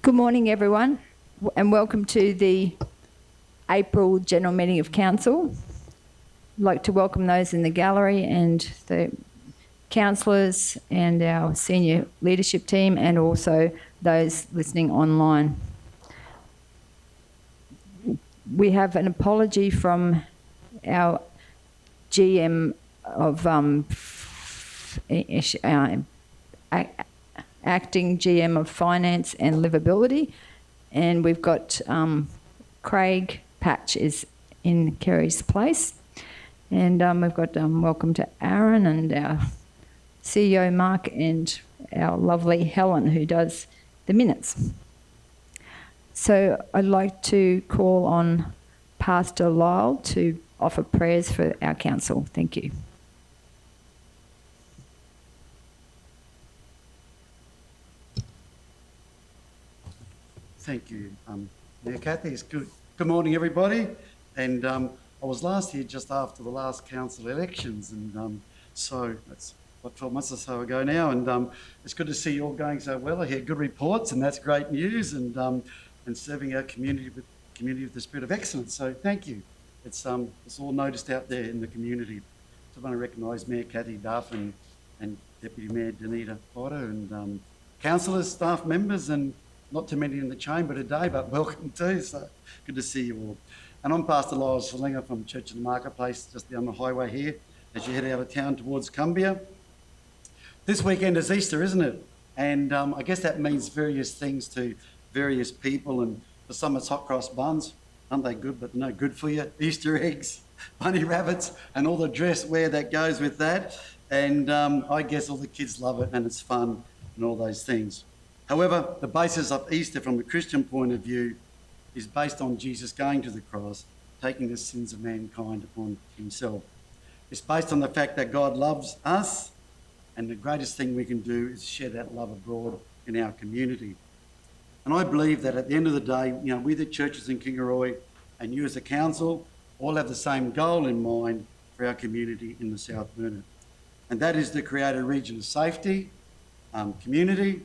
Good morning, everyone, and welcome to the April General Meeting of Council. I'd like to welcome those in the gallery and the councillors and our senior leadership team, and also those listening online. We have an apology from our GM of acting GM of Finance and Livability, and we've got Craig Patch is in Kerry's place, and we've got welcome to Aaron and our CEO Mark and our lovely Helen who does the minutes. So I'd like to call on Pastor Lyle to offer prayers for our council. Thank you. Thank you, Kathy. It's good morning, everybody. And I was last here just after the last council elections, and so that's 12 months or so ago now. And it's good to see you all going so well. I hear good reports, and that's great news. And serving our community with the spirit of excellence. So thank you. It's all noticed out there in the community. So I want to recognise Mayor Kathy Duff and Deputy Mayor Danita Potter and councillors, staff members, and not too many in the chamber today, but welcome too. So good to see you all. And I'm Pastor Lyle Slinger from Church of the Marketplace, just down the highway here, as you head out of town towards Cumbria. This weekend is Easter, isn't it? And I guess that means various things to various people, and for some it's hot cross buns. Aren't they good? But no good for you. Easter eggs, bunny rabbits, and all the dress wear that goes with that. And I guess all the kids love it, and it's fun and all those things. However, the basis of Easter from a Christian point of view is based on Jesus going to the cross, taking the sins of mankind upon himself. It's based on the fact that God loves us, and the greatest thing we can do is share that love abroad in our community. And I believe that at the end of the day, we the churches in Kingaroy and you as a council all have the same goal in mind for our community in the South Burnett. And that is to create a region of safety, community,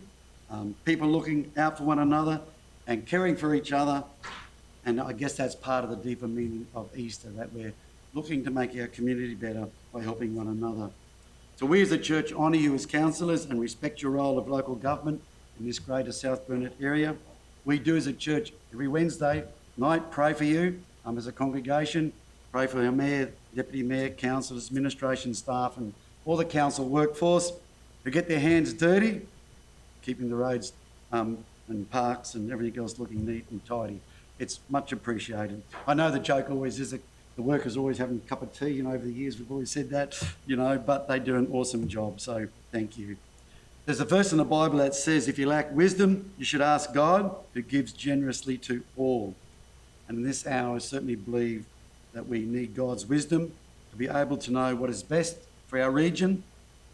people looking out for one another and caring for each other. And I guess that's part of the deeper meaning of Easter, that we're looking to make our community better by helping one another. So we as a church honour you as councillors and respect your role of local government in this greater South Burnett area. We do as a church every Wednesday night pray for you as a congregation, pray for our mayor, deputy mayor, councillors, administration staff and all the council workforce who get their hands dirty, keeping the roads and parks and everything else looking neat and tidy. It's much appreciated. I know the joke always is that the workers always having a cup of tea, over the years we've always said that, but they do an awesome job, so thank you. There's a verse in the Bible that says, if you lack wisdom, you should ask God, who gives generously to all. And in this hour, I certainly believe that we need God's wisdom to be able to know what is best for our region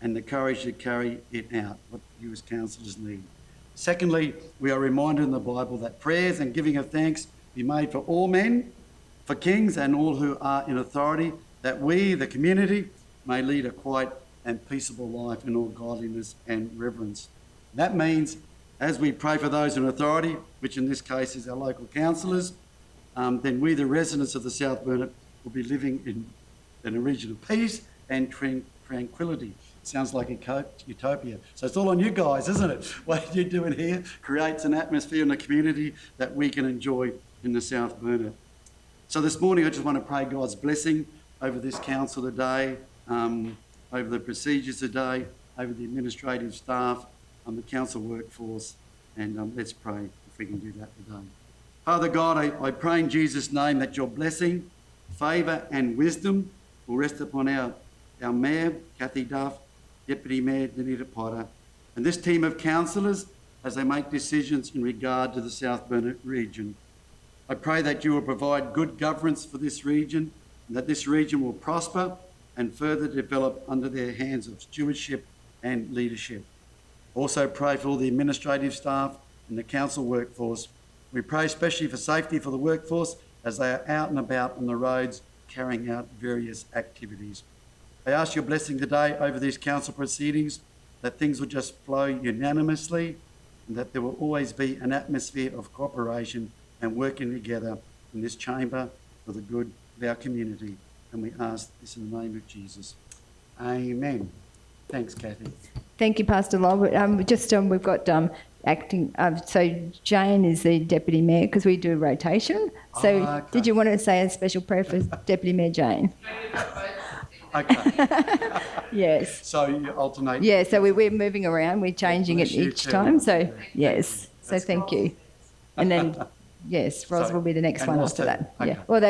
and the courage to carry it out, what you as councillors need. Secondly, we are reminded in the Bible that prayers and giving of thanks be made for all men, for kings and all who are in authority, that we, the community, may lead a quiet and peaceable life in all godliness and reverence. That means as we pray for those in authority, which in this case is our local councillors, then we, the residents of the South Burnett, will be living in a region of peace and tranquility. Sounds like utopia. So it's all on you guys, isn't it? What you're doing here creates an atmosphere in the community that we can enjoy in the South Burnett. So this morning I just want to pray God's blessing over this council today, over the procedures today, over the administrative staff, the council workforce, and let's pray if we can do that today. Father God, I pray in Jesus' name that your blessing, favour and wisdom will rest upon our Mayor, Kathy Duff, Deputy Mayor, Danita Potter, and this team of councillors as they make decisions in regard to the South Burnett region. I pray that you will provide good governance for this region and that this region will prosper and further develop under their hands of stewardship and leadership. Also pray for all the administrative staff and the council workforce. We pray especially for safety for the workforce as they are out and about on the roads carrying out various activities. I ask your blessing today over these council proceedings, that things will just flow unanimously, and that there will always be an atmosphere of cooperation and working together in this chamber for the good of our community. And we ask this in the name of Jesus. Amen. Thanks, Kathy. Thank you, Pastor Lyle. We've got acting. So Jane is the Deputy Mayor because we do rotation. So Okay. did you want to say a special prayer for Deputy Mayor Jane? Okay. Yes. So you alternate. Yeah, so we're moving around. We're changing it Bless you each too. time. So, Yeah. yes. So That's thank you. And then, yes, Ros So- will be the next and one Ros after too. that. Okay. Yeah. Well,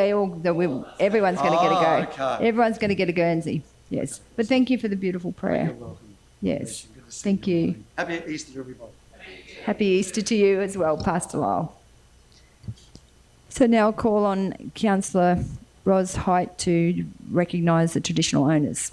everyone's going to get a go. Okay. Everyone's going to get a Guernsey. Yes. But thank you for the beautiful prayer. You're welcome. Yes. Bless you. Good to see Thank you. everybody. Happy Easter, everybody. Happy Easter to you as well, Pastor Lyle. So now I'll call on Councillor Ros Height to recognise the traditional owners.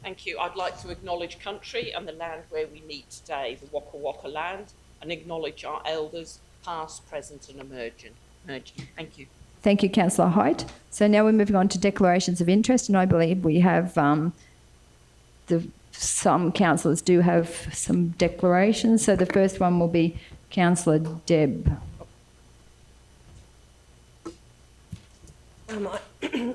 Thank you. I'd like to acknowledge country and the land where we meet today, the Waka Waka land, and acknowledge our elders, past, present and emerging. Thank you. Thank you, Councillor Height. So now we're moving on to declarations of interest, and I believe we have some councillors do have some declarations. So the first one will be Councillor Deb.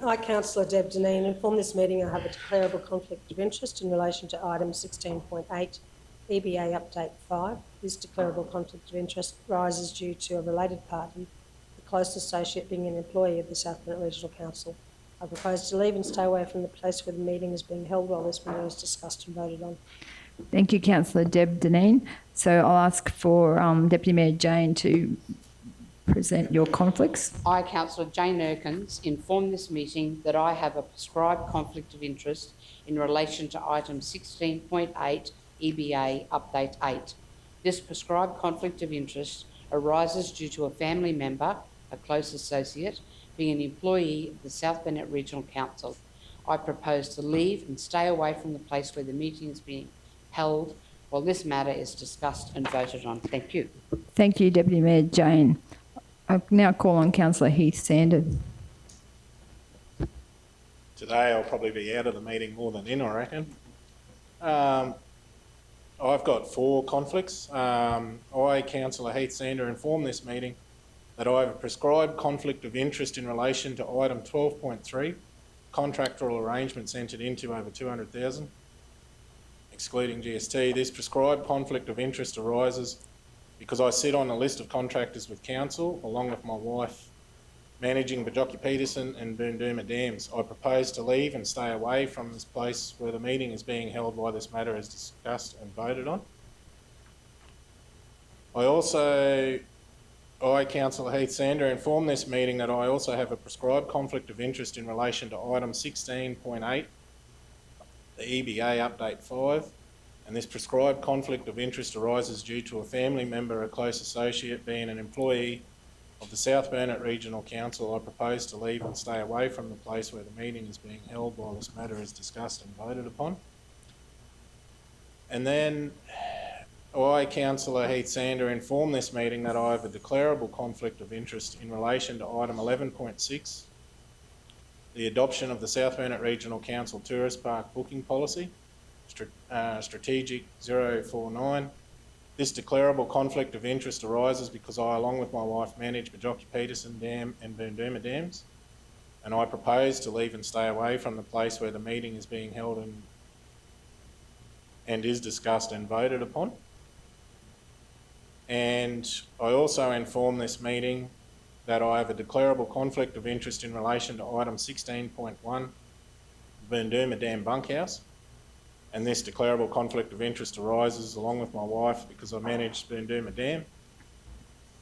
I, Councillor Deb Deneen, inform this meeting I have a declarable conflict of interest in relation to item 16.8, EBA Update 5. This declarable conflict of interest arises due to a related party, the close associate being an employee of the South Bennett Regional Council. I propose to leave and stay away from the place where the meeting is being held while this matter is discussed and voted on. Thank you, Councillor Deb Deneen. So I'll ask for Deputy Mayor Jane to present your conflicts. I, Councillor Jane Erkins, inform this meeting that I have a prescribed conflict of interest in relation to item 16.8 EBA Update 8. This prescribed conflict of interest arises due to a family member, a close associate, being an employee of the South Bennett Regional Council. I propose to leave and stay away from the place where the meeting is being held while this matter is discussed and voted on. Thank you. Thank you, Deputy Mayor Jane. I now call on Councillor Heath Sander. Today I'll probably be out of the meeting more than in, I reckon. I've got 4 conflicts. I, Councillor Heath Sander, inform this meeting that I have a prescribed conflict of interest in relation to item 12.3, contractual arrangements entered into over 200,000, excluding GST. This prescribed conflict of interest arises because I sit on a list of contractors with council, along with my wife, managing Bajocki Peterson and Boondooma Dams. I propose to leave and stay away from this place where the meeting is being held while this matter is discussed and voted on. I, Councillor Heath Sander, inform this meeting that I also have a prescribed conflict of interest in relation to item 16.8, the EBA Update 5, and this prescribed conflict of interest arises due to a family member, a close associate, being an employee of the South Bennett Regional Council. I propose to leave and stay away from the place where the meeting is being held while this matter is discussed and voted upon. And then I, Councillor Heath Sander, inform this meeting that I have a declarable conflict of interest in relation to item 11.6, the adoption of the South Bennett Regional Council Tourist Park Booking Policy, Strategic 049. This declarable conflict of interest arises because I, along with my wife, manage Bajocki Peterson Dam and Boondooma Dams, and I propose to leave and stay away from the place where the meeting is being held and is discussed and voted upon. And I also inform this meeting that I have a declarable conflict of interest in relation to item 16.1, Boondooma Dam Bunkhouse. And this declarable conflict of interest arises along with my wife because I manage Boondooma Dam,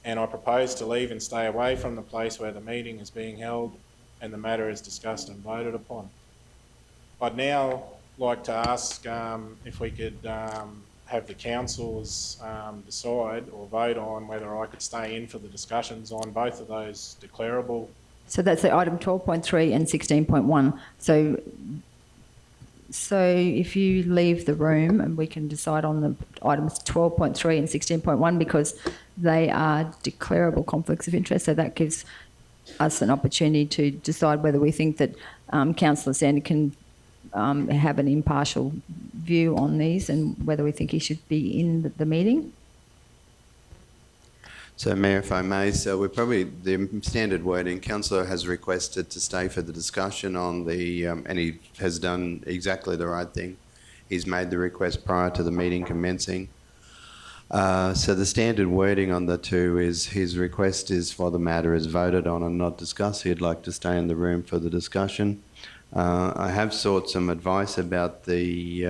and I propose to leave and stay away from the place where the meeting is being held and the matter is discussed and voted upon. I'd now like to ask if we could have the councillors decide or vote on whether I could stay in for the discussions on both of those declarable. So that's the item 12.3 and 16.1. So if you leave the room, and we can decide on the items 12.3 and 16.1 because they are declarable conflicts of interest. So that gives us an opportunity to decide whether we think that Councillor Sander can have an impartial view on these and whether we think he should be in the meeting. So, Mayor, if I may, so we're probably, the standard wording, councillor has requested to stay for the discussion on the, and he has done exactly the right thing. He's made the request prior to the meeting commencing. So the standard wording on the two is his request is for the matter is voted on and not discussed. He'd like to stay in the room for the discussion. I have sought some advice about the,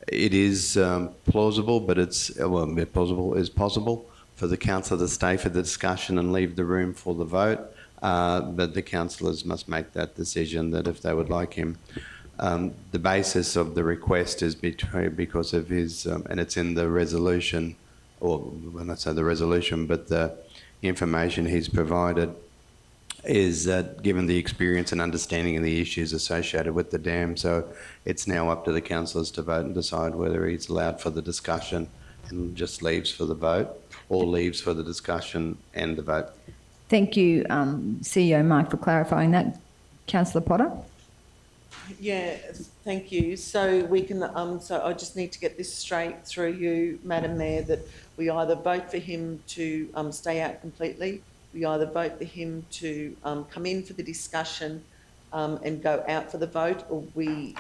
it is plausible, but it's, well, plausible is possible for the councillor to stay for the discussion and leave the room for the vote, but the councillors must make that decision that if they would like him. The basis of the request is because of his, and it's in the resolution, or when I say the resolution, but the information he's provided is that given the experience and understanding of the issues associated with the dam, so it's now up to the councillors to vote and decide whether he's allowed for the discussion and just leaves for the vote, or leaves for the discussion and the vote. Thank you, CEO Mark, for clarifying that. Councillor Potter? Yeah, thank you. So we can, so I just need to get this straight through you, Madam Mayor, that we either vote for him to stay out completely, we either vote for him to come in for the discussion and go out for the vote, or we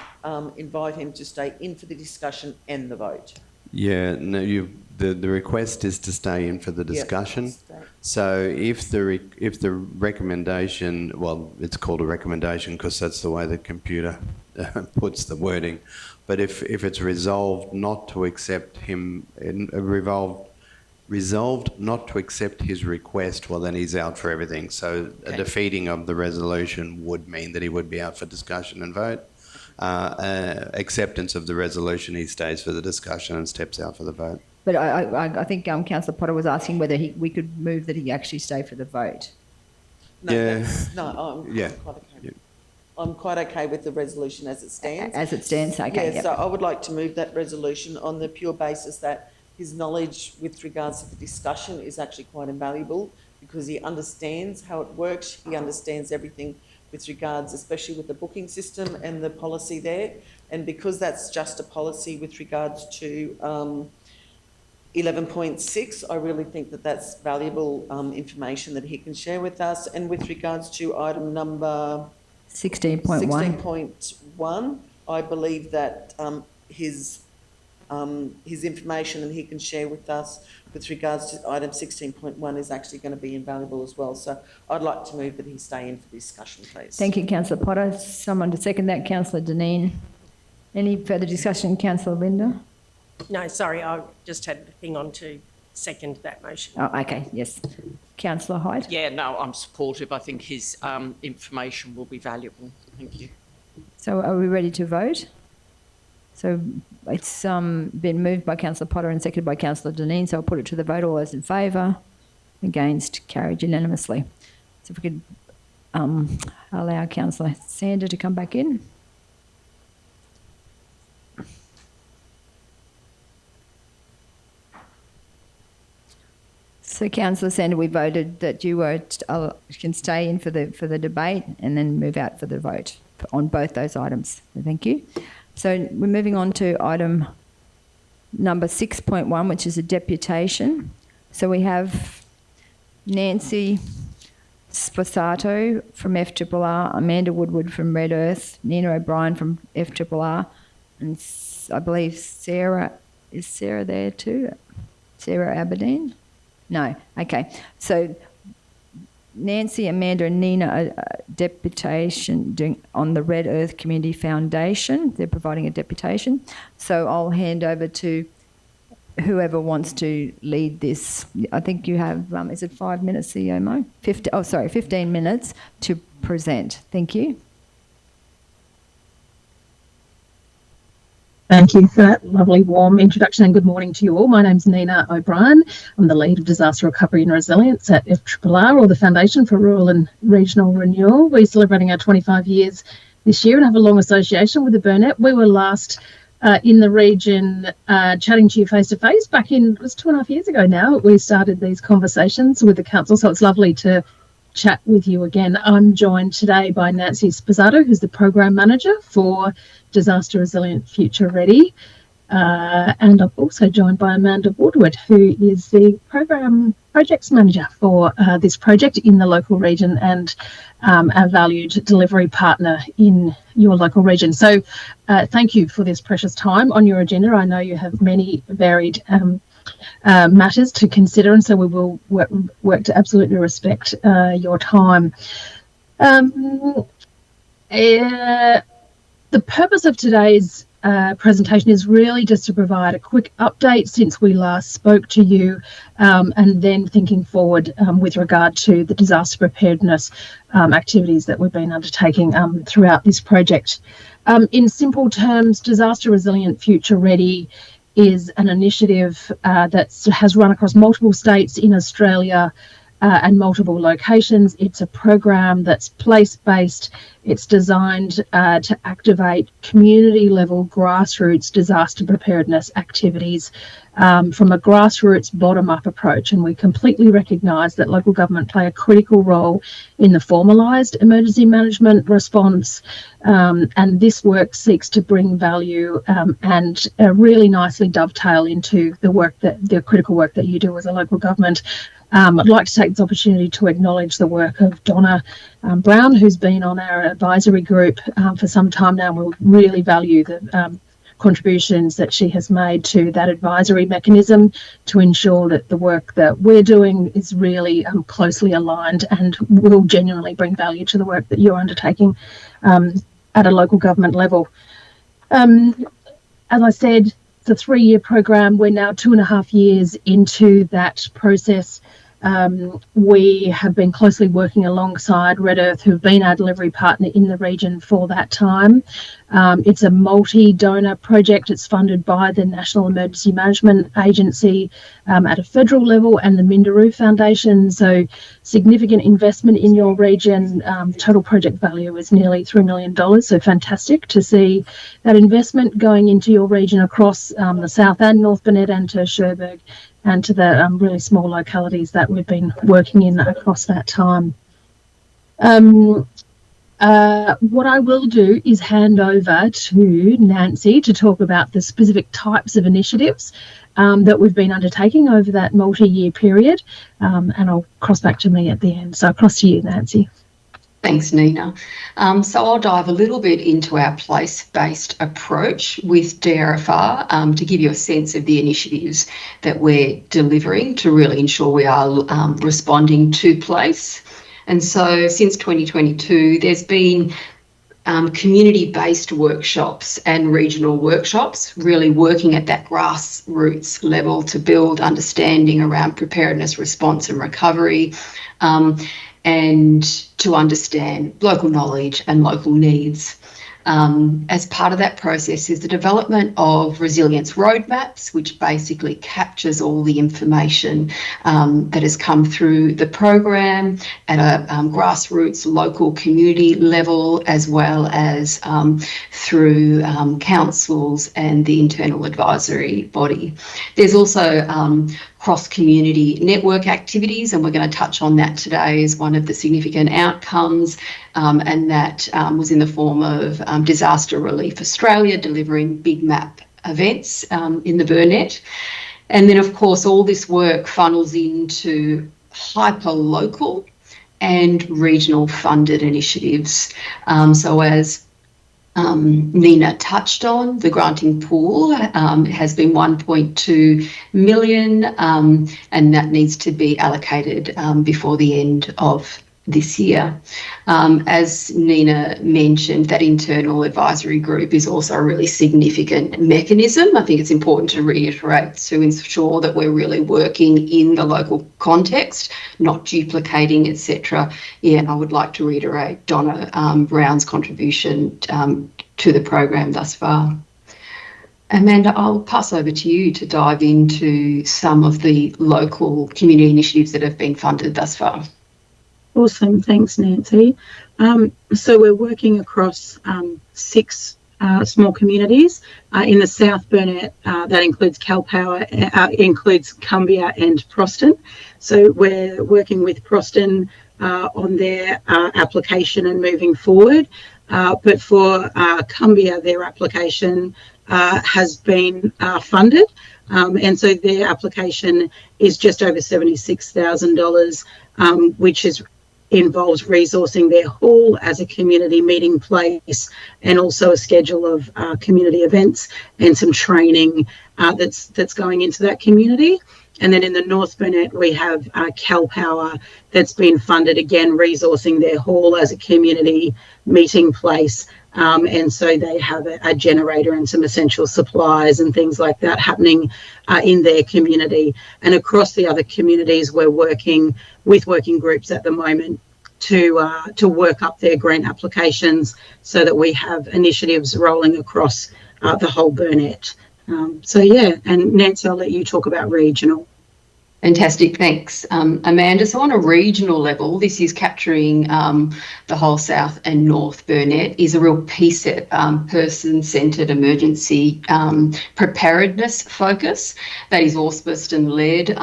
invite him to stay in for the discussion and the vote. Yeah, no, the request is to stay in for the discussion. Yep. So if the recommendation, well, it's called a recommendation because that's the way the computer puts the wording, but if it's resolved not to accept him, resolved not to accept his request, well, then he's out for everything. So a defeating of the resolution would mean that he would be out for discussion and vote. Acceptance of the resolution, he stays for the discussion and steps out for the vote. But I think Councillor Potter was asking whether we could move that he actually stay for the vote. No, Yeah. I'm quite okay. Yeah. I'm quite okay with the resolution as it stands. As it stands, okay. Yeah, Yep. so I would like to move that resolution on the pure basis that his knowledge with regards to the discussion is actually quite invaluable, because he understands how it works, he understands everything with regards, especially with the booking system and the policy there. And because that's just a policy with regards to 11.6, I really think that that's valuable information that he can share with us. And with regards to item number 16.1, I believe that his information and he can share with us with regards to item 16.1 is actually going to be invaluable as well. So I'd like to move that he stay in for the discussion, please. Thank you, Councillor Potter. Someone to second that, Councillor Dineen. Any further discussion, Councillor Linda? No, sorry, I just had the thing on to second that motion. Oh, okay, yes. Councillor Hyde? Yeah, no, I'm supportive. I think his information will be valuable. Thank you. So are we ready to vote? So it's been moved by Councillor Potter and seconded by Councillor Dineen, so I'll put it to the vote. All those in favour? Against? Carried unanimously. So if we could allow Councillor Sander to come back in. So, Councillor Sander, we voted that you can stay in for the debate and then move out for the vote on both those items. So thank you. So we're moving on to item number 6.1, which is a deputation. So we have Nancy Sposato from FRRR, Amanda Woodward from Red Earth, Nina O'Brien from FRRR, and I believe Sarah, is Sarah there too? Sarah Aberdeen? No, okay. So Nancy, Amanda and Nina are deputation doing on the Red Earth Community Foundation. They're providing a deputation. So I'll hand over to whoever wants to lead this. I think you have, is it 5 minutes, CEO Mo? 15 minutes to present. Thank you. Thank you for that lovely warm introduction and good morning to you all. My name's Nina O'Brien. I'm the lead of Disaster Recovery and Resilience at FRRR, or the Foundation for Rural and Regional Renewal. We're celebrating our 25 years this year and have a long association with the Burnett. We were last in the region chatting to you face to face back in, it was 2.5 years ago now. We started these conversations with the council, so it's lovely to chat with you again. I'm joined today by Nancy Spazzato, who's the Program Manager for Disaster Resilient Future Ready. And I'm also joined by Amanda Woodward, who is the Program Projects Manager for this project in the local region and a valued delivery partner in your local region. So thank you for this precious time on your agenda. I know you have many varied matters to consider, and so we will work to absolutely respect your time. The purpose of today's presentation is really just to provide a quick update since we last spoke to you, and then thinking forward with regard to the disaster preparedness activities that we've been undertaking throughout this project. In simple terms, Disaster Resilient Future Ready is an initiative that has run across multiple states in Australia and multiple locations. It's a program that's place-based. It's designed to activate community-level grassroots disaster preparedness activities from a grassroots bottom-up approach. And we completely recognise that local government play a critical role in the formalised emergency management response. And this work seeks to bring value and really nicely dovetail into the critical work that you do as a local government. I'd like to take this opportunity to acknowledge the work of Donna Brown, who's been on our advisory group for some time now. We really value the contributions that she has made to that advisory mechanism to ensure that the work that we're doing is really closely aligned and will genuinely bring value to the work that you're undertaking at a local government level. As I said, it's a 3-year program. We're now 2.5 years into that process. We have been closely working alongside Red Earth, who've been our delivery partner in the region for that time. It's a multi-donor project. It's funded by the National Emergency Management Agency at a federal level and the Minderoo Foundation. So significant investment in your region. Total project value is nearly $3 million. So fantastic to see that investment going into your region across the South and North Burnett and to Cherbourg and to the really small localities that we've been working in across that time. What I will do is hand over to Nancy to talk about the specific types of initiatives that we've been undertaking over that multi-year period, and I'll cross back to me at the end. So across to you, Nancy. Thanks, Nina. So I'll dive a little bit into our place-based approach with DRFR to give you a sense of the initiatives that we're delivering to really ensure we are responding to place. And so since 2022, there's been community-based workshops and regional workshops, really working at that grassroots level to build understanding around preparedness, response and recovery, and to understand local knowledge and local needs. As part of that process is the development of resilience roadmaps, which basically captures all the information that has come through the program at a grassroots local community level, as well as through councils and the internal advisory body. There's also cross-community network activities, and we're going to touch on that today as one of the significant outcomes, and that was in the form of Disaster Relief Australia delivering big map events in the Burnett. And then, of course, all this work funnels into hyper-local and regional funded initiatives. So as Nina touched on, the granting pool has been 1.2 million, and that needs to be allocated before the end of this year. As Nina mentioned, that internal advisory group is also a really significant mechanism. I think it's important to reiterate to ensure that we're really working in the local context, not duplicating, etc. Yeah, and I would like to reiterate Donna Brown's contribution to the program thus far. Amanda, I'll pass over to you to dive into some of the local community initiatives that have been funded thus far. Awesome, thanks Nancy. So we're working across 6 small communities in the South Burnett. That includes Calpower, includes Cumbia and Proston. So we're working with Proston on their application and moving forward. But for Cumbia, their application has been funded. And so their application is just over $76,000, which involves resourcing their hall as a community meeting place, and also a schedule of community events and some training that's going into that community. And then in the North Burnett, we have CalPower that's been funded, again, resourcing their hall as a community meeting place. And so they have a generator and some essential supplies and things like that happening in their community. And across the other communities, we're working with working groups at the moment to work up their grant applications so that we have initiatives rolling across the whole Burnett. So yeah, and Nancy, I'll let you talk about regional. Fantastic, thanks. Amanda, so on a regional level, this is capturing the whole South and North Burnett, is a real PSEP, person-centred emergency preparedness focus that is auspiced and led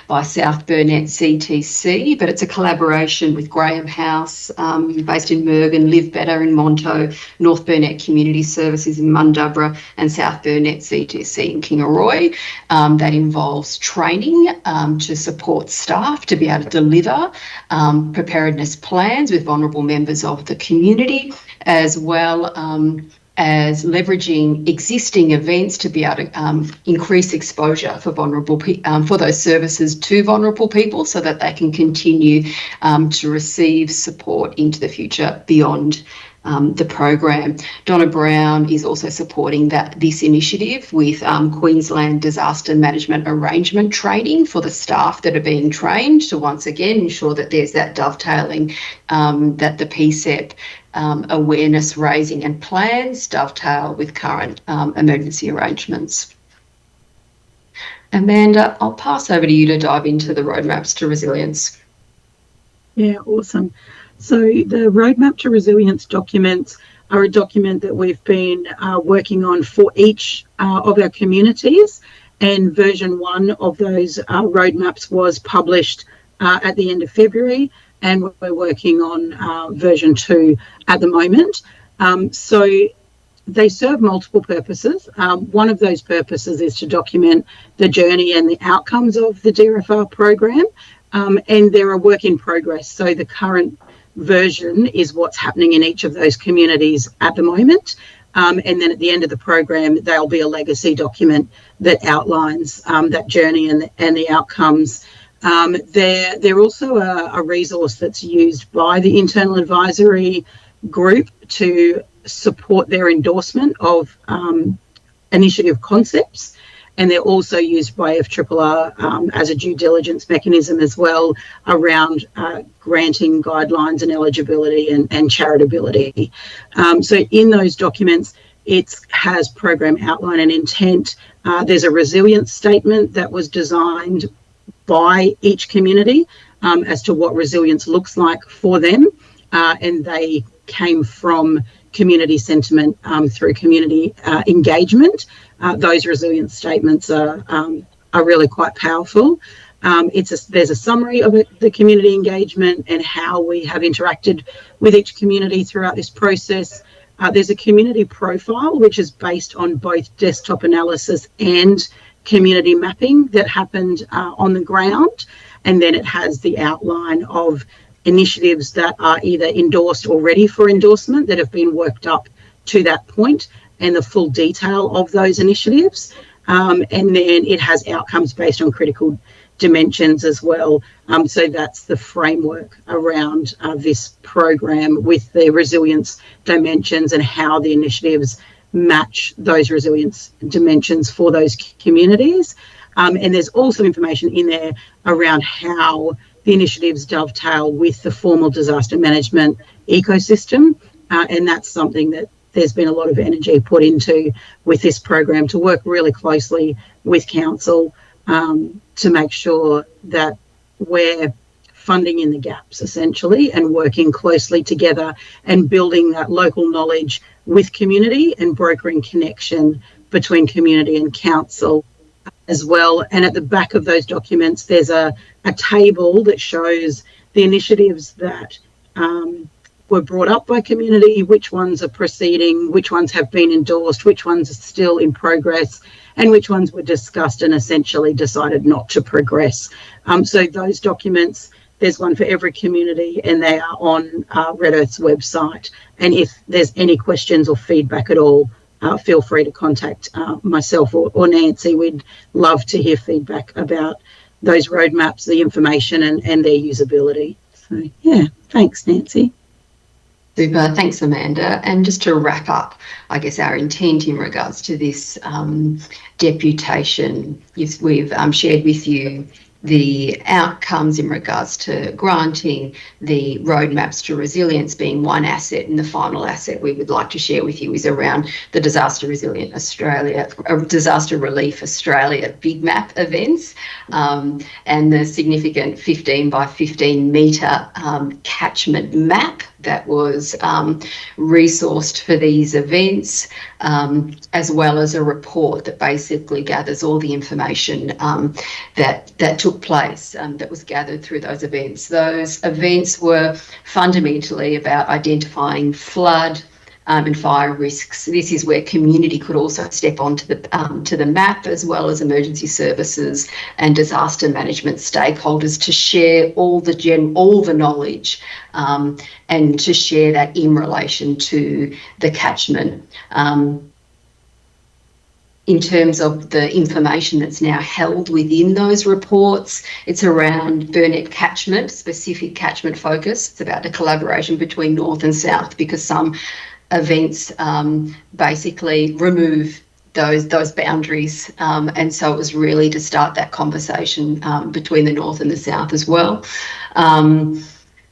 by South Burnett CTC, but it's a collaboration with Graham House, based in Mergen, Live Better in Monto, North Burnett Community Services in Mundubbera, and South Burnett CTC in Kingaroy. That involves training to support staff to be able to deliver preparedness plans with vulnerable members of the community, as well as leveraging existing events to be able to increase exposure for vulnerable for those services to vulnerable people, so that they can continue to receive support into the future beyond the program. Donna Brown is also supporting this initiative with Queensland Disaster Management Arrangement training for the staff that are being trained to once again ensure that there's that dovetailing, that the PSEP awareness raising and plans dovetail with current emergency arrangements. Amanda, I'll pass over to you to dive into the roadmaps to resilience. Yeah, awesome. So the Roadmap to Resilience documents are a document that we've been working on for each of our communities, and version 1 of those roadmaps was published at the end of February, and we're working on version 2 at the moment. So they serve multiple purposes. One of those purposes is to document the journey and the outcomes of the DRFR program, and they're a work in progress. So the current version is what's happening in each of those communities at the moment. And then at the end of the program, there'll be a legacy document that outlines that journey and the outcomes. They're also a resource that's used by the internal advisory group to support their endorsement of initiative concepts. And they're also used by FRRR as a due diligence mechanism as well around granting guidelines and eligibility and charitability. So in those documents, it has program outline and intent. There's a resilience statement that was designed by each community as to what resilience looks like for them. And they came from community sentiment through community engagement. Those resilience statements are really quite powerful. There's a summary of the community engagement and how we have interacted with each community throughout this process. There's a community profile, which is based on both desktop analysis and community mapping that happened on the ground. And then it has the outline of initiatives that are either endorsed or ready for endorsement that have been worked up to that point, and the full detail of those initiatives. And then it has outcomes based on critical dimensions as well. So that's the framework around this program, with the resilience dimensions and how the initiatives match those resilience dimensions for those communities. And there's also information in there around how the initiatives dovetail with the formal disaster management ecosystem. And that's something that there's been a lot of energy put into with this program, to work really closely with council to make sure that we're funding in the gaps, essentially, and working closely together and building that local knowledge with community and brokering connection between community and council as well. And at the back of those documents, there's a table that shows the initiatives that were brought up by community, which ones are proceeding, which ones have been endorsed, which ones are still in progress, and which ones were discussed and essentially decided not to progress. So those documents, there's one for every community, and they are on Red Earth's website. And if there's any questions or feedback at all, feel free to contact myself or Nancy. We'd love to hear feedback about those roadmaps, the information, and their usability. So, yeah, thanks, Nancy. Super, thanks, Amanda. And just to wrap up, I guess our intent in regards to this deputation is we've shared with you the outcomes in regards to granting the roadmaps to resilience being one asset, and the final asset we would like to share with you is around the Disaster Resilient Australia, Disaster Relief Australia Big Map events, and the significant 15 by 15 metre catchment map that was resourced for these events, as well as a report that basically gathers all the information that took place, that was gathered through those events. Those events were fundamentally about identifying flood and fire risks. This is where community could also step onto the map, as well as emergency services and disaster management stakeholders, to share all the knowledge and to share that in relation to the catchment. In terms of the information that's now held within those reports, it's around Burnett catchment, specific catchment focus. It's about the collaboration between North and South, because some events basically remove those boundaries, and so it was really to start that conversation between the North and the South as well.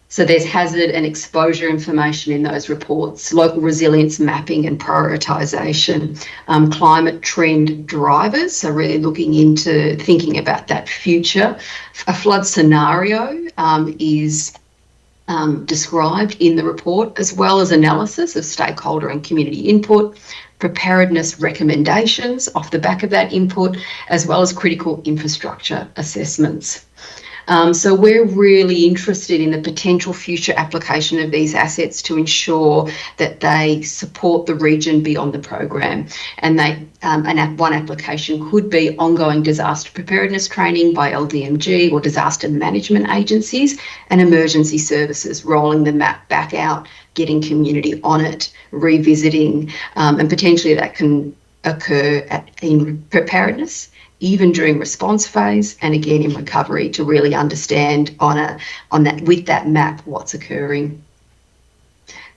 So there's hazard and exposure information in those reports, local resilience mapping and prioritisation, climate trend drivers, so really looking into thinking about that future. A flood scenario is described in the report, as well as analysis of stakeholder and community input, preparedness recommendations off the back of that input, as well as critical infrastructure assessments. So we're really interested in the potential future application of these assets to ensure that they support the region beyond the program. And one application could be ongoing disaster preparedness training by LDMG or disaster management agencies, and emergency services, rolling the map back out, getting community on it, revisiting, and potentially that can occur in preparedness, even during response phase, and again in recovery, to really understand with that map what's occurring.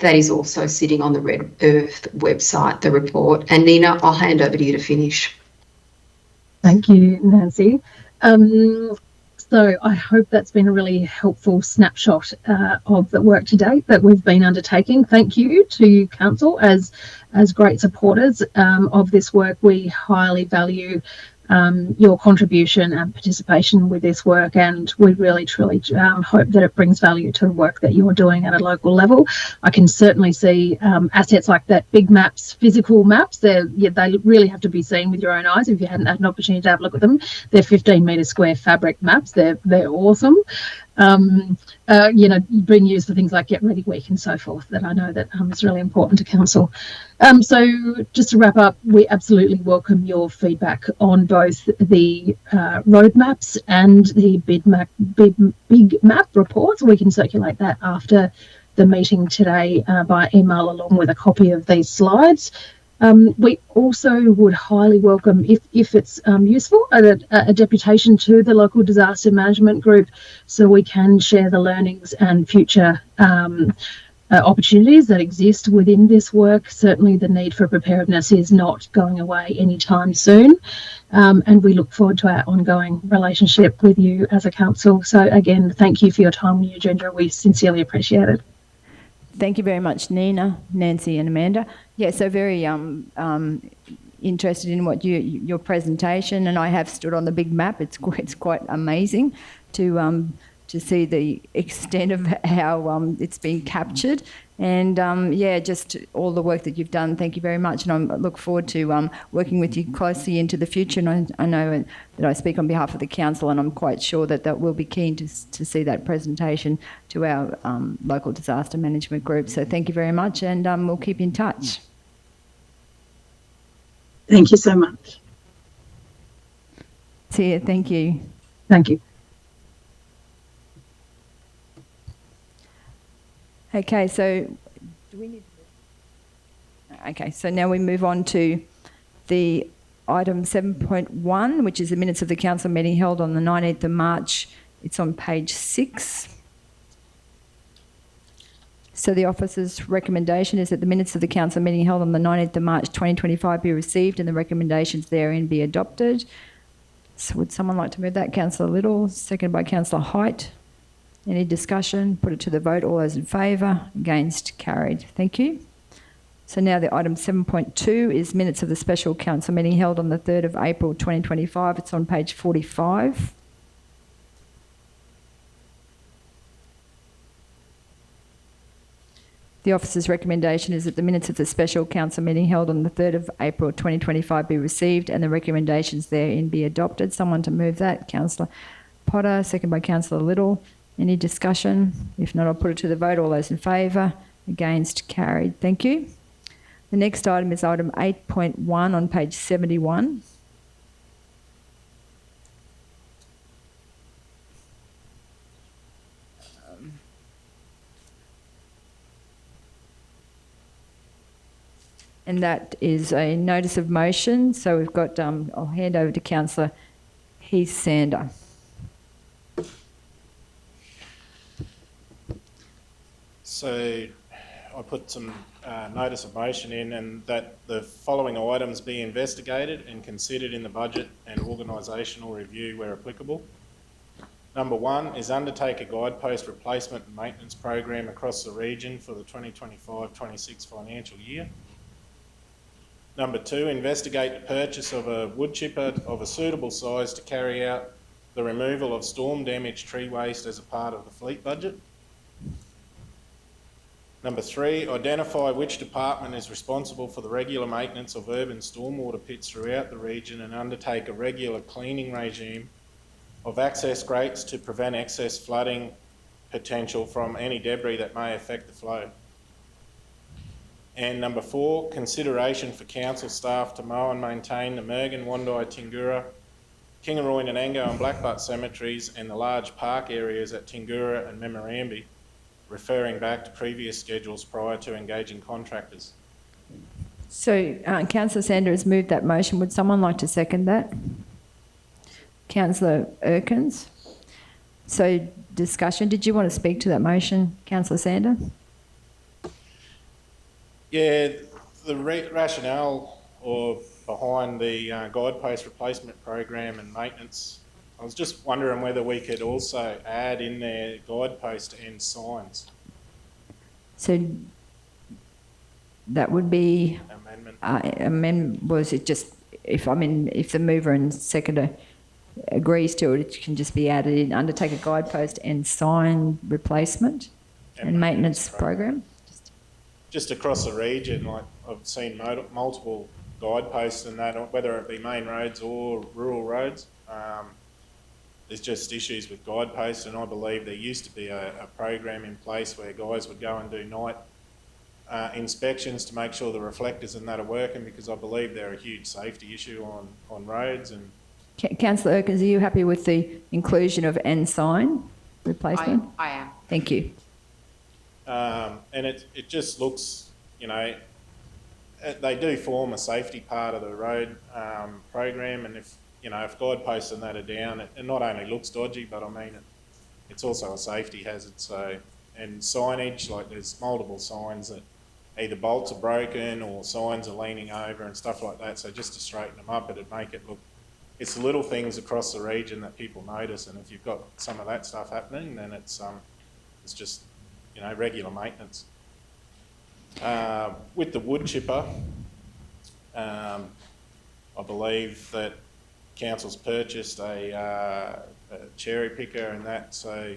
That is also sitting on the Red Earth website, the report. And Nina, I'll hand over to you to finish. Thank you, Nancy. So I hope that's been a really helpful snapshot of the work to date that we've been undertaking. Thank you to Council as great supporters of this work. We highly value your contribution and participation with this work, and we really truly hope that it brings value to the work that you're doing at a local level. I can certainly see assets like that, big maps, physical maps, they really have to be seen with your own eyes if you hadn't had an opportunity to have a look at them. They're 15 metre square fabric maps. They're awesome. Being used for things like Get Ready Week and so forth, that I know that is really important to Council. So just to wrap up, we absolutely welcome your feedback on both the roadmaps and the big map reports. We can circulate that after the meeting today by email, along with a copy of these slides. We also would highly welcome, if it's useful, a deputation to the local disaster management group, so we can share the learnings and future opportunities that exist within this work. Certainly the need for preparedness is not going away anytime soon, and we look forward to our ongoing relationship with you as a council. So again, thank you for your time and your agenda. We sincerely appreciate it. Thank you very much, Nina, Nancy and Amanda. Yeah, so very interested in what your presentation, and I have stood on the big map. It's quite amazing to to see the extent of how it's been captured. And just all the work that you've done. Thank you very much. And I look forward to working with you closely into the future. And I know that I speak on behalf of the council, and I'm quite sure that we'll be keen to see that presentation to our local disaster management group. So thank you very much, and we'll keep in touch. Thank you so much. See you. Thank you. Thank you. Okay, so do we need to... Okay, so now we move on to the item 7.1, which is the minutes of the council meeting held on the 19th of March. It's on page 6. So the officer's recommendation is that the minutes of the council meeting held on the 19th of March 2025 be received and the recommendations therein be adopted. So would someone like to move that? Councillor Little, seconded by Councillor Height. Any discussion? Put it to the vote. All those in favour? Against? Carried. Thank you. So now the item 7.2 is minutes of the special council meeting held on the 3rd of April 2025. It's on page 45. The officer's recommendation is that the minutes of the special council meeting held on the 3rd of April 2025 be received and the recommendations therein be adopted. Someone to move that? Councillor Potter, second by Councillor Little. Any discussion? If not, I'll put it to the vote. All those in favour? Against? Carried. Thank you. The next item is item 8.1 on page 71. And that is a notice of motion. So we've got, I'll hand over to Councillor Heath Sander. So I put some notice of motion in, and that the following items be investigated and considered in the budget and organisational review where applicable. Number 1 is undertake a guidepost replacement and maintenance program across the region for the 2025-26 financial year. Number 2, investigate the purchase of a wood chipper of a suitable size to carry out the removal of storm damaged tree waste as a part of the fleet budget. Number 3, identify which department is responsible for the regular maintenance of urban stormwater pits throughout the region and undertake a regular cleaning regime of access grates to prevent excess flooding potential from any debris that may affect the flow. And number 4, consideration for council staff to mow and maintain the Mergen, Wandai, Tingura, Kingaroy, Nanango and Blackbutt cemeteries and the large park areas at Tingura and Memarambi, referring back to previous schedules prior to engaging contractors. So Councillor Sander has moved that motion. Would someone like to second that? Councillor Erkins. So discussion. Did you want to speak to that motion, Councillor Sander? Yeah, the rationale behind the guidepost replacement program and maintenance, I was just wondering whether we could also add in there guidepost and signs. So that would be Amendment. Was it just if the mover and seconder agrees to it, it can just be added in. Undertake a guidepost and sign replacement and maintenance program. Just across the region, like I've seen multiple guideposts and that, whether it be main roads or rural roads. There's just issues with guideposts, and I believe there used to be a program in place where guys would go and do night inspections to make sure the reflectors and that are working, because I believe they're a huge safety issue on roads. And Councillor Erkins, are you happy with the inclusion of and sign replacement? I am. Thank you. And it just looks, they do form a safety part of the road program, and if guideposts and that are down, it not only looks dodgy, but it's also a safety hazard. So, and signage, like there's multiple signs that either bolts are broken or signs are leaning over and stuff like that. So just to straighten them up, it'd make it look, it's the little things across the region that people notice, and if you've got some of that stuff happening, then it's just, regular maintenance. With the wood chipper, I believe that council's purchased a cherry picker and that, so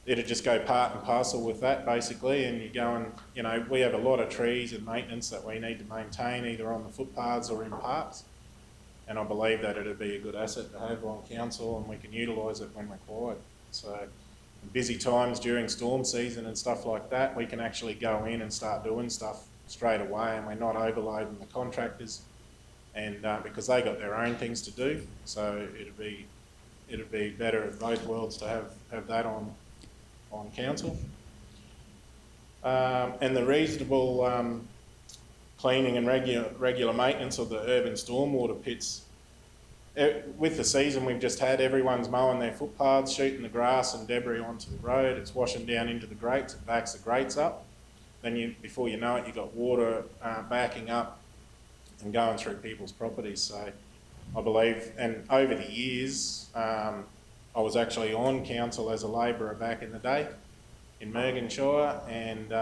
it'd just go part and parcel with that basically, and you go and, you know, we have a lot of trees and maintenance that we need to maintain either on the footpaths or in parks, and I believe that it'd be a good asset to have on council and we can utilise it when required. So in busy times during storm season and stuff like that, we can actually go in and start doing stuff straight away, and we're not overloading the contractors, and because they got their own things to do, so it'd be better of both worlds to have that on council. And the reasonable cleaning and regular maintenance of the urban stormwater pits. With the season we've just had, everyone's mowing their footpaths, shooting the grass and debris onto the road. It's washing down into the grates, it backs the grates up. Then before you know it, you've got water backing up and going through people's properties. So I believe, and over the years, I was actually on council as a labourer back in the day in Merganshire, and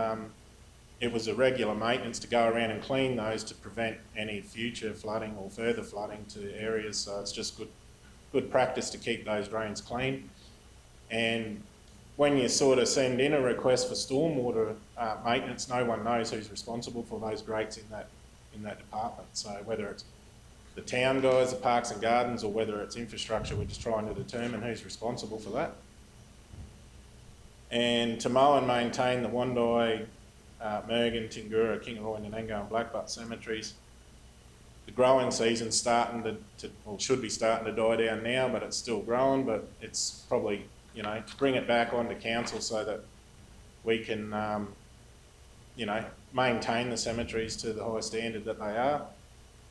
it was a regular maintenance to go around and clean those to prevent any future flooding or further flooding to areas. So it's just good practice to keep those drains clean. And when you sort of send in a request for stormwater maintenance, no one knows who's responsible for those grates in that department. So whether it's the town guys, the parks and gardens, or whether it's infrastructure, we're just trying to determine who's responsible for that. And to mow and maintain the Wandai, Mergan, Tingura, Kingaroy, Nanango and Blackbutt cemeteries, the growing season's starting to well, should be starting to die down now, but it's still growing, but it's probably, you know, to bring it back onto council so that we can, you know, maintain the cemeteries to the high standard that they are,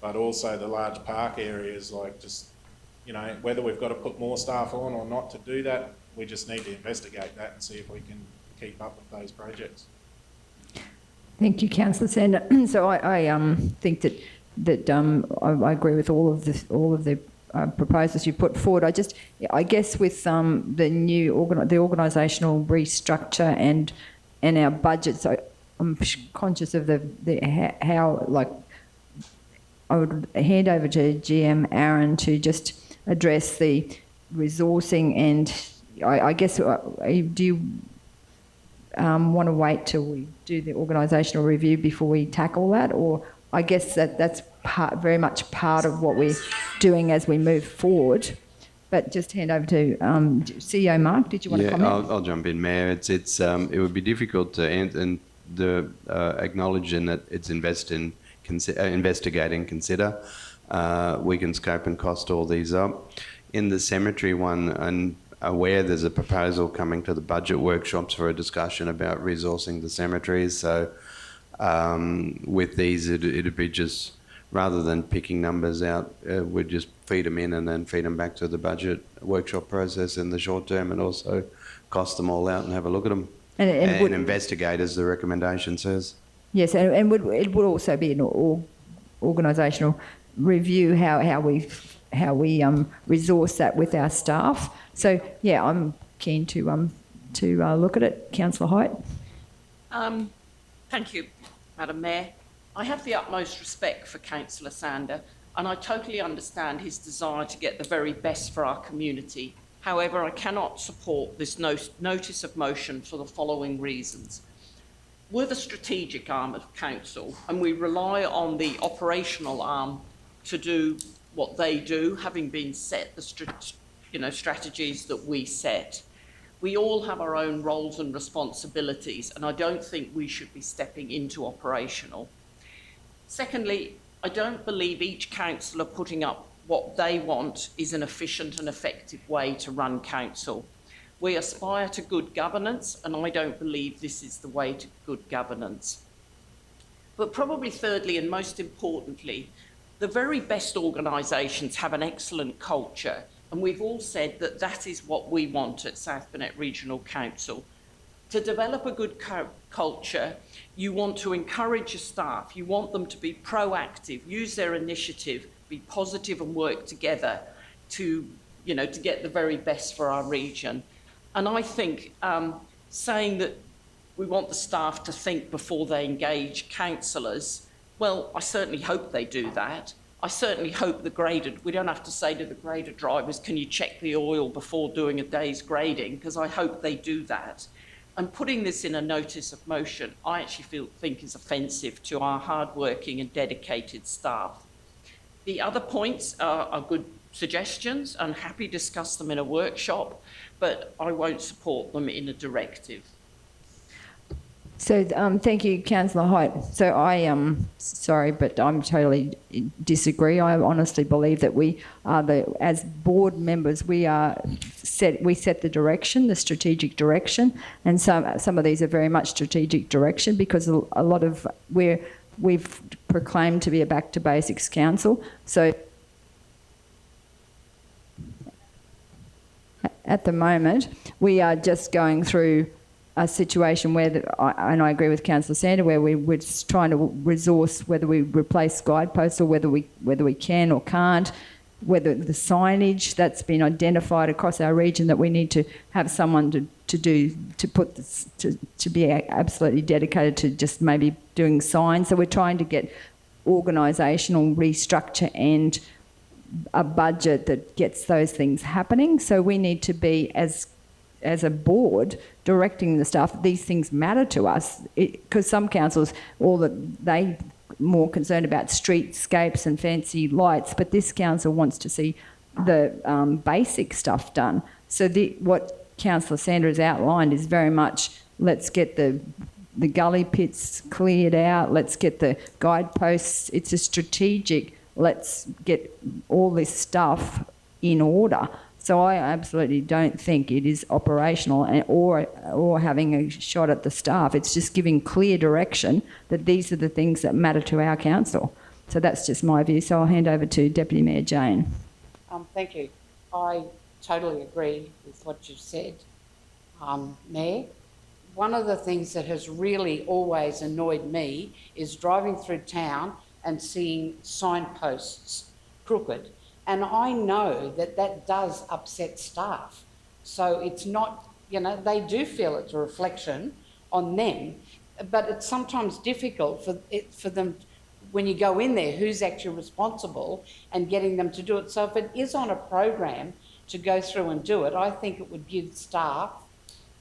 but also the large park areas, like just, you know, whether we've got to put more staff on or not to do that, we just need to investigate that and see if we can keep up with those projects. Thank you, Councillor Sander. So I think that I agree with all of the proposals you put forward. I guess with the new organisational restructure and our budget, so I'm conscious of how like I would hand over to GM Aaron to just address the resourcing, and I guess do you want to wait till we do the organisational review before we tackle that, or I guess that's very much part of what we're doing as we move forward. But just hand over to CEO Mark. Did you want to comment? I'll jump in, Mayor. It would be difficult to acknowledge in that it's investigate and consider. We can scope and cost all these up. In the cemetery one, and aware there's a proposal coming to the budget workshops for a discussion about resourcing the cemeteries. So with these, it'd be just, rather than picking numbers out, we'd just feed them in and then feed them back to the budget workshop process in the short term, and also cost them all out and have a look at them and investigate, as the recommendation says. Yes, and it would also be an organisational review how we resource that with our staff. So yeah, I'm keen to look at it. Councillor Height. Thank you, Madam Mayor. I have the utmost respect for Councillor Sander, and I totally understand his desire to get the very best for our community. However, I cannot support this notice of motion for the following reasons. We're the strategic arm of council, and we rely on the operational arm to do what they do, having been set the strategies that we set. We all have our own roles and responsibilities, and I don't think we should be stepping into operational. Secondly, I don't believe each councillor putting up what they want is an efficient and effective way to run council. We aspire to good governance, and I don't believe this is the way to good governance. But probably thirdly, and most importantly, the very best organisations have an excellent culture, and we've all said that that is what we want at South Burnett Regional Council. To develop a good culture, you want to encourage your staff, you want them to be proactive, use their initiative, be positive and work together to get the very best for our region. And I think saying that we want the staff to think before they engage councillors, well, I certainly hope they do that. I certainly hope we don't have to say to the grader drivers, can you check the oil before doing a day's grading? Because I hope they do that. And putting this in a notice of motion, I actually think is offensive to our hardworking and dedicated staff. The other points are good suggestions, and happy to discuss them in a workshop, but I won't support them in a directive. So thank you, Councillor Height. So I sorry, but I'm totally disagree. I honestly believe that we are as board members, we set the direction, the strategic direction, and some of these are very much strategic direction because a lot of we've proclaimed to be a back to basics council. So at the moment, we are just going through a situation where, and I agree with Councillor Sander, where we're just trying to resource whether we replace guideposts or whether we can or can't, whether the signage that's been identified across our region that we need to have someone to be absolutely dedicated to just maybe doing signs. So we're trying to get organisational restructure and a budget that gets those things happening. So we need to be as a board directing the staff, these things matter to us, because some councils, they more concerned about streetscapes and fancy lights, but this council wants to see the basic stuff done. So what Councillor Sander has outlined is very much, let's get the gully pits cleared out, let's get the guideposts. It's a strategic, let's get all this stuff in order. So I absolutely don't think it is operational or having a shot at the staff. It's just giving clear direction that these are the things that matter to our council. So that's just my view. So I'll hand over to Deputy Mayor Jane. Thank you. I totally agree with what you've said, Mayor. One of the things that has really always annoyed me is driving through town and seeing signposts crooked. And I know that does upset staff. So it's not, they do feel it's a reflection on them, but it's sometimes difficult for them, when you go in there, who's actually responsible and getting them to do it. So if it is on a program to go through and do it, I think it would give staff,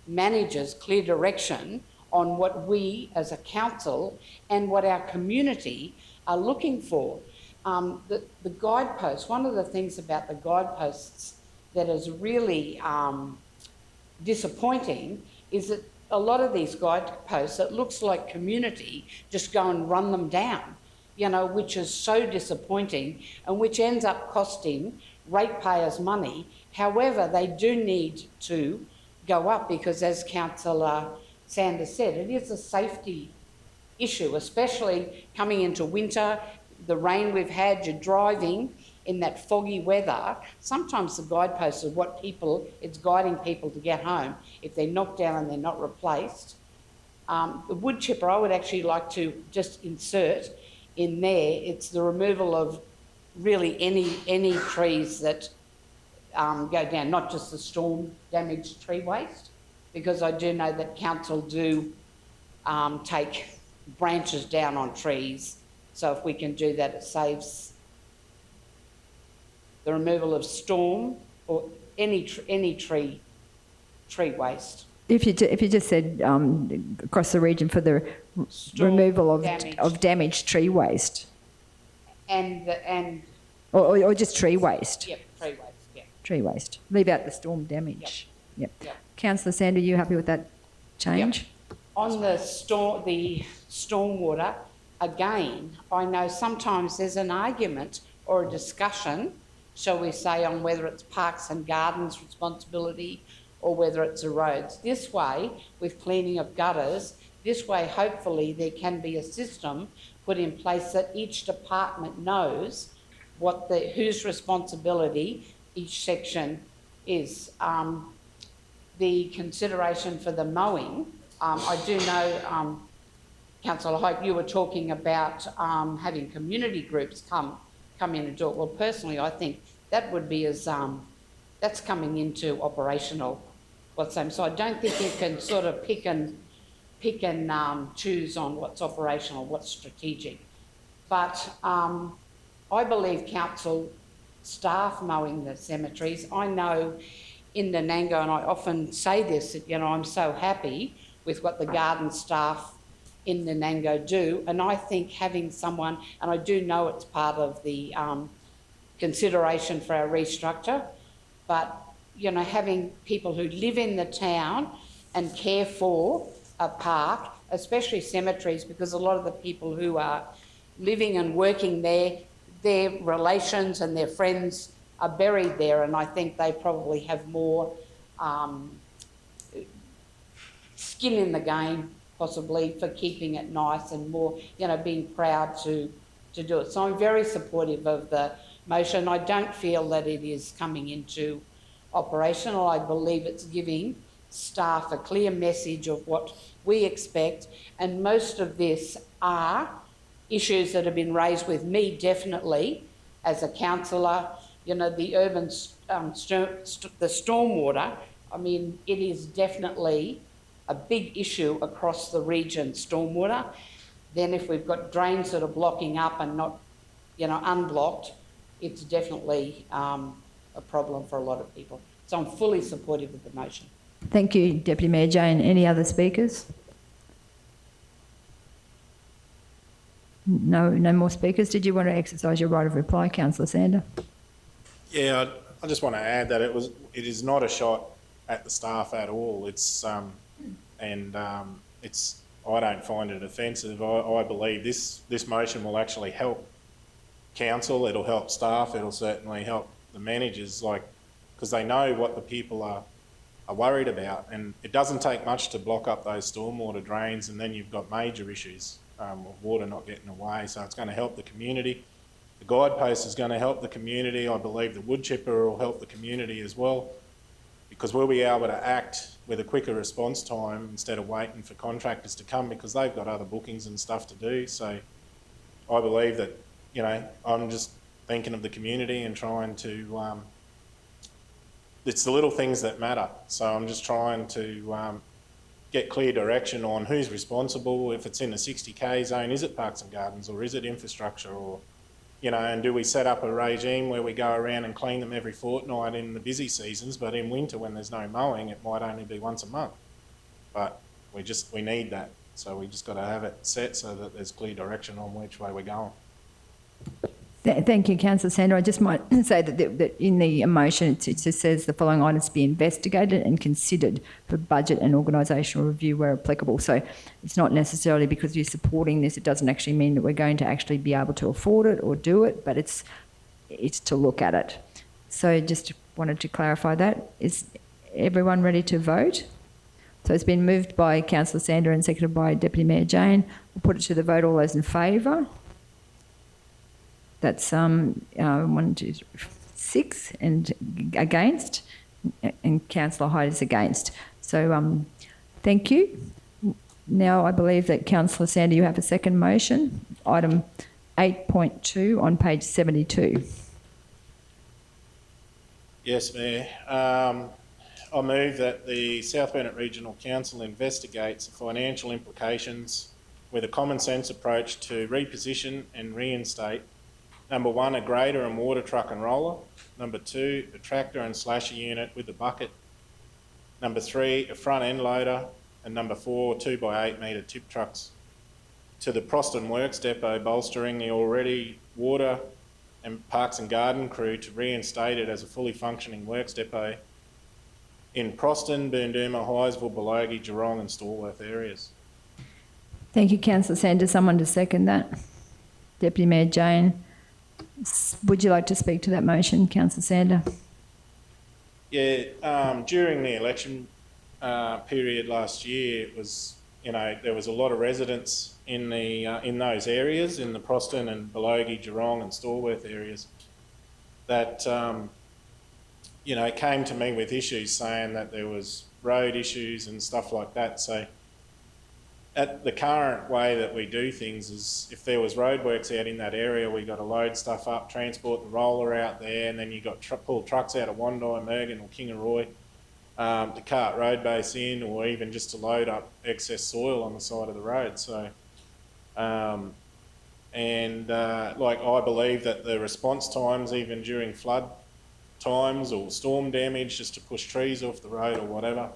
managers, clear direction on what we as a council and what our community are looking for. The guideposts, one of the things about the guideposts that is really disappointing is that a lot of these guideposts, it looks like community just go and run them down, which is so disappointing and which ends up costing ratepayers money. However, they do need to go up because, as Councillor Sanders said, it is a safety issue, especially coming into winter. The rain we've had, you're driving in that foggy weather. Sometimes the guideposts are it's guiding people to get home if they're knocked down and they're not replaced. The wood chipper, I would actually like to just insert in there, it's the removal of really any trees that go down, not just the storm damaged tree waste, because I do know that council do take branches down on trees. So if we can do that, it saves the removal of storm or any tree waste. If you just said across the region for the removal of damaged tree waste, or just tree waste. Yep, tree waste. Yeah. Tree waste. Leave out the storm damage. Yep. Yep. Councillor Sander, are you happy with that change? Yep. On the stormwater. Again, I know sometimes there's an argument or a discussion, shall we say, on whether it's Parks and Gardens' responsibility or whether it's the roads. This way, with cleaning of gutters, this way hopefully there can be a system put in place that each department knows whose responsibility each section is. The consideration for the mowing, I do know, Councillor Hope, you were talking about having community groups come in and do it. Well, personally, I think that would be that's coming into operational. So I don't think you can sort of pick and choose on what's operational, what's strategic. But I believe council staff mowing the cemeteries. I know in Nanango, and I often say this, that, you know, I'm so happy with what the garden staff in Nanango do, and I think having someone, and I do know it's part of the consideration for our restructure, but, you know, having people who live in the town and care for a park, especially cemeteries, because a lot of the people who are living and working there, their relations and their friends are buried there, and I think they probably have more skin in the game, possibly, for keeping it nice and more, you know, being proud to do it. So I'm very supportive of the motion. I don't feel that it is coming into operational. I believe it's giving staff a clear message of what we expect, and most of this are issues that have been raised with me, definitely, as a councillor. You know, the urban, the stormwater, I mean, it is definitely a big issue across the region, stormwater. Then if we've got drains that are blocking up and not, you know, unblocked, it's definitely a problem for a lot of people. So I'm fully supportive of the motion. Thank you, Deputy Mayor Jane. Any other speakers? No more speakers. Did you want to exercise your right of reply, Councillor Sander? Yeah, I just want to add that it is not a shot at the staff at all. It's I don't find it offensive. I believe this motion will actually help council. It'll help staff. It'll certainly help the managers, because they know what the people are worried about, and it doesn't take much to block up those stormwater drains, and then you've got major issues of water not getting away. So it's going to help the community. The guidepost is going to help the community. I believe the wood chipper will help the community as well, because we'll be able to act with a quicker response time instead of waiting for contractors to come, because they've got other bookings and stuff to do. So I believe that, you know, I'm just thinking of the community and trying to, it's the little things that matter. So I'm just trying to get clear direction on who's responsible. If it's in the 60K zone, is it Parks and Gardens or is it infrastructure, or, you know, and do we set up a regime where we go around and clean them every fortnight in the busy seasons, but in winter when there's no mowing, it might only be once a month. But we need that. So we just got to have it set so that there's clear direction on which way we're going. Thank you, Councillor Sander. I just might say that in the motion it just says the following items be investigated and considered for budget and organisational review where applicable. So it's not necessarily because you're supporting this, it doesn't actually mean that we're going to actually be able to afford it or do it, but it's to look at it. So just wanted to clarify that. Is everyone ready to vote? So it's been moved by Councillor Sander and seconded by Deputy Mayor Jane. We'll put it to the vote. All those in favour? That's 1, 2, 3, 6, and against, and Councillor Hyde is against. So thank you. Now I believe that Councillor Sander, you have a second motion, item 8.2 on page 72. Yes, Mayor. I move that the South Burnett Regional Council investigates the financial implications with a common sense approach to reposition and reinstate: number 1, a grader and water truck and roller; number 2, a tractor and slasher unit with a bucket; number 3, a front end loader; and number 4, 2x8 metre tip trucks to the Proston Works Depot, bolstering the already water and Parks and Garden crew to reinstate it as a fully functioning works depot in Proston, Boondooma, Highsville, Belogie, Geelong and Stallworth areas. Thank you, Councillor Sander. Someone to second that? Deputy Mayor Jane. Would you like to speak to that motion, Councillor Sander? Yeah, during the election period last year, it was, you know, there was a lot of residents in the in those areas, in the Proston and Belogie, Geelong and Stallworth areas, that you know, came to me with issues saying that there was road issues and stuff like that. So at the current way that we do things is, if there was roadworks out in that area, we got to load stuff up, transport the roller out there, and then you got pull trucks out of Wondai, Mergen or Kingaroy to cart road base in, or even just to load up excess soil on the side of the road. So, And like, I believe that the response times, even during flood times or storm damage, just to push trees off the road or whatever,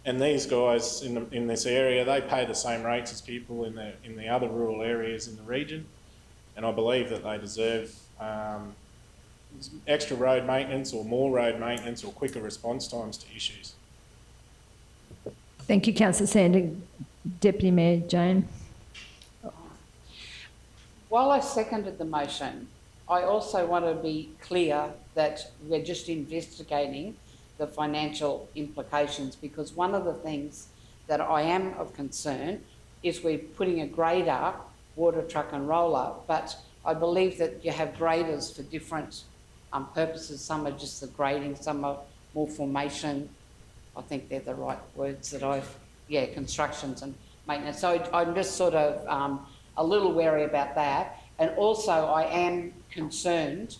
and these guys in this area, they pay the same rates as people in the other rural areas in the region, and I believe that they deserve extra road maintenance or more road maintenance or quicker response times to issues. Thank you, Councillor Sander. Deputy Mayor Jane. While I seconded the motion, I also want to be clear that we're just investigating the financial implications, because one of the things that I am of concern is we're putting a grader, water truck and roller, but I believe that you have graders for different purposes. Some are just the grading, some are more formation. I think they're the right words that constructions and maintenance. So I'm just sort of a little wary about that. And also I am concerned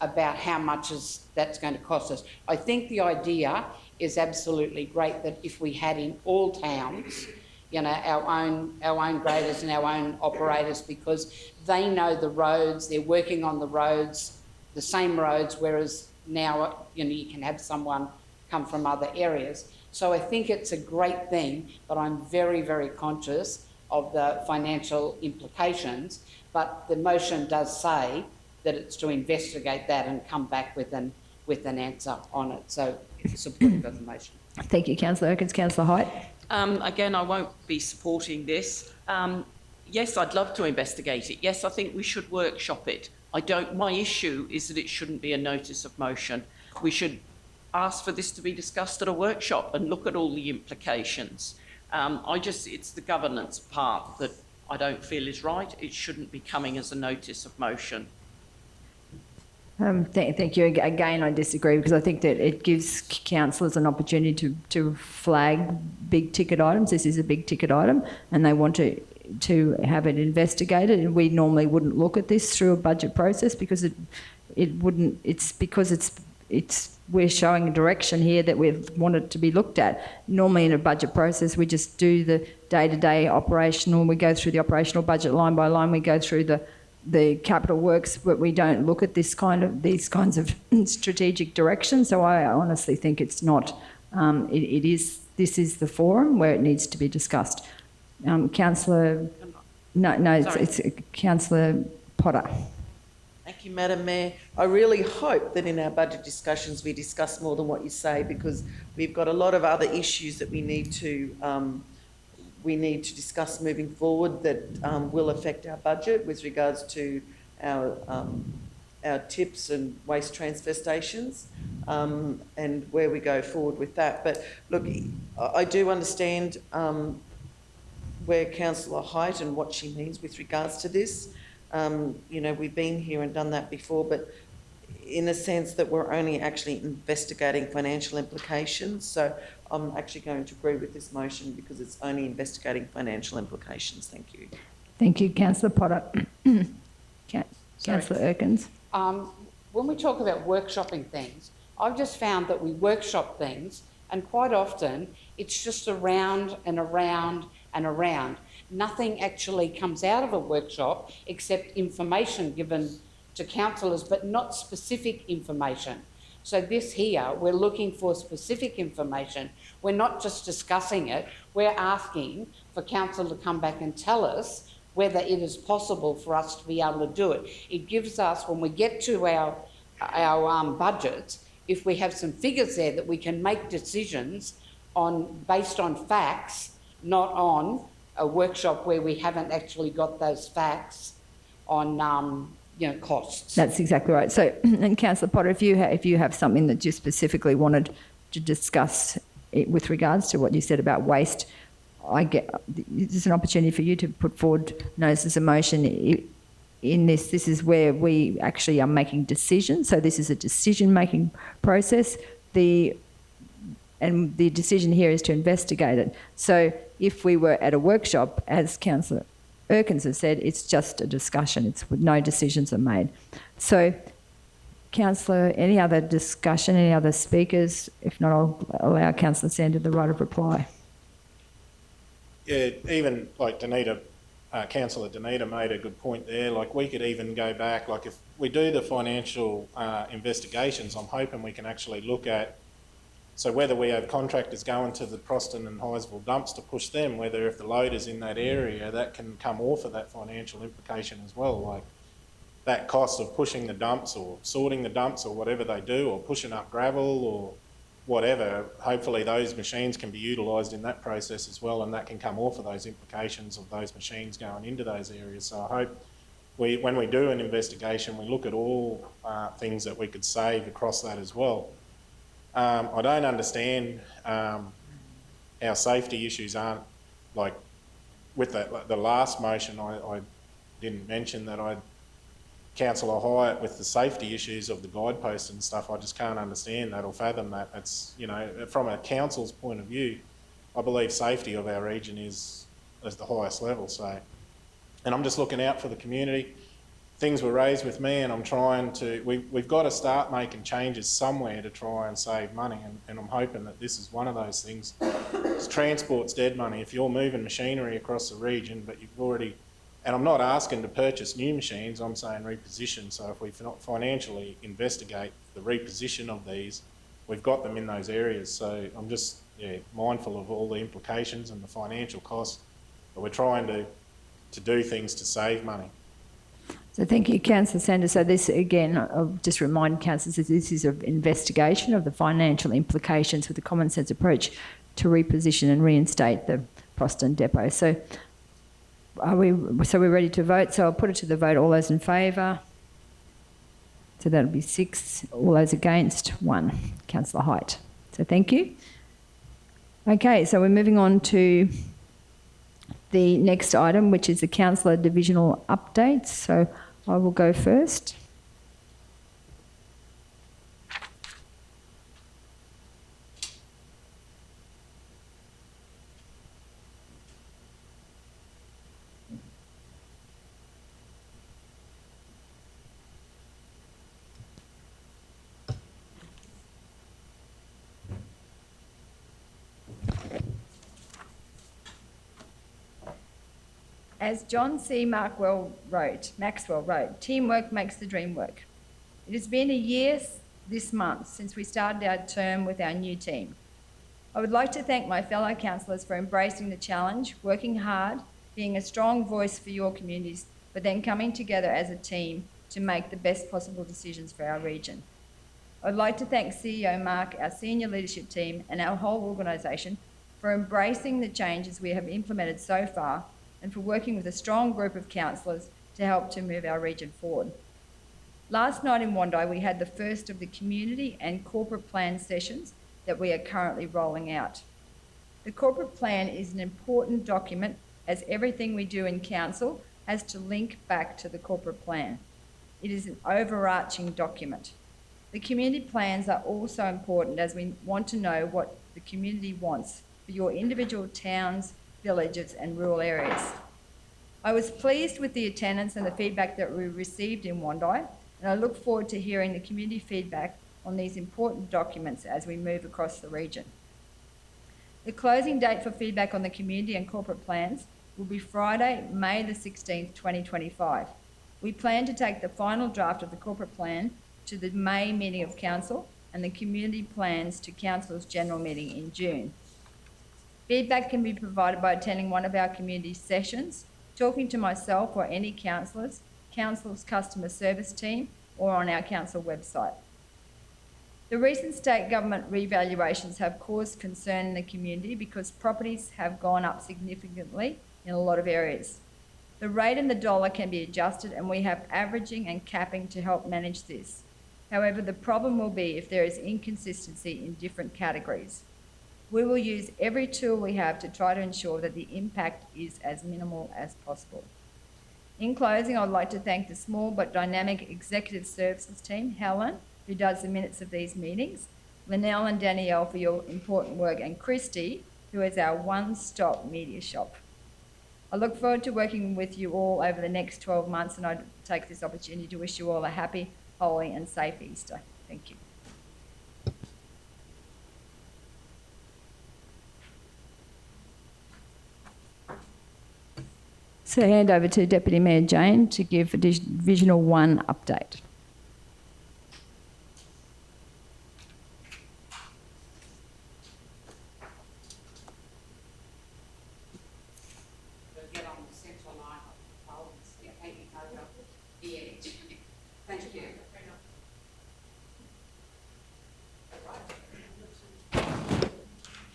about how much that's going to cost us. I think the idea is absolutely great that if we had in all towns, you know, our own graders and our own operators, because they know the roads, they're working on the roads, the same roads, whereas now, you know, you can have someone come from other areas. So I think it's a great thing, but I'm very, very conscious of the financial implications. But the motion does say that it's to investigate that and come back with an answer on it. So it's supportive of the motion. Thank you, Councillor Erkins. Councillor Height. Again, I won't be supporting this. Yes, I'd love to investigate it. Yes, I think we should workshop it. My issue is that it shouldn't be a notice of motion. We should ask for this to be discussed at a workshop and look at all the implications. It's the governance part that I don't feel is right. It shouldn't be coming as a notice of motion. Thank you. Again, I disagree, because I think that it gives councillors an opportunity to flag big ticket items. This is a big ticket item, and they want to have it investigated. And we normally wouldn't look at this through a budget process, because it wouldn't. It's because we're showing a direction here that we've wanted to be looked at. Normally in a budget process, we just do the day-to-day operational. We go through the operational budget line by line. We go through the capital works, but we don't look at these kinds of strategic directions. So I honestly think it's not. This is the forum where it needs to be discussed. Councillor, it's Councillor Potter. Thank you, Madam Mayor. I really hope that in our budget discussions we discuss more than what you say, because we've got a lot of other issues that we need to discuss moving forward that will affect our budget with regards to our tips and waste transfer stations, and where we go forward with that. But look, I do understand where Councillor Height and what she means with regards to this. You know, we've been here and done that before, but in a sense that we're only actually investigating financial implications. So I'm actually going to agree with this motion because it's only investigating financial implications. Thank you. Thank you, Councillor Potter. Councillor Erkins. When we talk about workshopping things, I've just found that we workshop things, and quite often it's just around and around and around. Nothing actually comes out of a workshop except information given to councillors, but not specific information. So this here, we're looking for specific information. We're not just discussing it, we're asking for council to come back and tell us whether it is possible for us to be able to do it. It gives us, when we get to our budgets, if we have some figures there that we can make decisions based on facts, not on a workshop where we haven't actually got those facts on costs. That's exactly right. So, and Councillor Potter, if you have something that you specifically wanted to discuss with regards to what you said about waste, there's an opportunity for you to put forward notices of motion in this. This is where we actually are making decisions. So this is a decision-making process. And the decision here is to investigate it. So if we were at a workshop, as Councillor Erkins has said, it's just a discussion. No decisions are made. So, Councillor, any other discussion, any other speakers? If not, I'll allow Councillor Sander the right of reply. Yeah, even like Danita Councillor Danita made a good point there. Like, we could even go back, like if we do the financial investigations, I'm hoping we can actually look at, so whether we have contractors going to the Proston and Highsville dumps to push them, whether if the load is in that area, that can come off of that financial implication as well. Like that cost of pushing the dumps or sorting the dumps or whatever they do, or pushing up gravel or whatever, hopefully those machines can be utilised in that process as well, and that can come off of those implications of those machines going into those areas. So I hope when we do an investigation, we look at all things that we could save across that as well. I don't understand how safety issues aren't, like with the last motion, I didn't mention that Councillor Hyatt with the safety issues of the guideposts and stuff. I just can't understand that or fathom that. It's, you know, from a council's point of view, I believe safety of our region is the highest level. So, and I'm just looking out for the community. Things were raised with me, and I'm trying to, we've got to start making changes somewhere to try and save money, and I'm hoping that this is one of those things. Transport's dead money. If you're moving machinery across the region, but you've already, and I'm not asking to purchase new machines, I'm saying reposition. So if we financially investigate the reposition of these, we've got them in those areas. So I'm just mindful of all the implications and the financial costs, but we're trying to do things to save money. So thank you, Councillor Sanders. So this, again, I'll just remind councillors that this is an investigation of the financial implications with a common sense approach to reposition and reinstate the Proston depot. So we're ready to vote. So I'll put it to the vote. All those in favour? So that'll be 6. All those against? 1. Councillor Haidt. So thank you. Okay, so we're moving on to the next item, which is the councillor divisional updates. So I will go first. As John C. Maxwell wrote, teamwork makes the dream work. It has been a year this month since we started our term with our new team. I would like to thank my fellow councillors for embracing the challenge, working hard, being a strong voice for your communities, but then coming together as a team to make the best possible decisions for our region. I would like to thank CEO Mark, our senior leadership team, and our whole organisation for embracing the changes we have implemented so far, and for working with a strong group of councillors to help to move our region forward. Last night in Wandi, we had the first of the community and corporate plan sessions that we are currently rolling out. The corporate plan is an important document, as everything we do in council has to link back to the corporate plan. It is an overarching document. The community plans are also important, as we want to know what the community wants for your individual towns, villages and rural areas. I was pleased with the attendance and the feedback that we received in Wandi, and I look forward to hearing the community feedback on these important documents as we move across the region. The closing date for feedback on the community and corporate plans will be Friday, May the 16th, 2025. We plan to take the final draft of the corporate plan to the May meeting of council and the community plans to council's general meeting in June. Feedback can be provided by attending one of our community sessions, talking to myself or any councillors, council's customer service team, or on our council website. The recent state government revaluations have caused concern in the community because properties have gone up significantly in a lot of areas. The rate and the dollar can be adjusted, and we have averaging and capping to help manage this. However, the problem will be if there is inconsistency in different categories. We will use every tool we have to try to ensure that the impact is as minimal as possible. In closing, I'd like to thank the small but dynamic executive services team, Helen, who does the minutes of these meetings, Linnell and Danielle for your important work, and Christy, who is our one-stop media shop. I look forward to working with you all over the next 12 months, and I take this opportunity to wish you all a happy, holy and safe Easter. Thank you. So hand over to Deputy Mayor Jane to give a Divisional 1 update. Get on the central line of the poles, taking over the edge. Thank you.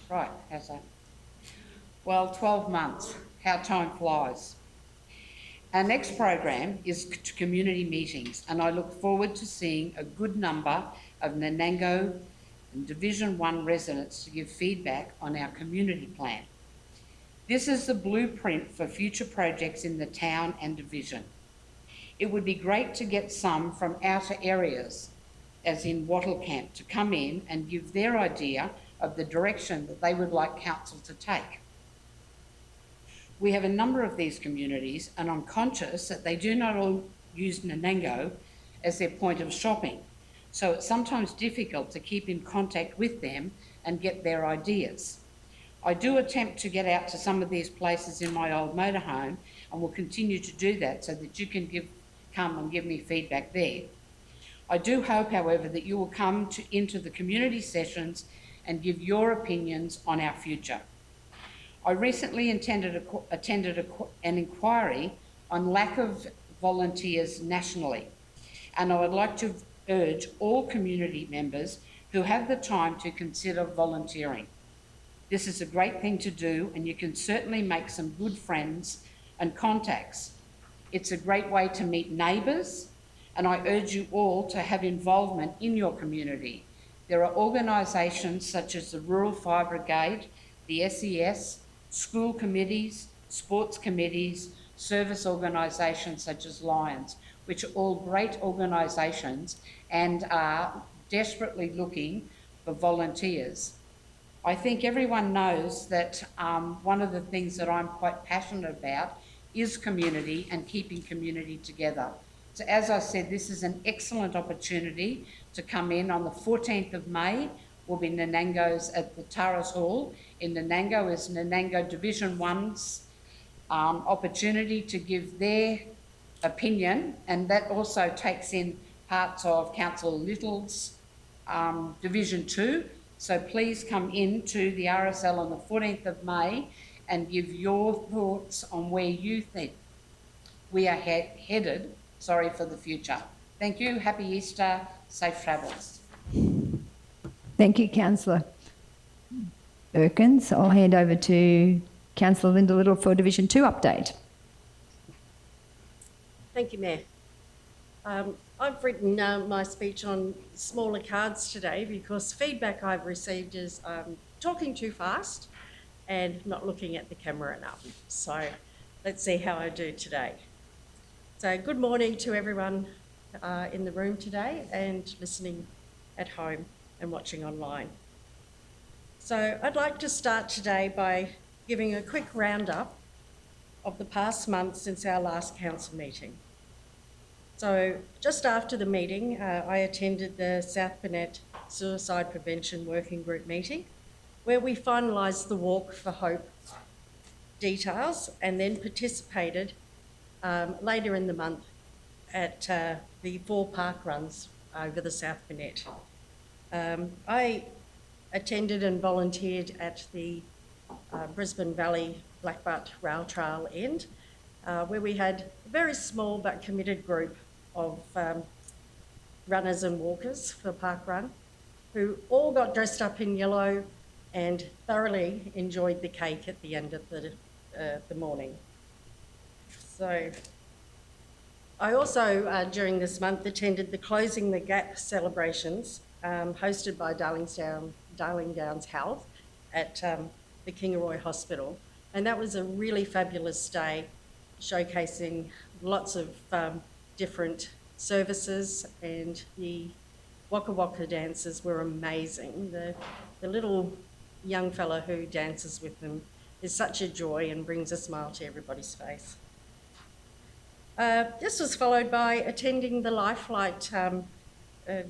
Right, how's that? Well, 12 months, how time flies. Our next program is community meetings, and I look forward to seeing a good number of Nanango and Division 1 residents to give feedback on our community plan. This is the blueprint for future projects in the town and division. It would be great to get some from outer areas, as in Wattle Camp, to come in and give their idea of the direction that they would like council to take. We have a number of these communities, and I'm conscious that they do not all use Nanango as their point of shopping, so it's sometimes difficult to keep in contact with them and get their ideas. I do attempt to get out to some of these places in my old motorhome, and will continue to do that so that you can come and give me feedback there. I do hope, however, that you will come into the community sessions and give your opinions on our future. I recently attended an inquiry on lack of volunteers nationally, and I would like to urge all community members who have the time to consider volunteering. This is a great thing to do, and you can certainly make some good friends and contacts. It's a great way to meet neighbours, and I urge you all to have involvement in your community. There are organisations such as the Rural Fire Brigade, the SES, school committees, sports committees, service organisations such as Lions, which are all great organisations and are desperately looking for volunteers. I think everyone knows that one of the things that I'm quite passionate about is community and keeping community together. So as I said, this is an excellent opportunity to come in on the 14th of May. Will be Nanango's at the Taras Hall in Nanango. Is Nanango Division 1's opportunity to give their opinion, and that also takes in parts of Councillor Little's Division 2. So please come in to the RSL on the 14th of May and give your thoughts on where you think we are headed, for the future. Thank you, happy Easter, safe travels. Thank you, Councillor Erkins. I'll hand over to Councillor Linda Little for Division 2 update. Thank you, Mayor. I've written my speech on smaller cards today because feedback I've received is talking too fast and not looking at the camera enough. So let's see how I do today. So good morning to everyone in the room today and listening at home and watching online. So I'd like to start today by giving a quick roundup of the past month since our last council meeting. So just after the meeting, I attended the South Burnett Suicide Prevention Working Group meeting, where we finalised the Walk for Hope details and then participated later in the month at the 4 park runs over the South Burnett. I attended and volunteered at the Brisbane Valley Blackbutt Rail Trail end, where we had a very small but committed group of runners and walkers for Park Run, who all got dressed up in yellow and thoroughly enjoyed the cake at the end of the morning. So I also, during this month, attended the Closing the Gap celebrations hosted by Darling Downs Health at the Kingaroy Hospital. And that was a really fabulous day, showcasing lots of different services, and the Waka Waka dances were amazing. The little young fella who dances with them is such a joy and brings a smile to everybody's face. This was followed by attending the Lifelight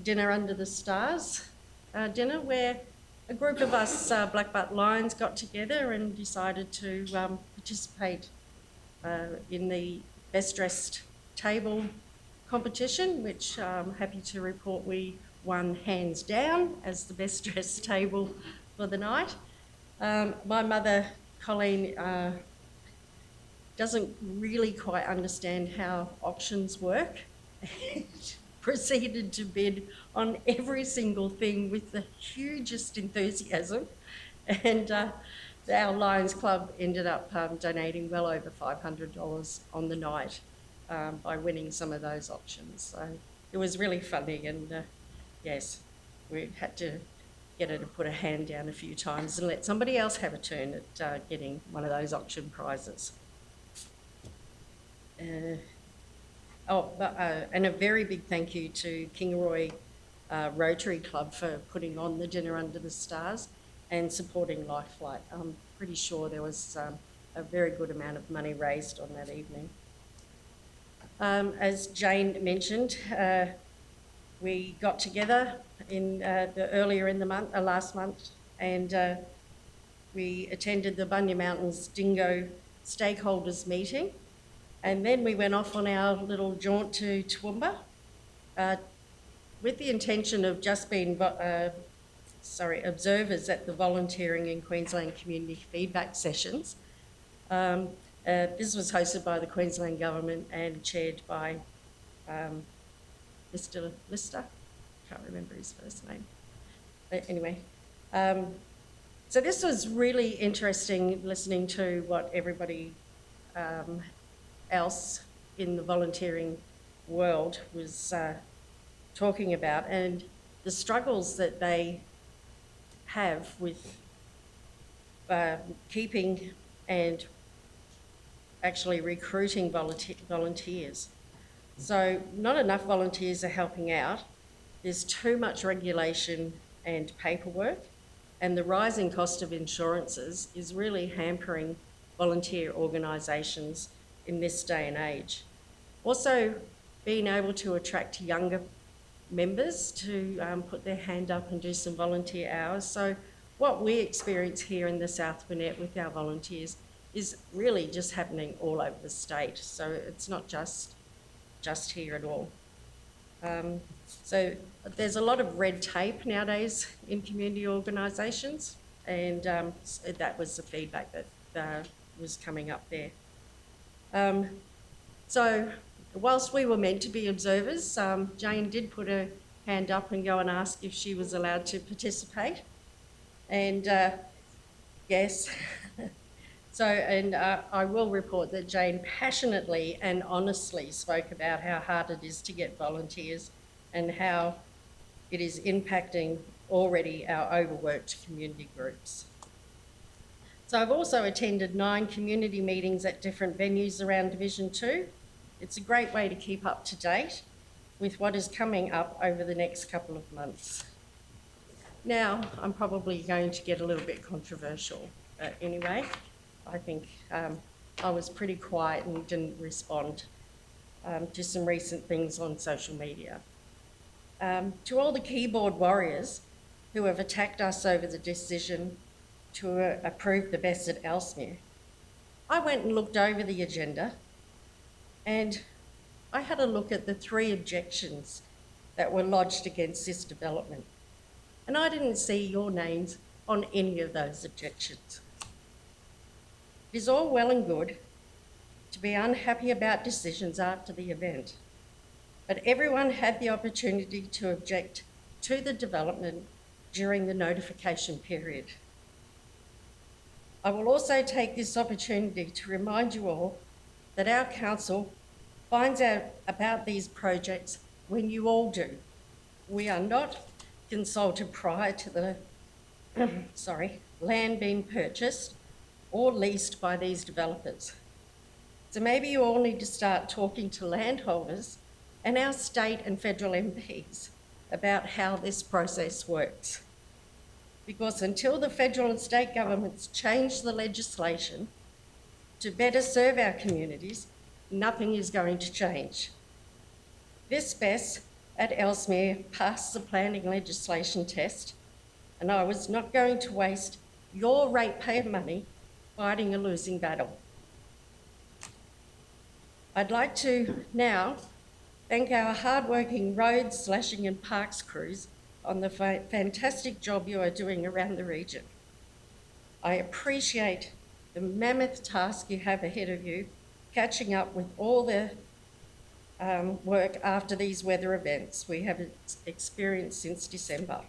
Dinner Under the Stars dinner, where a group of us Blackbutt Lions got together and decided to participate in the Best Dressed Table competition, which I'm happy to report we won hands down as the Best Dressed Table for the night. My mother, Colleen, doesn't really quite understand how auctions work and proceeded to bid on every single thing with the hugest enthusiasm. And our Lions Club ended up donating well over $500 on the night by winning some of those auctions. So it was really funny, and yes, we had to get her to put a hand down a few times and let somebody else have a turn at getting one of those auction prizes. And a very big thank you to Kingaroy Rotary Club for putting on the Dinner Under the Stars and supporting Life Flight. I'm pretty sure there was a very good amount of money raised on that evening. As Jane mentioned, we got together earlier in the month, last month, and we attended the Bunya Mountains Dingo stakeholders meeting. And then we went off on our little jaunt to Toowoomba with the intention of just being observers at the volunteering in Queensland community feedback sessions. This was hosted by the Queensland Government and chaired by Mr. Lister. Can't remember his first name. But anyway, so this was really interesting listening to what everybody else in the volunteering world was talking about, and the struggles that they have with keeping and actually recruiting volunteers. So not enough volunteers are helping out. There's too much regulation and paperwork, and the rising cost of insurances is really hampering volunteer organisations in this day and age. Also, being able to attract younger members to put their hand up and do some volunteer hours. So what we experience here in the South Burnett with our volunteers is really just happening all over the state. So it's not just here at all. So there's a lot of red tape nowadays in community organisations, and that was the feedback that was coming up there. So whilst we were meant to be observers, Jane did put her hand up and go and ask if she was allowed to participate. And yes. So, and I will report that Jane passionately and honestly spoke about how hard it is to get volunteers and how it is impacting already our overworked community groups. So I've also attended 9 community meetings at different venues around Division 2. It's a great way to keep up to date with what is coming up over the next couple of months. Now, I'm probably going to get a little bit controversial, but anyway, I think I was pretty quiet and didn't respond to some recent things on social media. To all the keyboard warriors who have attacked us over the decision to approve the best at Ellesmere, I went and looked over the agenda and I had a look at the 3 objections that were lodged against this development, and I didn't see your names on any of those objections. It is all well and good to be unhappy about decisions after the event, but everyone had the opportunity to object to the development during the notification period. I will also take this opportunity to remind you all that our council finds out about these projects when you all do. We are not consulted prior to the land being purchased or leased by these developers. So maybe you all need to start talking to landholders and our state and federal MPs about how this process works. Because until the federal and state governments change the legislation to better serve our communities, nothing is going to change. This BESS at Ellesmere passed the planning legislation test, and I was not going to waste your ratepayer money fighting a losing battle. I'd like to now thank our hardworking roads, slashing and parks crews on the fantastic job you are doing around the region. I appreciate the mammoth task you have ahead of you, catching up with all the work after these weather events we have experienced since December.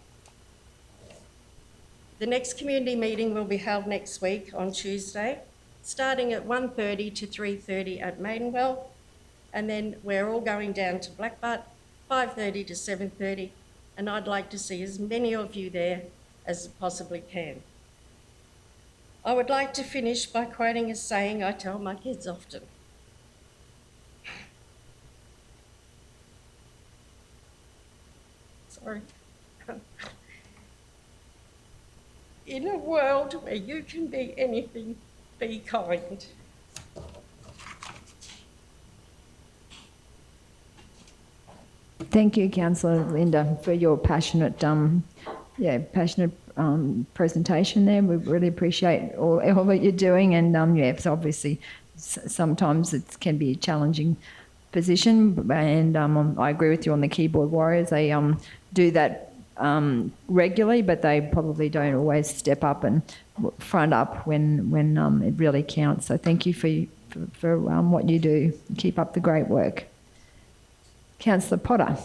The next community meeting will be held next week on Tuesday, starting at 1:30 to 3:30 at Maidenwell, and then we're all going down to Blackbutt, 5:30 to 7:30, and I'd like to see as many of you there as possibly can. I would like to finish by quoting a saying I tell my kids often. Sorry. In a world where you can be anything, be kind. Thank you, Councillor Linda, for your passionate presentation there. We really appreciate all that you're doing, and it's obviously sometimes it can be a challenging position, and I agree with you on the keyboard warriors. They do that regularly, but they probably don't always step up and front up when it really counts. So thank you for what you do. Keep up the great work. Councillor Potter,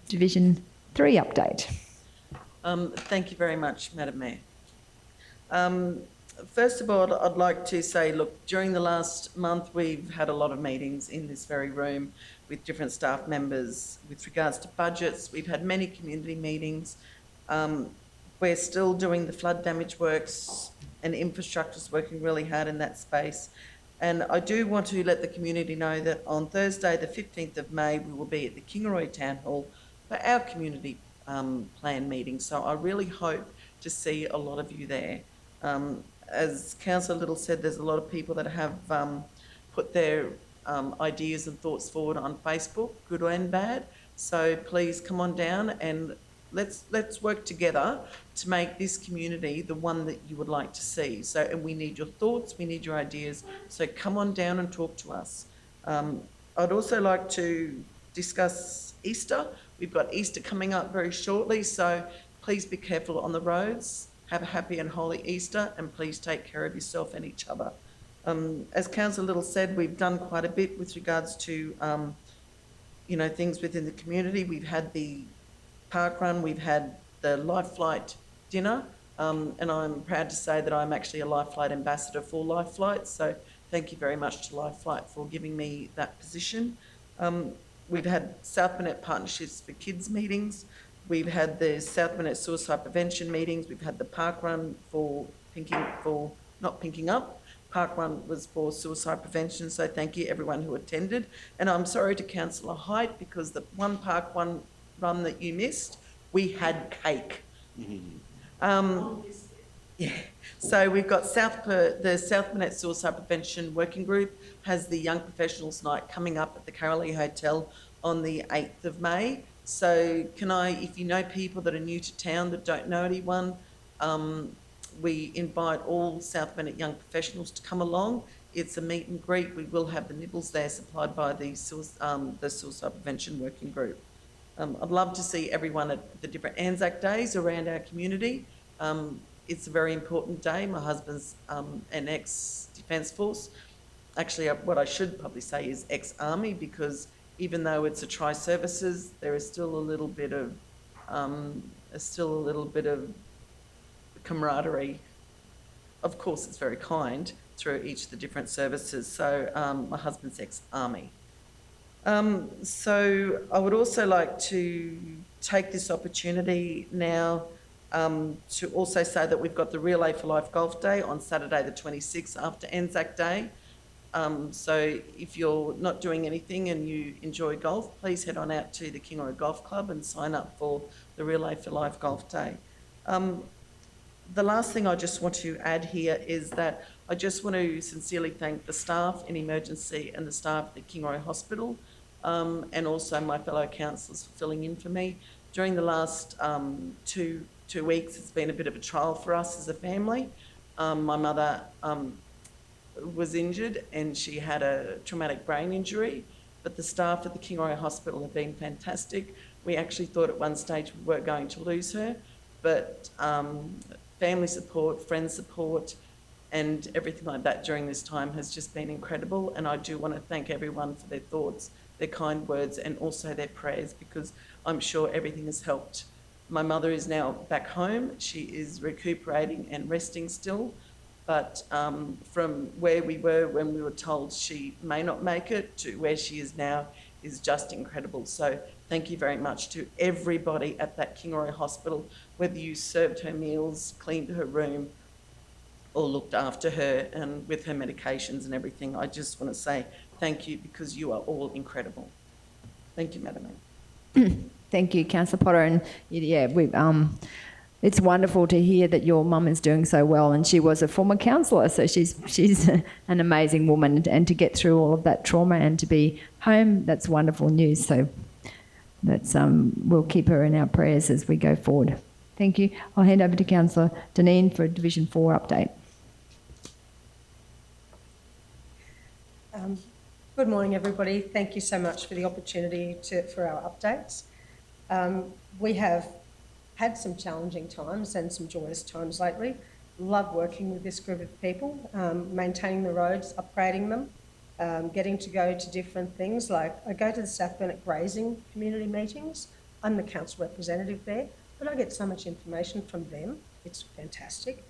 Division 3 update. Thank you very much, Madam Mayor. First of all, I'd like to say, look, during the last month, we've had a lot of meetings in this very room with different staff members with regards to budgets. We've had many community meetings. We're still doing the flood damage works, and infrastructure's working really hard in that space. And I do want to let the community know that on Thursday, the 15th of May, we will be at the Kingaroy Town Hall for our community plan meeting. So I really hope to see a lot of you there. As Councillor Little said, there's a lot of people that have put their ideas and thoughts forward on Facebook, good and bad. So please come on down and let's work together to make this community the one that you would like to see. So, and we need your thoughts, we need your ideas. So come on down and talk to us. I'd also like to discuss Easter. We've got Easter coming up very shortly, so please be careful on the roads. Have a happy and holy Easter, and please take care of yourself and each other. As Councillor Little said, we've done quite a bit with regards to, things within the community. We've had the park run, we've had the Life Flight dinner, and I'm proud to say that I'm actually a Life Flight ambassador for Life Flight, so thank you very much to Life Flight for giving me that position. We've had South Burnett Partnerships for Kids meetings. We've had the South Burnett Suicide Prevention meetings. We've had the park run not pinking up. Park run was for suicide prevention, so thank you everyone who attended. And I'm sorry to Councillor Height, because the one park run that you missed, we had cake. Yeah. So we've got the South Burnett Suicide Prevention Working Group has the Young Professionals Night coming up at the Carolee Hotel on the 8th of May. So if you know people that are new to town that don't know anyone, we invite all South Burnett young professionals to come along. It's a meet and greet. We will have the nibbles there supplied by the Suicide Prevention Working Group. I'd love to see everyone at the different Anzac days around our community. It's a very important day. My husband's an ex-Defence Force. Actually, what I should probably say is ex-Army, because even though it's a tri-services, there is still a little bit of camaraderie. Of course, it's very kind through each of the different services. So my husband's ex-Army. So I would also like to take this opportunity now to also say that we've got the Relay for Life Golf Day on Saturday the 26th after Anzac Day. So if you're not doing anything and you enjoy golf, please head on out to the Kingaroy Golf Club and sign up for the Relay for Life Golf Day. The last thing I just want to add here is that I just want to sincerely thank the staff in emergency and the staff at the Kingaroy Hospital, and also my fellow councillors for filling in for me. During the last two weeks, it's been a bit of a trial for us as a family. My mother was injured and she had a traumatic brain injury, but the staff at the Kingaroy Hospital have been fantastic. We actually thought at one stage we were going to lose her, but family support, friend support, and everything like that during this time has just been incredible. And I do want to thank everyone for their thoughts, their kind words, and also their prayers, because I'm sure everything has helped. My mother is now back home. She is recuperating and resting still, but from where we were when we were told she may not make it to where she is now is just incredible. So thank you very much to everybody at that Kingaroy Hospital, whether you served her meals, cleaned her room, or looked after her and with her medications and everything. I just want to say thank you, because you are all incredible. Thank you, Madam Mayor. Thank you, Councillor Potter. And yeah, it's wonderful to hear that your mum is doing so well, and she was a former councillor, so she's an amazing woman. And to get through all of that trauma and to be home, that's wonderful news. So that's we'll keep her in our prayers as we go forward. Thank you. I'll hand over to Councillor Deneen for a Division 4 update. Good morning, everybody. Thank you so much for the opportunity for our updates. We have had some challenging times and some joyous times lately. Love working with this group of people, maintaining the roads, upgrading them, getting to go to different things. Like I go to the South Burnett grazing community meetings. I'm the council representative there, but I get so much information from them. It's fantastic.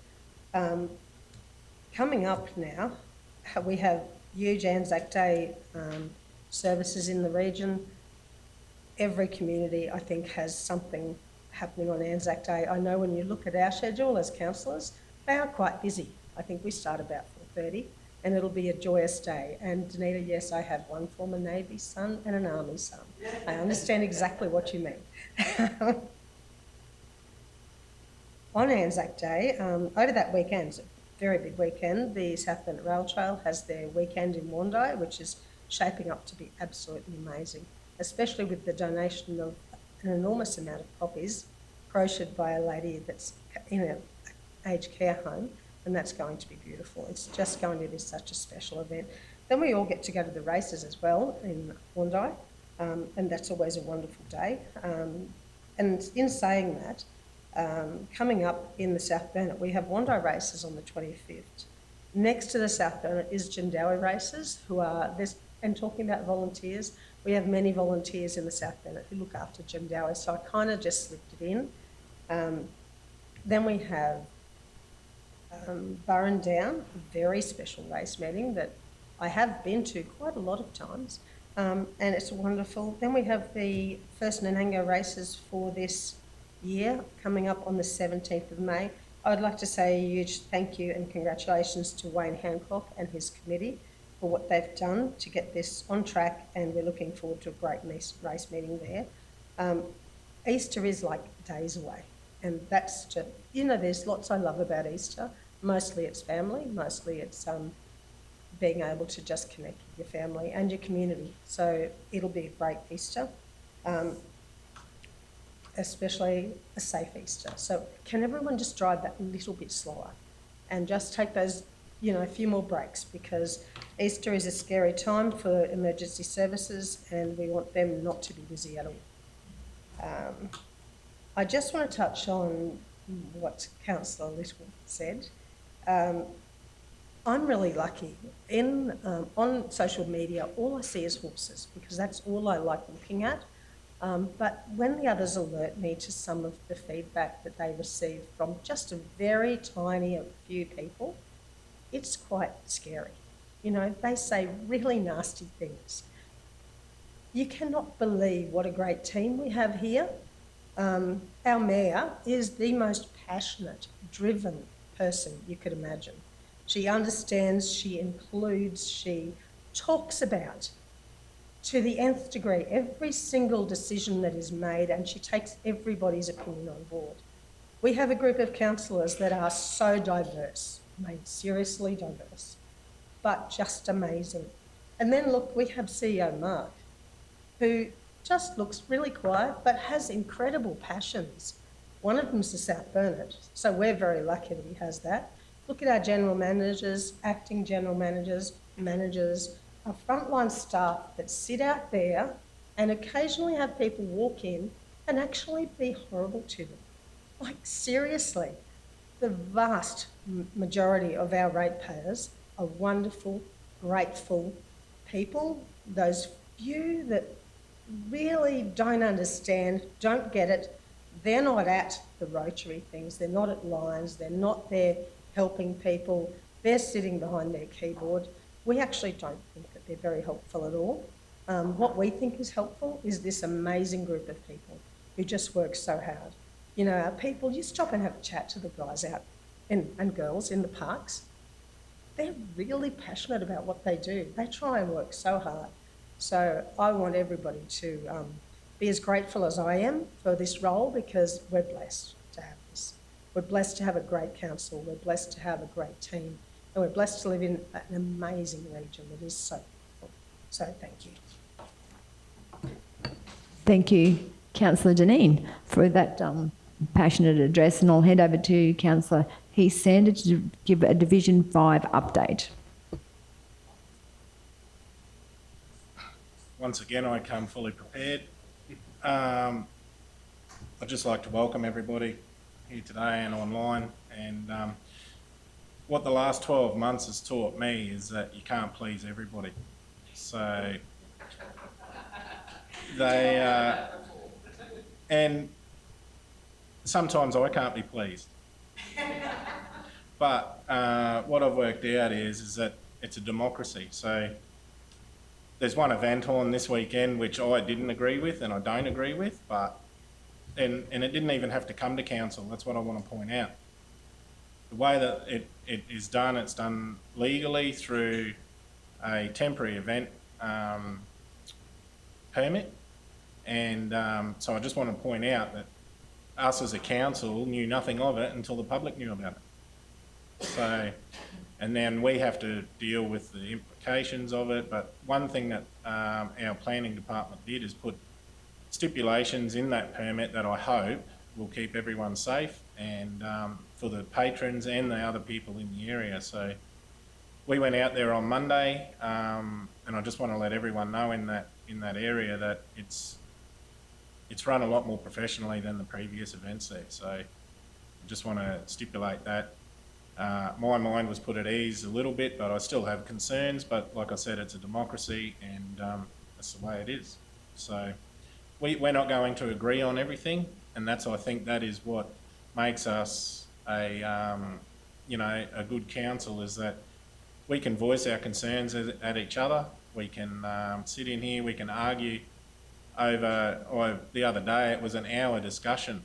Coming up now, we have huge Anzac Day services in the region. Every community, I think, has something happening on Anzac Day. I know when you look at our schedule as councillors, they are quite busy. I think we start about 4:30 and it'll be a joyous day. And Danita, yes, I have one former Navy son and an Army son. I understand exactly what you mean. On Anzac Day, over that weekend, very big weekend, the South Burnett Rail Trail has their weekend in Wandai, which is shaping up to be absolutely amazing, especially with the donation of an enormous amount of poppies crocheted by a lady that's in an aged care home, and that's going to be beautiful. It's just going to be such a special event. Then we all get to go to the races as well in Wandai, and that's always a wonderful day. And in saying that, coming up in the South Burnett, we have Wandai races on the 25th. Next to the South Burnett is Jindawi races, who are this. And talking about volunteers, we have many volunteers in the South Burnett who look after Jindawi, so I kind of just slipped it in. Then we have Burren Down, a very special race meeting that I have been to quite a lot of times, and it's wonderful. Then we have the first Nanango races for this year coming up on the 17th of May. I would like to say a huge thank you and congratulations to Wayne Hancock and his committee for what they've done to get this on track, and we're looking forward to a great race meeting there. Easter is like days away, and that's just, you know, there's lots I love about Easter. Mostly it's family, mostly it's being able to just connect with your family and your community. So it'll be a great Easter. Especially a safe Easter. So can everyone just drive that little bit slower and just take those, you know, a few more breaks, because Easter is a scary time for emergency services and we want them not to be busy at all. I just want to touch on what Councillor Little said. I'm really lucky. On social media, all I see is horses, because that's all I like looking at. But when the others alert me to some of the feedback that they receive from just a very tiny few people, it's quite scary. You know, they say really nasty things. You cannot believe what a great team we have here. Our mayor is the most passionate, driven person you could imagine. She understands, she includes, she talks about, to the nth degree, every single decision that is made, and she takes everybody's opinion on board. We have a group of councillors that are so diverse, I mean, seriously diverse, but just amazing. And then look, we have CEO Mark, who just looks really quiet, but has incredible passions. One of them's the South Burnett, so we're very lucky that he has that. Look at our general managers, acting general managers, our frontline staff that sit out there and occasionally have people walk in and actually be horrible to them. Like, seriously, the vast majority of our ratepayers are wonderful, grateful people. Those few that really don't understand, don't get it, they're not at the Rotary things, they're not at Lions, they're not there helping people, they're sitting behind their keyboard. We actually don't think that they're very helpful at all. What we think is helpful is this amazing group of people who just work so hard. You know, our people, you stop and have a chat to the guys out and girls in the parks. They're really passionate about what they do. They try and work so hard. So I want everybody to be as grateful as I am for this role, because we're blessed to have this. We're blessed to have a great council. We're blessed to have a great team. And we're blessed to live in an amazing region that is so beautiful. So thank you. Thank you, Councillor Deneen, for that passionate address, and I'll hand over to Councillor Heath-Sander to give a Division 5 update. Once again, I come fully prepared. I'd just like to welcome everybody here today and online. And what the last 12 months has taught me is that you can't please everybody. So and sometimes I can't be pleased. But what I've worked out is that it's a democracy. So there's one event on this weekend which I didn't agree with and I don't agree with, and it didn't even have to come to council. That's what I want to point out. The way that it is done, it's done legally through a temporary event permit. And so I just want to point out that us as a council knew nothing of it until the public knew about it. So, and then we have to deal with the implications of it. But one thing that our planning department did is put stipulations in that permit that I hope will keep everyone safe, and for the patrons and the other people in the area. So we went out there on Monday, and I just want to let everyone know in that area that it's run a lot more professionally than the previous events there. So I just want to stipulate that. My mind was put at ease a little bit, but I still have concerns. But like I said, it's a democracy, and that's the way it is. So we're not going to agree on everything, and I think that is what makes us a good council, is that we can voice our concerns at each other. We can sit in here, we can argue over, the other day it was an hour discussion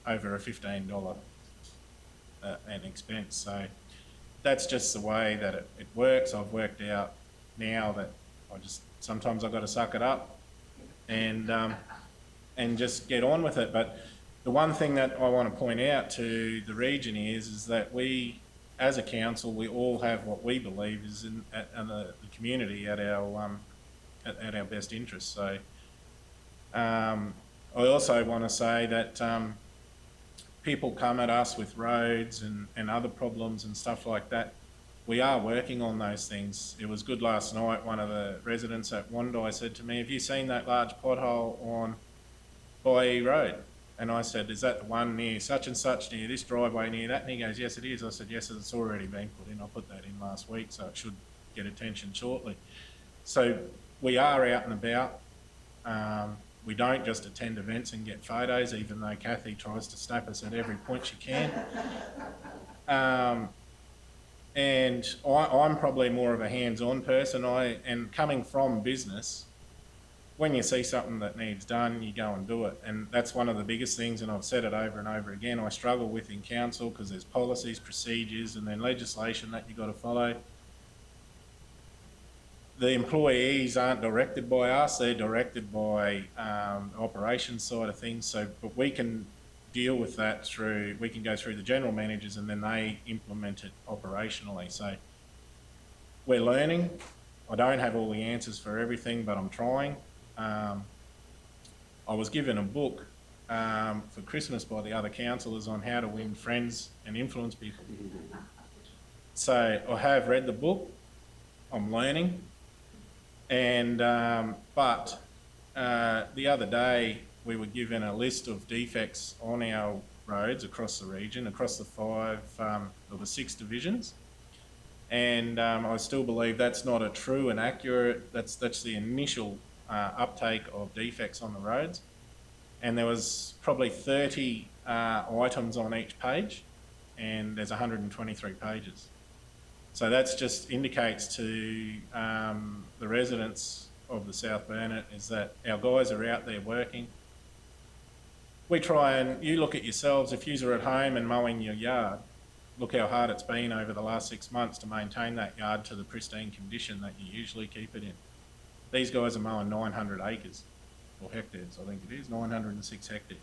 over a $15 an expense. So that's just the way that it works. I've worked out now that sometimes I've got to suck it up and just get on with it. But the one thing that I want to point out to the region is that we, as a council, we all have what we believe is in the community at our best interest. So I also want to say that people come at us with roads and other problems and stuff like that. We are working on those things. It was good last night, one of the residents at Wandai said to me, "Have you seen that large pothole on Bayou Road?" And I said, "Is that the one near such and such, near this driveway, near that?" And he goes, "Yes, it is." I said, "Yes, it's already been put in. I put that in last week, so it should get attention shortly." So we are out and about. We don't just attend events and get photos, even though Kathy tries to snap us at every point she can. And I'm probably more of a hands-on person. And coming from business, when you see something that needs done, you go and do it. And that's one of the biggest things, and I've said it over and over again, I struggle with in council, because there's policies, procedures, and then legislation that you've got to follow. The employees aren't directed by us, they're directed by the operations side of things. But we can deal with that we can go through the general managers, and then they implement it operationally. So we're learning. I don't have all the answers for everything, but I'm trying. I was given a book for Christmas by the other councillors on how to win friends and influence people. So I have read the book. I'm learning. And, but the other day we were given a list of defects on our roads across the region, across the the 6 divisions. And I still believe that's not a true and accurate, that's the initial uptake of defects on the roads. And there was probably 30 items on each page, and there's 123 pages. So that's just indicates to the residents of the South Burnett is that our guys are out there working. We try and, you look at yourselves, if you're at home and mowing your yard, look how hard it's been over the last 6 months to maintain that yard to the pristine condition that you usually keep it in. These guys are mowing 900 acres, or hectares, I think it is, 906 hectares.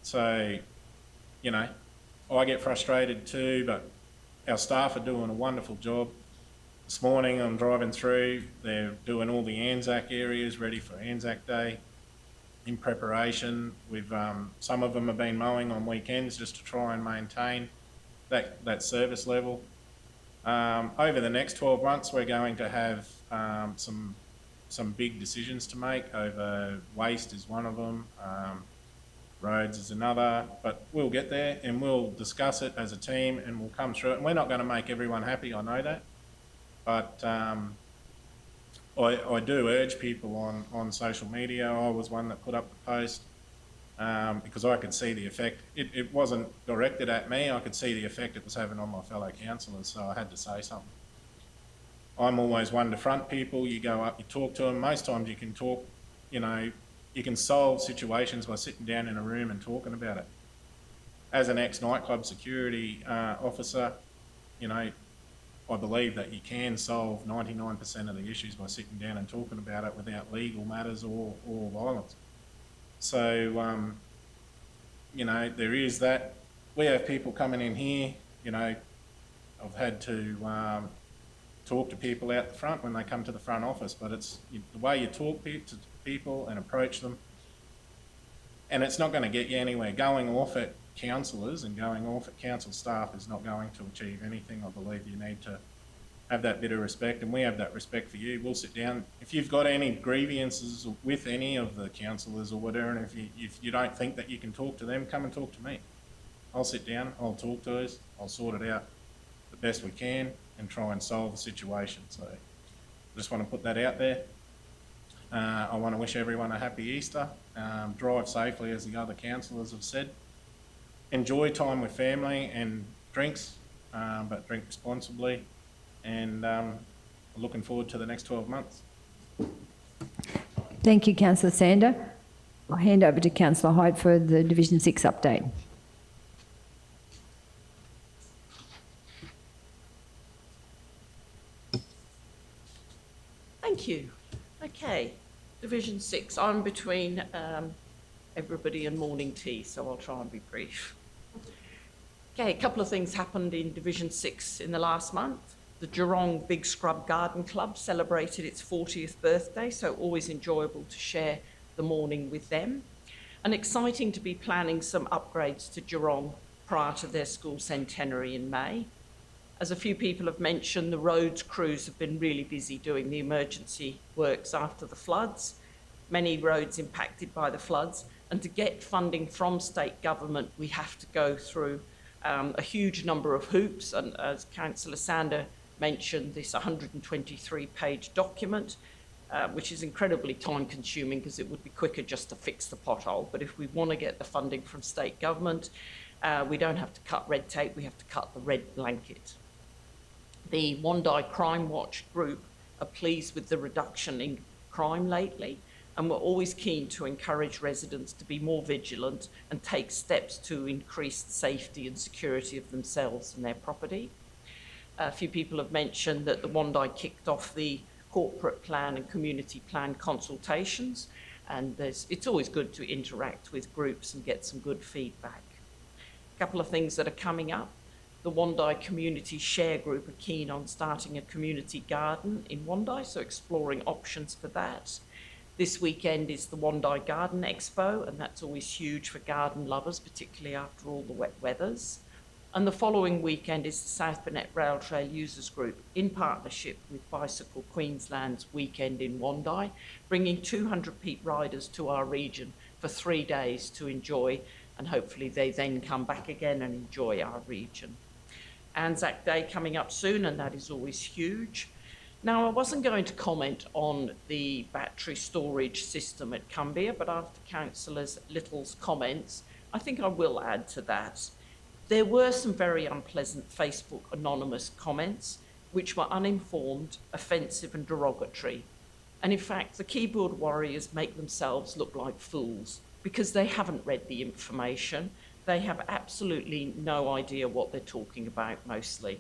So, you know, I get frustrated too, but our staff are doing a wonderful job. This morning I'm driving through, they're doing all the Anzac areas ready for Anzac Day in preparation. Some of them have been mowing on weekends just to try and maintain that service level. Over the next 12 months, we're going to have some big decisions to make over waste is one of them, roads is another, but we'll get there and we'll discuss it as a team and we'll come through it. And we're not going to make everyone happy, I know that, but I do urge people on social media. I was one that put up the post because I could see the effect. It wasn't directed at me. I could see the effect it was having on my fellow councillors, so I had to say something. I'm always one to front people. You go up, you talk to them. Most times you can talk, you know, you can solve situations by sitting down in a room and talking about it. As an ex-nightclub security officer, you know, I believe that you can solve 99% of the issues by sitting down and talking about it without legal matters or violence. So, you know, there is that. We have people coming in here, you know, I've had to talk to people out the front when they come to the front office, but it's the way you talk to people and approach them, and it's not going to get you anywhere. Going off at councillors and going off at council staff is not going to achieve anything. I believe you need to have that bit of respect, and we have that respect for you. We'll sit down. If you've got any grievances with any of the councillors or whatever, and if you don't think that you can talk to them, come and talk to me. I'll sit down, I'll talk to us, I'll sort it out the best we can and try and solve the situation. So I just want to put that out there. I want to wish everyone a happy Easter. Drive safely, as the other councillors have said. Enjoy time with family and drinks, but drink responsibly. And looking forward to the next 12 months. Thank you, Councillor Sander. I'll hand over to Councillor Hyde for the Division 6 update. Thank you. Okay, Division 6. I'm between everybody and morning tea, so I'll try and be brief. Okay, a couple of things happened in Division 6 in the last month. The Geelong Big Scrub Garden Club celebrated its 40th birthday, so always enjoyable to share the morning with them. And exciting to be planning some upgrades to Geelong prior to their school centenary in May. As a few people have mentioned, the roads crews have been really busy doing the emergency works after the floods. Many roads impacted by the floods, and to get funding from state government, we have to go through a huge number of hoops, and as Councillor Sander mentioned, this 123-page document, which is incredibly time-consuming because it would be quicker just to fix the pothole. But if we want to get the funding from state government, we don't have to cut red tape, we have to cut the red blanket. The Wondai Crime Watch group are pleased with the reduction in crime lately, and we're always keen to encourage residents to be more vigilant and take steps to increase the safety and security of themselves and their property. A few people have mentioned that the Wondai kicked off the corporate plan and community plan consultations, and it's always good to interact with groups and get some good feedback. A couple of things that are coming up. The Wondai Community Share Group are keen on starting a community garden in Wondai, so exploring options for that. This weekend is the Wondai Garden Expo, and that's always huge for garden lovers, particularly after all the wet weathers. And the following weekend is the South Burnett Rail Trail Users Group in partnership with Bicycle Queensland's Weekend in Wondai, bringing 200 peak riders to our region for 3 days to enjoy, and hopefully they then come back again and enjoy our region. Anzac Day coming up soon, and that is always huge. Now, I wasn't going to comment on the battery storage system at Cumbria, but after Councillor Little's comments, I think I will add to that. There were some very unpleasant Facebook anonymous comments, which were uninformed, offensive and derogatory. And in fact, the keyboard warriors make themselves look like fools because they haven't read the information. They have absolutely no idea what they're talking about mostly.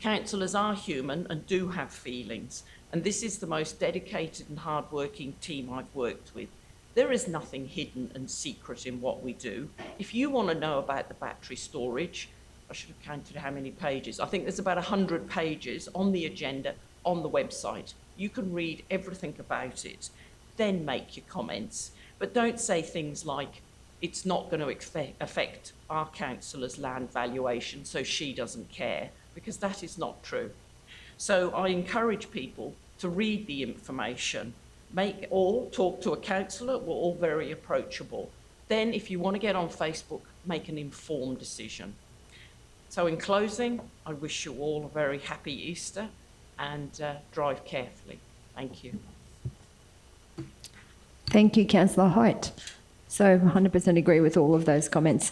Councillors are human and do have feelings, and this is the most dedicated and hard-working team I've worked with. There is nothing hidden and secret in what we do. If you want to know about the battery storage, I should have counted how many pages. I think there's about 100 pages on the agenda on the website. You can read everything about it, then make your comments. But don't say things like, it's not going to affect our councillor's land valuation, so she doesn't care, because that is not true. So I encourage people to read the information, or talk to a councillor. We're all very approachable. Then if you want to get on Facebook, make an informed decision. So in closing, I wish you all a very happy Easter and drive carefully. Thank you. Thank you, Councillor Hoyt. So 100% agree with all of those comments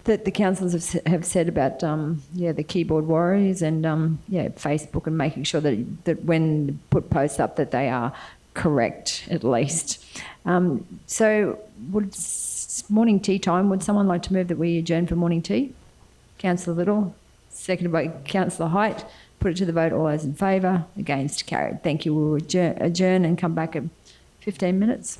that the councillors have said about the keyboard warriors and Facebook, and making sure that when put posts up that they are correct at least. So morning tea time. Would someone like to move that we adjourn for morning tea? Councillor Little, seconded by Councillor Hoyt. Put it to the vote. All those in favour? Against? Carried. Thank you. We'll adjourn and come back in 15 minutes.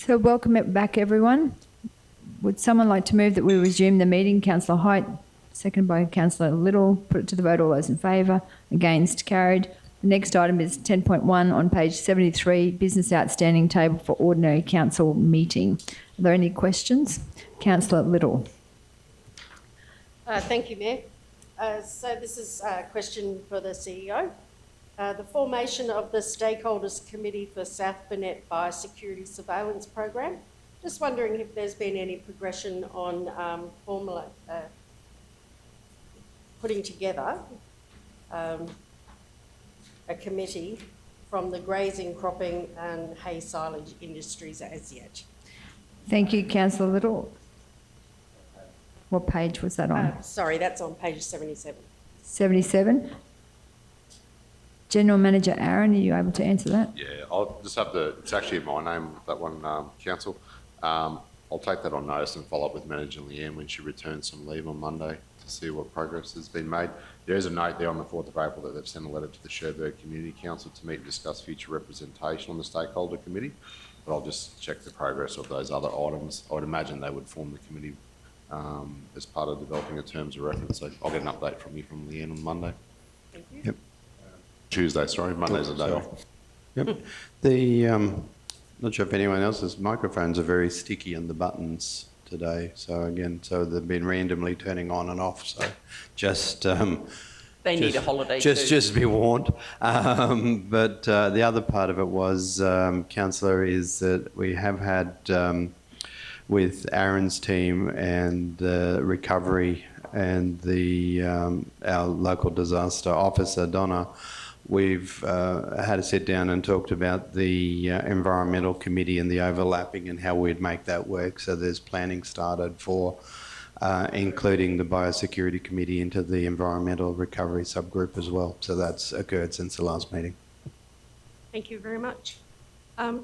So welcome it back, everyone. Would someone like to move that we resume the meeting? Councillor Height, second by Councillor Little. Put it to the vote. All those in favour? Against? Carried. The next item is 10.1 on page 73, business outstanding table for ordinary council meeting. Are there any questions? Councillor Little. Thank you, Mayor. So this is a question for the CEO. The formation of the Stakeholders Committee for South Burnett Biosecurity Surveillance Program. Just wondering if there's been any progression on putting together a committee from the grazing, cropping and hay silage industries as yet. Thank you, Councillor Little. What page was that on? Sorry, that's on page 77. 77. General Manager Aaron, are you able to answer that? Yeah, I'll just have it's actually in my name, that one, Council. I'll take that on notice and follow up with Manager Leanne when she returns from leave on Monday to see what progress has been made. There is a note there on the 4th of April that they've sent a letter to the Cherbourg Community Council to meet and discuss future representation on the Stakeholder Committee, but I'll just check the progress of those other items. I would imagine they would form the committee as part of developing a terms of reference, so I'll get an update from you from Leanne on Monday. Thank you. Yep. Tuesday, sorry, Monday's a day off. Yep. The not sure if anyone else's microphones are very sticky on the buttons today. So again, they've been randomly turning on and off. So just They need a holiday just be warned. But the other part of it was, Councillor, is that we have had with Aaron's team and recovery and the our local disaster officer Donna. We've had to sit down and talked about the environmental committee and the overlapping and how we'd make that work. So there's planning started for including the biosecurity committee into the environmental recovery subgroup as well. So that's occurred since the last meeting. Thank you very much.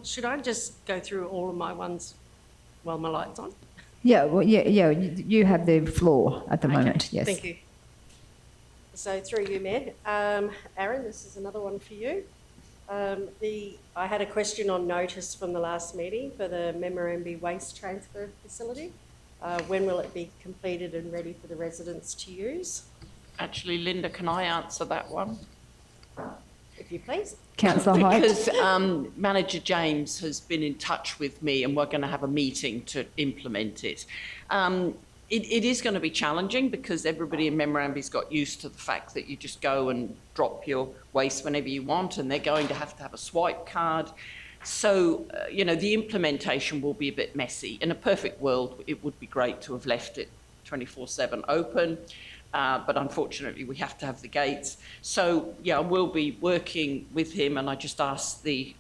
Should I just go through all of my ones while my light's on? Yeah, well, yeah. You have the floor at the moment. Yes. Thank you. So through you, Mayor. Aaron, this is another one for you. I had a question on notice from the last meeting for the Memorandum waste transfer facility. When will it be completed and ready for the residents to use? Actually, Linda, can I answer that one? If you please. Councillor Hyde. Because Manager James has been in touch with me and we're going to have a meeting to implement it. It is going to be challenging because everybody in Memorandum's got used to the fact that you just go and drop your waste whenever you want, and they're going to have a swipe card. So, the implementation will be a bit messy. In a perfect world, it would be great to have left it 24/7 open, but unfortunately we have to have the gates. So, yeah, I will be working with him, and I just ask the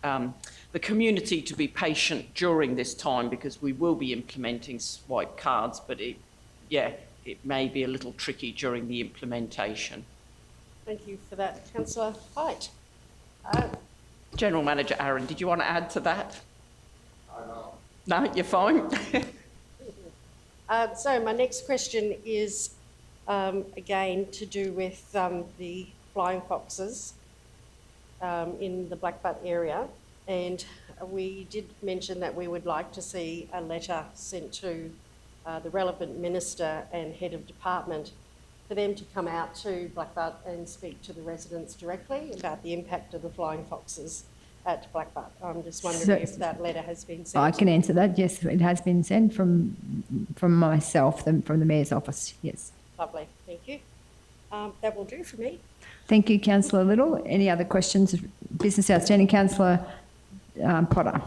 community to be patient during this time because we will be implementing swipe cards, but it may be a little tricky during the implementation. Thank you for that, Councillor Hyde. General Manager Aaron, did you want to add to that? No, you're fine. So my next question is, again, to do with the flying foxes in the Blackbutt area. And we did mention that we would like to see a letter sent to the relevant minister and head of department for them to come out to Blackbutt and speak to the residents directly about the impact of the flying foxes at Blackbutt. I'm just wondering if that letter has been sent. I can answer that. Yes, it has been sent from myself, from the Mayor's office. Yes. Lovely, thank you. That will do for me. Thank you, Councillor Little. Any other questions? Business outstanding, Councillor Potter.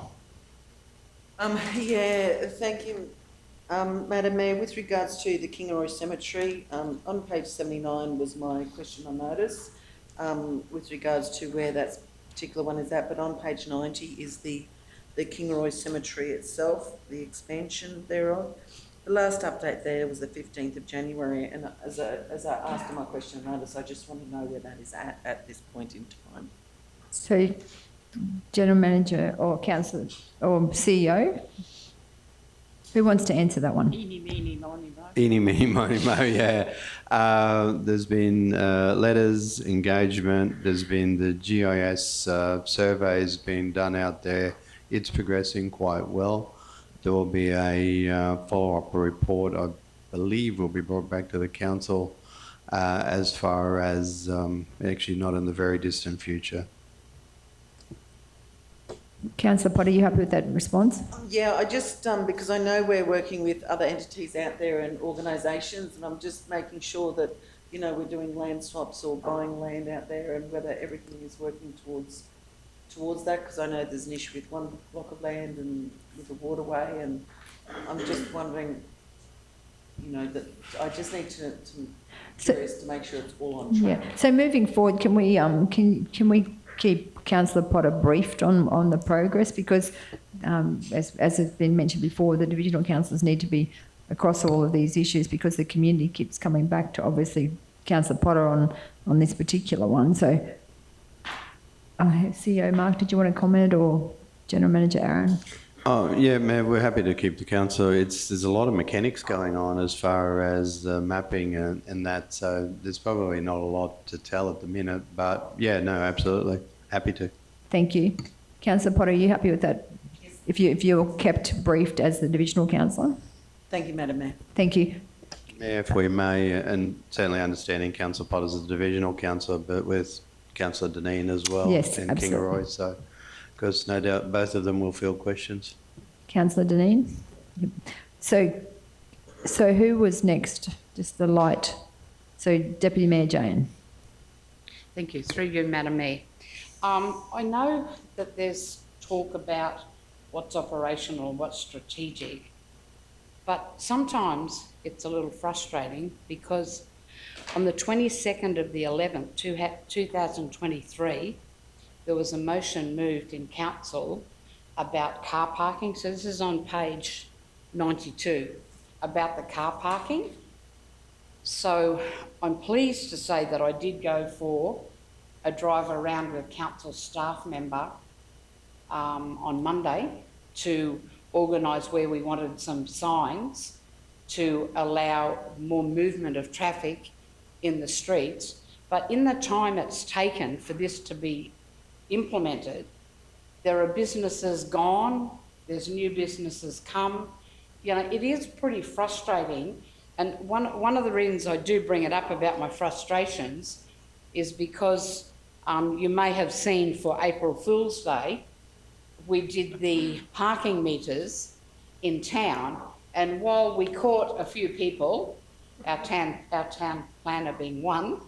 Thank you, Madam Mayor. With regards to the Kingaroy Cemetery, on page 79 was my question on notice with regards to where that particular one is at, but on page 90 is the Kingaroy Cemetery itself, the expansion thereof. The last update there was the 15th of January, and as I asked in my question on notice, I just want to know where that is at this point in time. So, General Manager or Councillor or CEO, who wants to answer that one? Eeny, meeny, miny, mo. Eeny, meeny, miny, mo, yeah. There's been letters, engagement, there's been the GIS surveys being done out there. It's progressing quite well. there will be a follow-up report, I believe, will be brought back to the council as far as actually not in the very distant future. Councillor Potter, are you happy with that response? Yeah, I just, because I know we're working with other entities out there and organisations, and I'm just making sure that, you know, we're doing land swaps or buying land out there, and whether everything is working towards that, because I know there's an issue with one block of land and with a waterway, and I'm just wondering, you know, that I just need to curious to make sure it's all on track. Yeah. So moving forward, can we keep Councillor Potter briefed on the progress, because as has been mentioned before, the divisional councillors need to be across all of these issues, because the community keeps coming back to obviously Councillor Potter on this particular one. So CEO Mark, did you want to comment, or General Manager Aaron? Oh, yeah, Mayor, we're happy to keep the council. There's a lot of mechanics going on as far as the mapping and that, so there's probably not a lot to tell at the minute, but yeah, no, absolutely. Happy to. Thank you. Councillor Potter, are you happy with that? Yes. If you're kept briefed as the divisional councillor? Thank you, Madam Mayor. Thank you. Mayor, if we may, and certainly understanding Councillor Potter's a divisional councillor, but with Councillor Deneen as well. Yes, and absolutely. Kingaroy, so, because no doubt both of them will field questions. Councillor Deneen? So who was next? Just the light. So Deputy Mayor Jane. Thank you. Through you, Madam Mayor. I know that there's talk about what's operational and what's strategic, but sometimes it's a little frustrating, because on the 22nd of the 11th, 2023, there was a motion moved in council about car parking. So this is on page 92, about the car parking. So I'm pleased to say that I did go for a drive around with a council staff member on Monday to organise where we wanted some signs to allow more movement of traffic in the streets. But in the time it's taken for this to be implemented, there are businesses gone, there's new businesses come. You know, it is pretty frustrating. And one of the reasons I do bring it up about my frustrations is because you may have seen for April Fool's Day, we did the parking meters in town, and while we caught a few people, our town planner being one,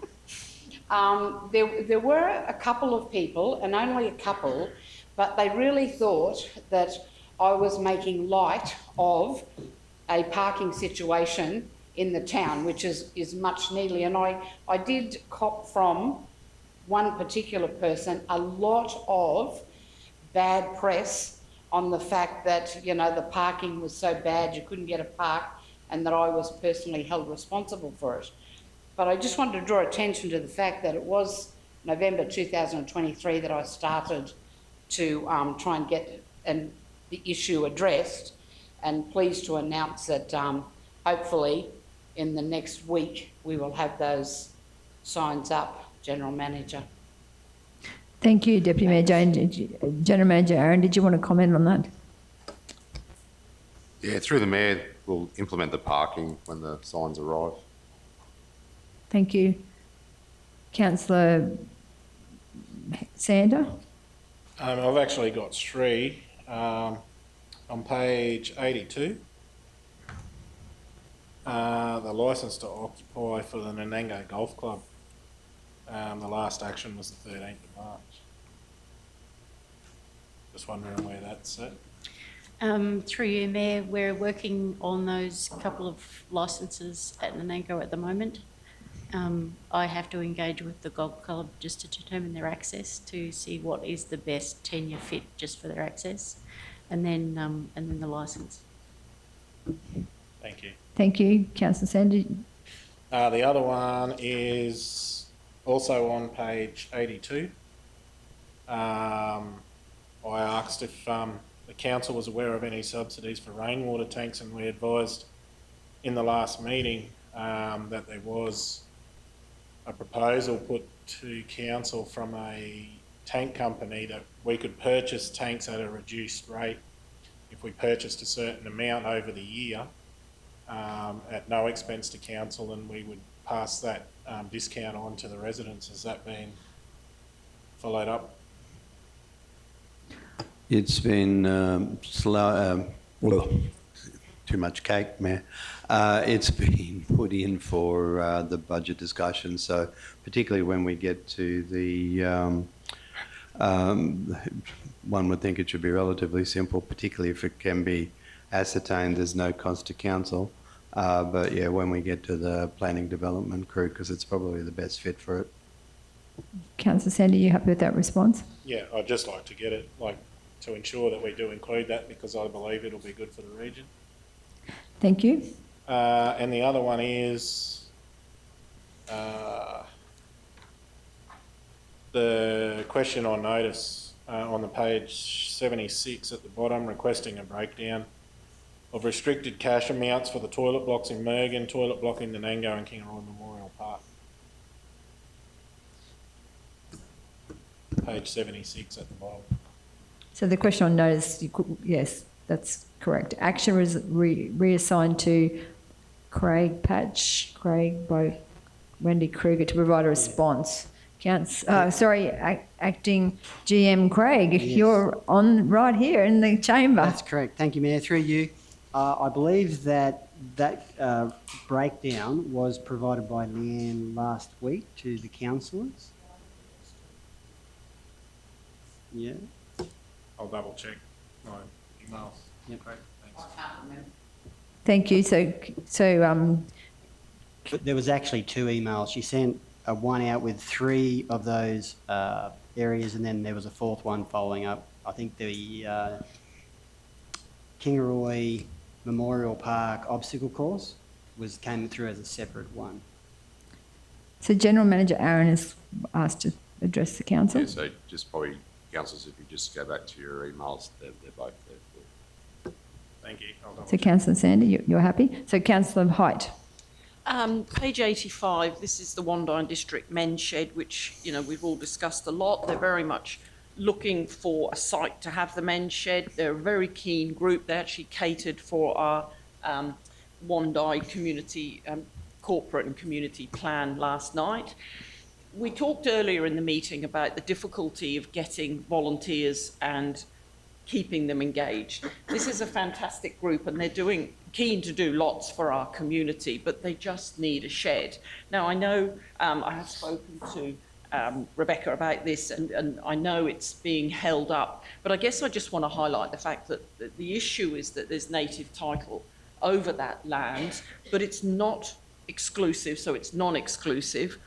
there were a couple of people, and only a couple, but they really thought that I was making light of a parking situation in the town, which is much needly. And I did cop from one particular person a lot of bad press on the fact that, you know, the parking was so bad you couldn't get a park, and that I was personally held responsible for it. But I just wanted to draw attention to the fact that it was November 2023 that I started to try and get the issue addressed, and pleased to announce that hopefully in the next week we will have those signs up, General Manager. Thank you, Deputy Mayor Jane. General Manager Aaron, did you want to comment on that? Yeah, through the Mayor, we'll implement the parking when the signs arrive. Thank you. Councillor Sander? I've actually got three. On page 82, the licence to occupy for the Nanango Golf Club. The last action was the 13th of March. Just wondering where that's at. Through you, Mayor, we're working on those couple of licences at Nanango at the moment. I have to engage with the golf club just to determine their access, to see what is the best tenure fit just for their access, and then the licence. Thank you. Thank you. Councillor Sander? The other one is also on page 82. I asked if the council was aware of any subsidies for rainwater tanks, and we advised in the last meeting that there was a proposal put to council from a tank company that we could purchase tanks at a reduced rate if we purchased a certain amount over the year at no expense to council, and we would pass that discount on to the residents. Has that been followed up? It's been slow. Too much cake, Mayor. It's been put in for the budget discussion. So particularly when we get to the, one would think it should be relatively simple, particularly if it can be ascertained there's no cost to council. But yeah, when we get to the planning development crew, because it's probably the best fit for it. Councillor Sandy, you happy with that response? Yeah, I'd just like to get it, to ensure that we do include that, because I believe it'll be good for the region. Thank you. And the other one is the question on notice on the page 76 at the bottom, requesting a breakdown of restricted cash amounts for the toilet blocks in Mergen, toilet block in Nanango and Kingaroy Memorial Park. Page 76 at the bottom. So the question on notice, yes, that's correct. Action was reassigned to Craig Patch, Wendy Kruger to provide a response. Acting GM Craig, Yes. you're on right here in the chamber. That's correct. Thank you, Mayor. Through you. I believe that breakdown was provided by Leanne last week to the councillors. Yeah. I'll double check my emails. Yep. Great, thanks. Thank you. But there was actually 2 emails. She sent one out with 3 of those areas, and then there was a 4th one following up. I think the Kingaroy Memorial Park obstacle course came through as a separate one. So General Manager Aaron is asked to address the council. Yeah, so just probably, councillors, if you just go back to your emails, they're both there. Thank you. I'll double So check. Councillor Sandy, you're happy? So Councillor Height. Page 85, this is the Wandine District Men's Shed, which, we've all discussed a lot. They're very much looking for a site to have the men's shed. They're a very keen group. They actually catered for our Wandine community, corporate and community plan last night. We talked earlier in the meeting about the difficulty of getting volunteers and keeping them engaged. This is a fantastic group, and they're keen to do lots for our community, but they just need a shed. Now, I know I have spoken to Rebecca about this, and I know it's being held up, but I guess I just want to highlight the fact that the issue is that there's native title over that land, but it's not exclusive, so it's non-exclusive.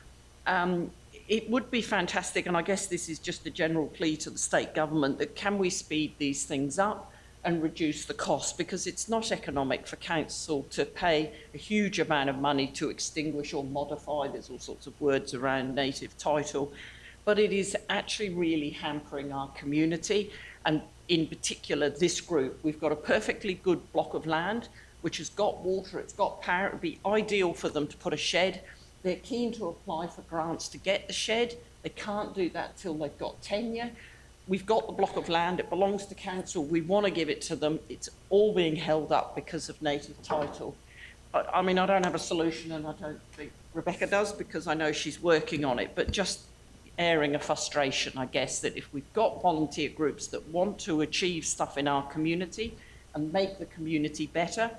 It would be fantastic, and I guess this is just a general plea to the state government, that can we speed these things up and reduce the cost, because it's not economic for council to pay a huge amount of money to extinguish or modify, there's all sorts of words around native title, but it is actually really hampering our community, and in particular this group. We've got a perfectly good block of land which has got water, it's got power. It would be ideal for them to put a shed. They're keen to apply for grants to get the shed. They can't do that till they've got tenure. We've got the block of land, it belongs to council, we want to give it to them. It's all being held up because of native title. I mean, I don't have a solution, and I don't think Rebecca does, because I know she's working on it, but just airing a frustration, I guess, that if we've got volunteer groups that want to achieve stuff in our community and make the community better,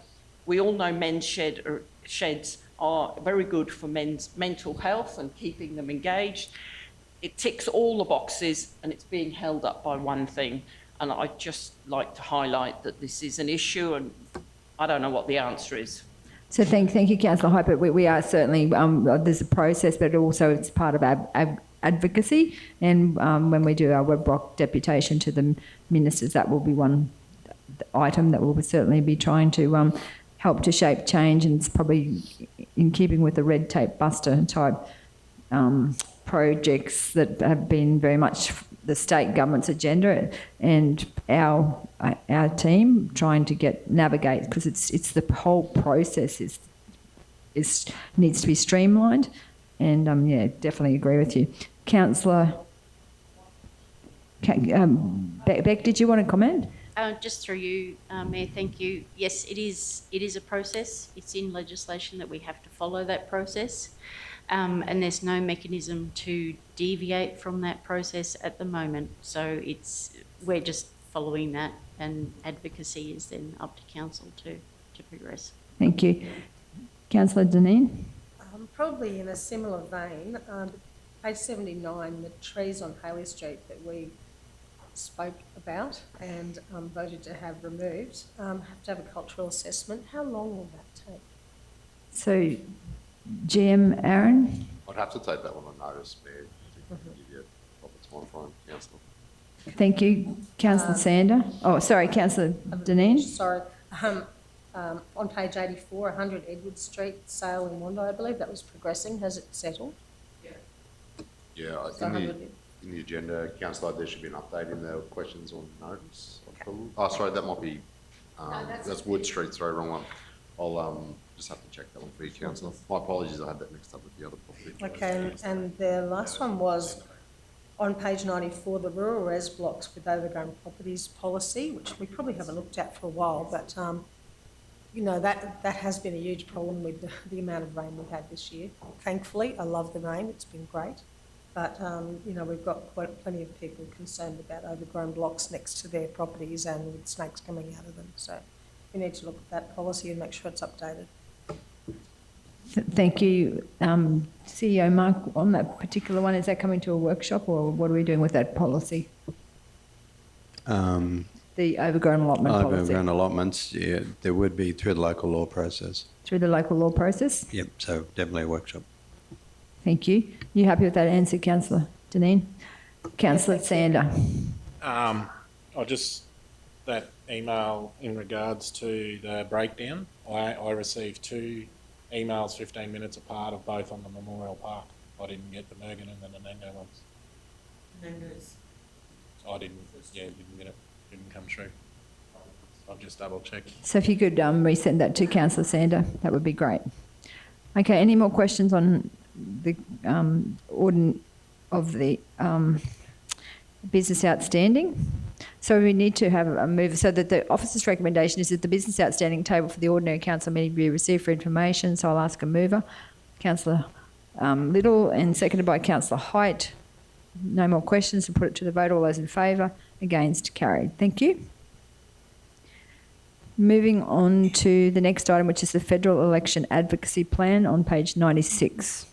we all know men's sheds are very good for men's mental health and keeping them engaged. It ticks all the boxes, and it's being held up by one thing. And I'd just like to highlight that this is an issue, and I don't know what the answer is. So thank you, Councillor Hyde, but we are certainly, there's a process, but also it's part of our advocacy. And when we do our Webbrock deputation to the ministers, that will be one item that we'll certainly be trying to help to shape change, and it's probably in keeping with the red tape buster type projects that have been very much the state government's agenda, and our team trying to navigate, because it's the whole process needs to be streamlined, and definitely agree with you. Councillor Beck, did you want to comment? Just through you, Mayor, thank you. Yes, it is a process. It's in legislation that we have to follow that process. And there's no mechanism to deviate from that process at the moment. So we're just following that, and advocacy is then up to council to progress. Thank you. Councillor Dineen? Probably in a similar vein, page 79, the trees on Haley Street that we spoke about and voted to have removed, have to have a cultural assessment. How long will that take? So, GM Aaron? I'd have to take that one on notice, Mayor, to give you a proper time frame, Councillor. Thank you. Councillor Sander? Oh, sorry, Councillor Dineen? Sorry. On page 84, 100 Edward Street, sale in Wanda, I believe that was progressing. Has it settled? Yeah, So in the agenda, Councillor, there should be an update in the questions on notice. Oh, sorry, that might be, that's Wood Street, sorry, wrong one. I'll just have to check that one for you, Councillor. My apologies, I had that mixed up with the other property. Okay, and the last one was on page 94, the rural res blocks with overgrown properties policy, which we probably haven't looked at for a while, but you know, that has been a huge problem with the amount of rain we've had this year. Thankfully, I love the rain, it's been great. But, you know, we've got plenty of people concerned about overgrown blocks next to their properties and with snakes coming out of them. So we need to look at that policy and make sure it's updated. Thank you. CEO Mark, on that particular one, is that coming to a workshop, or what are we doing with that policy? The overgrown allotment policy? Overgrown allotments, yeah, there would be through the local law process. Through the local law process? Yep, so definitely a workshop. Thank you. You happy with that answer, Councillor Dineen? Councillor Sander? That email in regards to the breakdown, I received 2 emails 15 minutes apart of both on the Memorial Park. I didn't get the Mergen and the Nanango ones. I didn't get it. Didn't come through. I'll just double check. So if you could resend that to Councillor Sander, that would be great. Okay, any more questions on the ordinance of the business outstanding? So we need to have a move so that the officer's recommendation is that the business outstanding table for the ordinary council meeting be received for information. So I'll ask a mover, Councillor Little, and seconded by Councillor Height. No more questions, and put it to the vote. All those in favour? Against? Carried. Thank you. Moving on to the next item, which is the Federal Election Advocacy Plan on page 96.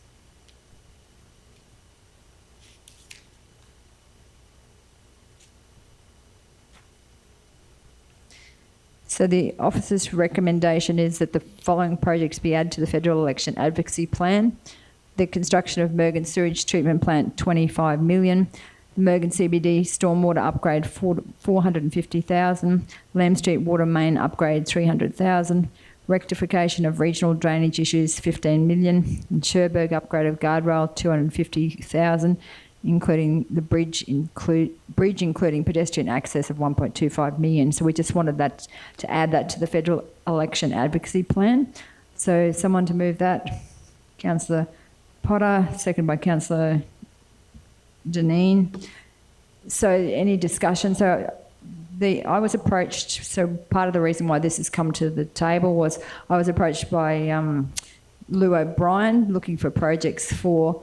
So the officer's recommendation is that the following projects be added to the Federal Election Advocacy Plan. The construction of Mergen Sewage Treatment Plant, 25 million. The Mergen CBD Stormwater Upgrade, 450,000. Lamb Street Water Main Upgrade, 300,000. Rectification of regional drainage issues, 15 million. And Sherburg Upgrade of Guardrail, 250,000, including the bridge including pedestrian access of 1.25 million. So we just wanted that to add that to the Federal Election Advocacy Plan. So someone to move that. Councillor Potter, seconded by Councillor Dineen. So any discussion? So I was approached, so part of the reason why this has come to the table was I was approached by Lou O'Brien looking for projects for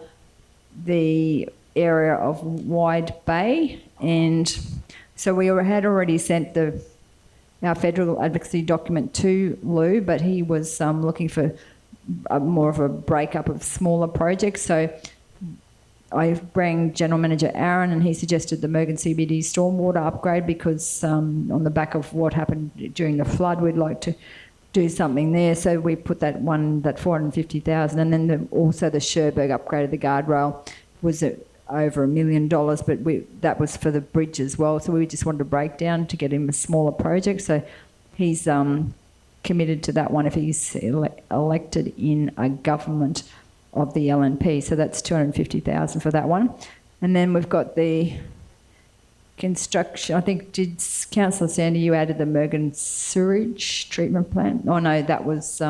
the area of Wide Bay, and so we had already sent our federal advocacy document to Lou, but he was looking for more of a breakup of smaller projects. So I rang General Manager Aaron, and he suggested the Mergen CBD stormwater upgrade because on the back of what happened during the flood, we'd like to do something there. So we put that 450,000, and then also the Sherburg upgrade of the guardrail was over $1 million, but that was for the bridge as well. So we just wanted a breakdown to get him a smaller project. So he's committed to that one if he's elected in a government of the LNP. So that's 250,000 for that one. And then we've got the construction. I think, did Councillor Sander, you added the Mergen sewage treatment plant? Oh no, that was,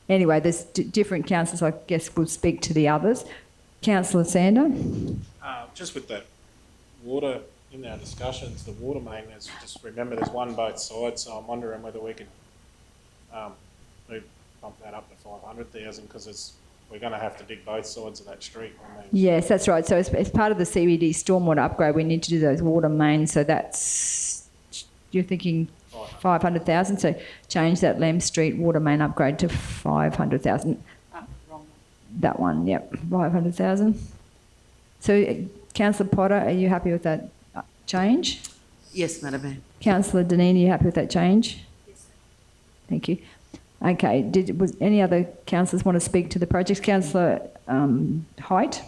anyway, there's different councillors. I guess we'll speak to the others. Councillor Sander? Just with that water in our discussions, the water main, there's just remember there's one both sides, so I'm wondering whether we could bump that up to 500,000 because we're going to have to dig both sides of that street. Yes, that's right. So as part of the CBD stormwater upgrade, we need to do those water mains. So that's, you're thinking 500,000. So change that Lem Street water main upgrade to 500,000. Wrong. That one, yep, 500,000. So Councillor Potter, are you happy with that change? Yes, Madam Mayor. Councillor Deneen, are you happy with that change? Yes. Thank you. Okay, was any other councillors want to speak to the projects? Councillor Height?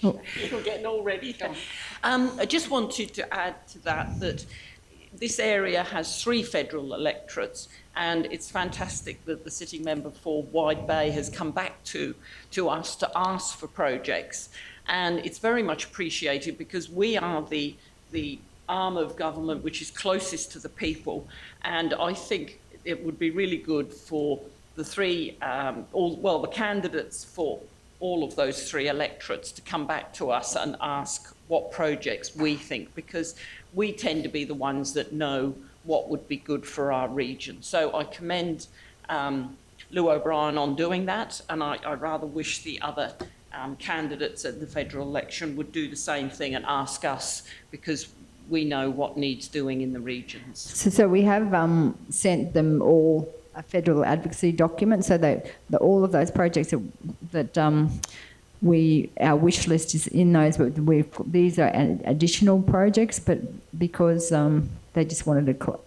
Oh. You're getting all ready. I just wanted to add to that this area has 3 federal electorates, and it's fantastic that the sitting member for Wide Bay has come back to us to ask for projects. And it's very much appreciated because we are the arm of government which is closest to the people, and I think it would be really good for the the candidates for all of those 3 electorates to come back to us and ask what projects we think, because we tend to be the ones that know what would be good for our region. So I commend Lou O'Brien on doing that, and I rather wish the other candidates at the federal election would do the same thing and ask us, because we know what needs doing in the regions. So we have sent them all a federal advocacy document, so that all of those projects that our wish list is in those, but these are additional projects, but because they just wanted to,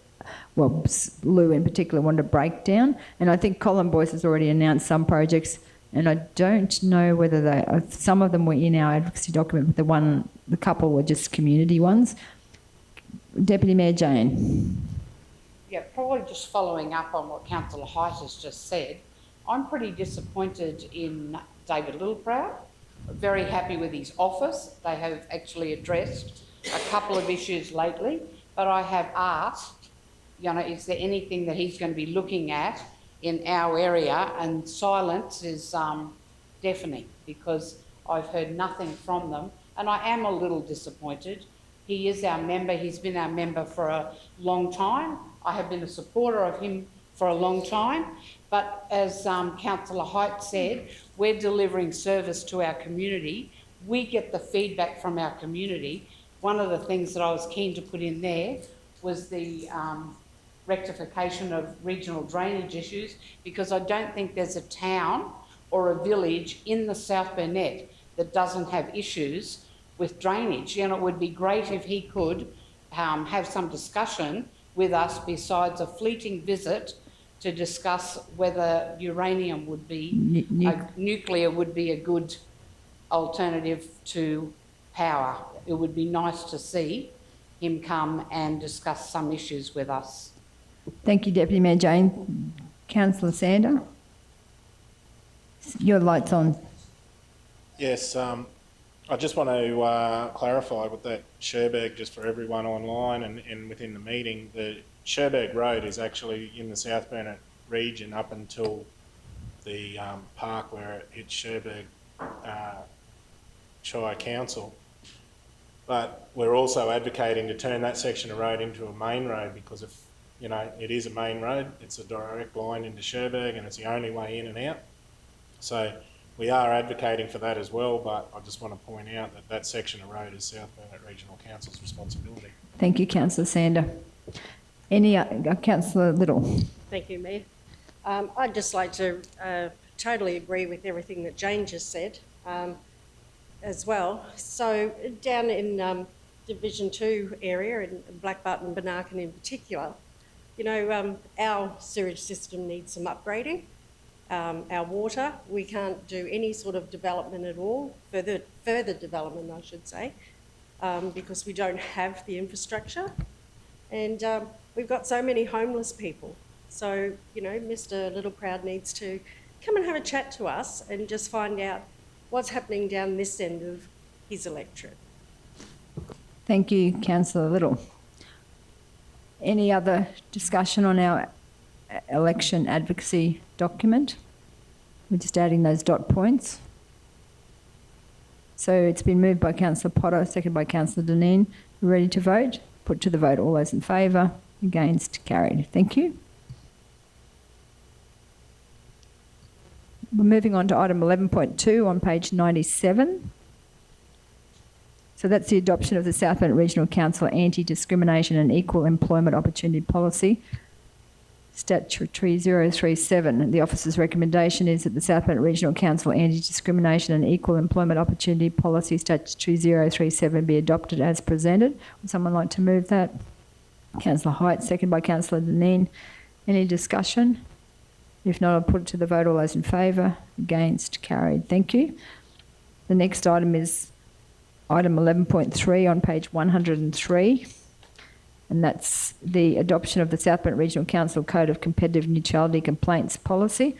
Lou in particular wanted a breakdown, and I think Colin Boyce has already announced some projects, and I don't know whether some of them were in our advocacy document, but the couple were just community ones. Deputy Mayor Jane. Yeah, probably just following up on what Councillor Height has just said, I'm pretty disappointed in David Littleproud. Very happy with his office. They have actually addressed a couple of issues lately, but I have asked, is there anything that he's going to be looking at in our area? And silence is deafening, because I've heard nothing from them, and I am a little disappointed. He is our member. He's been our member for a long time. I have been a supporter of him for a long time. But as Councillor Height said, we're delivering service to our community. We get the feedback from our community. One of the things that I was keen to put in there was the rectification of regional drainage issues, because I don't think there's a town or a village in the South Burnett that doesn't have issues with drainage. It would be great if he could have some discussion with us besides a fleeting visit to discuss whether uranium would be, nuclear would be a good alternative to power. It would be nice to see him come and discuss some issues with us. Thank you, Deputy Mayor Jane. Councillor Sander, your light's on. Yes, I just want to clarify with that Sherberg, just for everyone online and within the meeting, the Sherberg Road is actually in the South Burnett region up until the park where it hits Sherberg Shire Council. But we're also advocating to turn that section of road into a main road, because if, it is a main road, it's a direct line into Sherberg and it's the only way in and out. So we are advocating for that as well, but I just want to point out that section of road is South Burnett Regional Council's responsibility. Thank you, Councillor Sander. Councillor Little. Thank you, Mayor. I'd just like to totally agree with everything that Jane just said as well. So down in Division 2 area, in Blackbutt and Banarkin in particular, our sewage system needs some upgrading. Our water, we can't do any sort of development at all, further development I should say, because we don't have the infrastructure, and we've got so many homeless people. So, Mr. Littleproud needs to come and have a chat to us and just find out what's happening down this end of his electorate. Thank you, Councillor Little. Any other discussion on our election advocacy document? We're just adding those dot points. So it's been moved by Councillor Potter, seconded by Councillor Dineen. Ready to vote? Put to the vote. All those in favour? Against? Carried. Thank you. We're moving on to item 11.2 on page 97. So that's the adoption of the South Bennett Regional Council Anti-Discrimination and Equal Employment Opportunity Policy, Statutory 037. The officer's recommendation is that the South Bennett Regional Council Anti-Discrimination and Equal Employment Opportunity Policy, Statutory 037, be adopted as presented. Would someone like to move that? Councillor Height, second by Councillor Dineen. Any discussion? If not, I'll put it to the vote. All those in favour? Against? Carried. Thank you. The next item is item 11.3 on page 103, and that's the adoption of the South Bennett Regional Council Code of Competitive Neutrality Complaints Policy.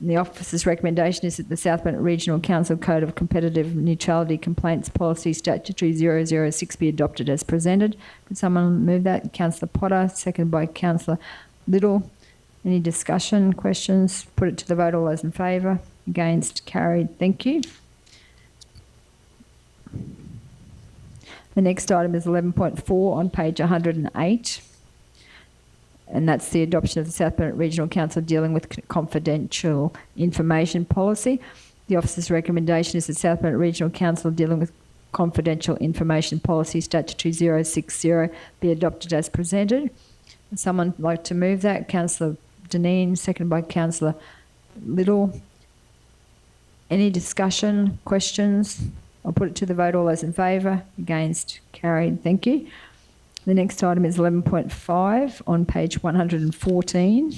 And the officer's recommendation is that the South Bennett Regional Council Code of Competitive Neutrality Complaints Policy, Statutory 006, be adopted as presented. Could someone move that? Councillor Potter, seconded by Councillor Little. Any discussion, questions? Put it to the vote. All those in favour? Against? Carried. Thank you. The next item is 11.4 on page 108, and that's the adoption of the South Bennett Regional Council dealing with confidential information policy. The officer's recommendation is that South Bennett Regional Council dealing with confidential information policy, Statutory 060, be adopted as presented. Would someone like to move that? Councillor Dineen, seconded by Councillor Little. Any discussion, questions? I'll put it to the vote. All those in favour? Against? Carried. Thank you. The next item is 11.5 on page 114.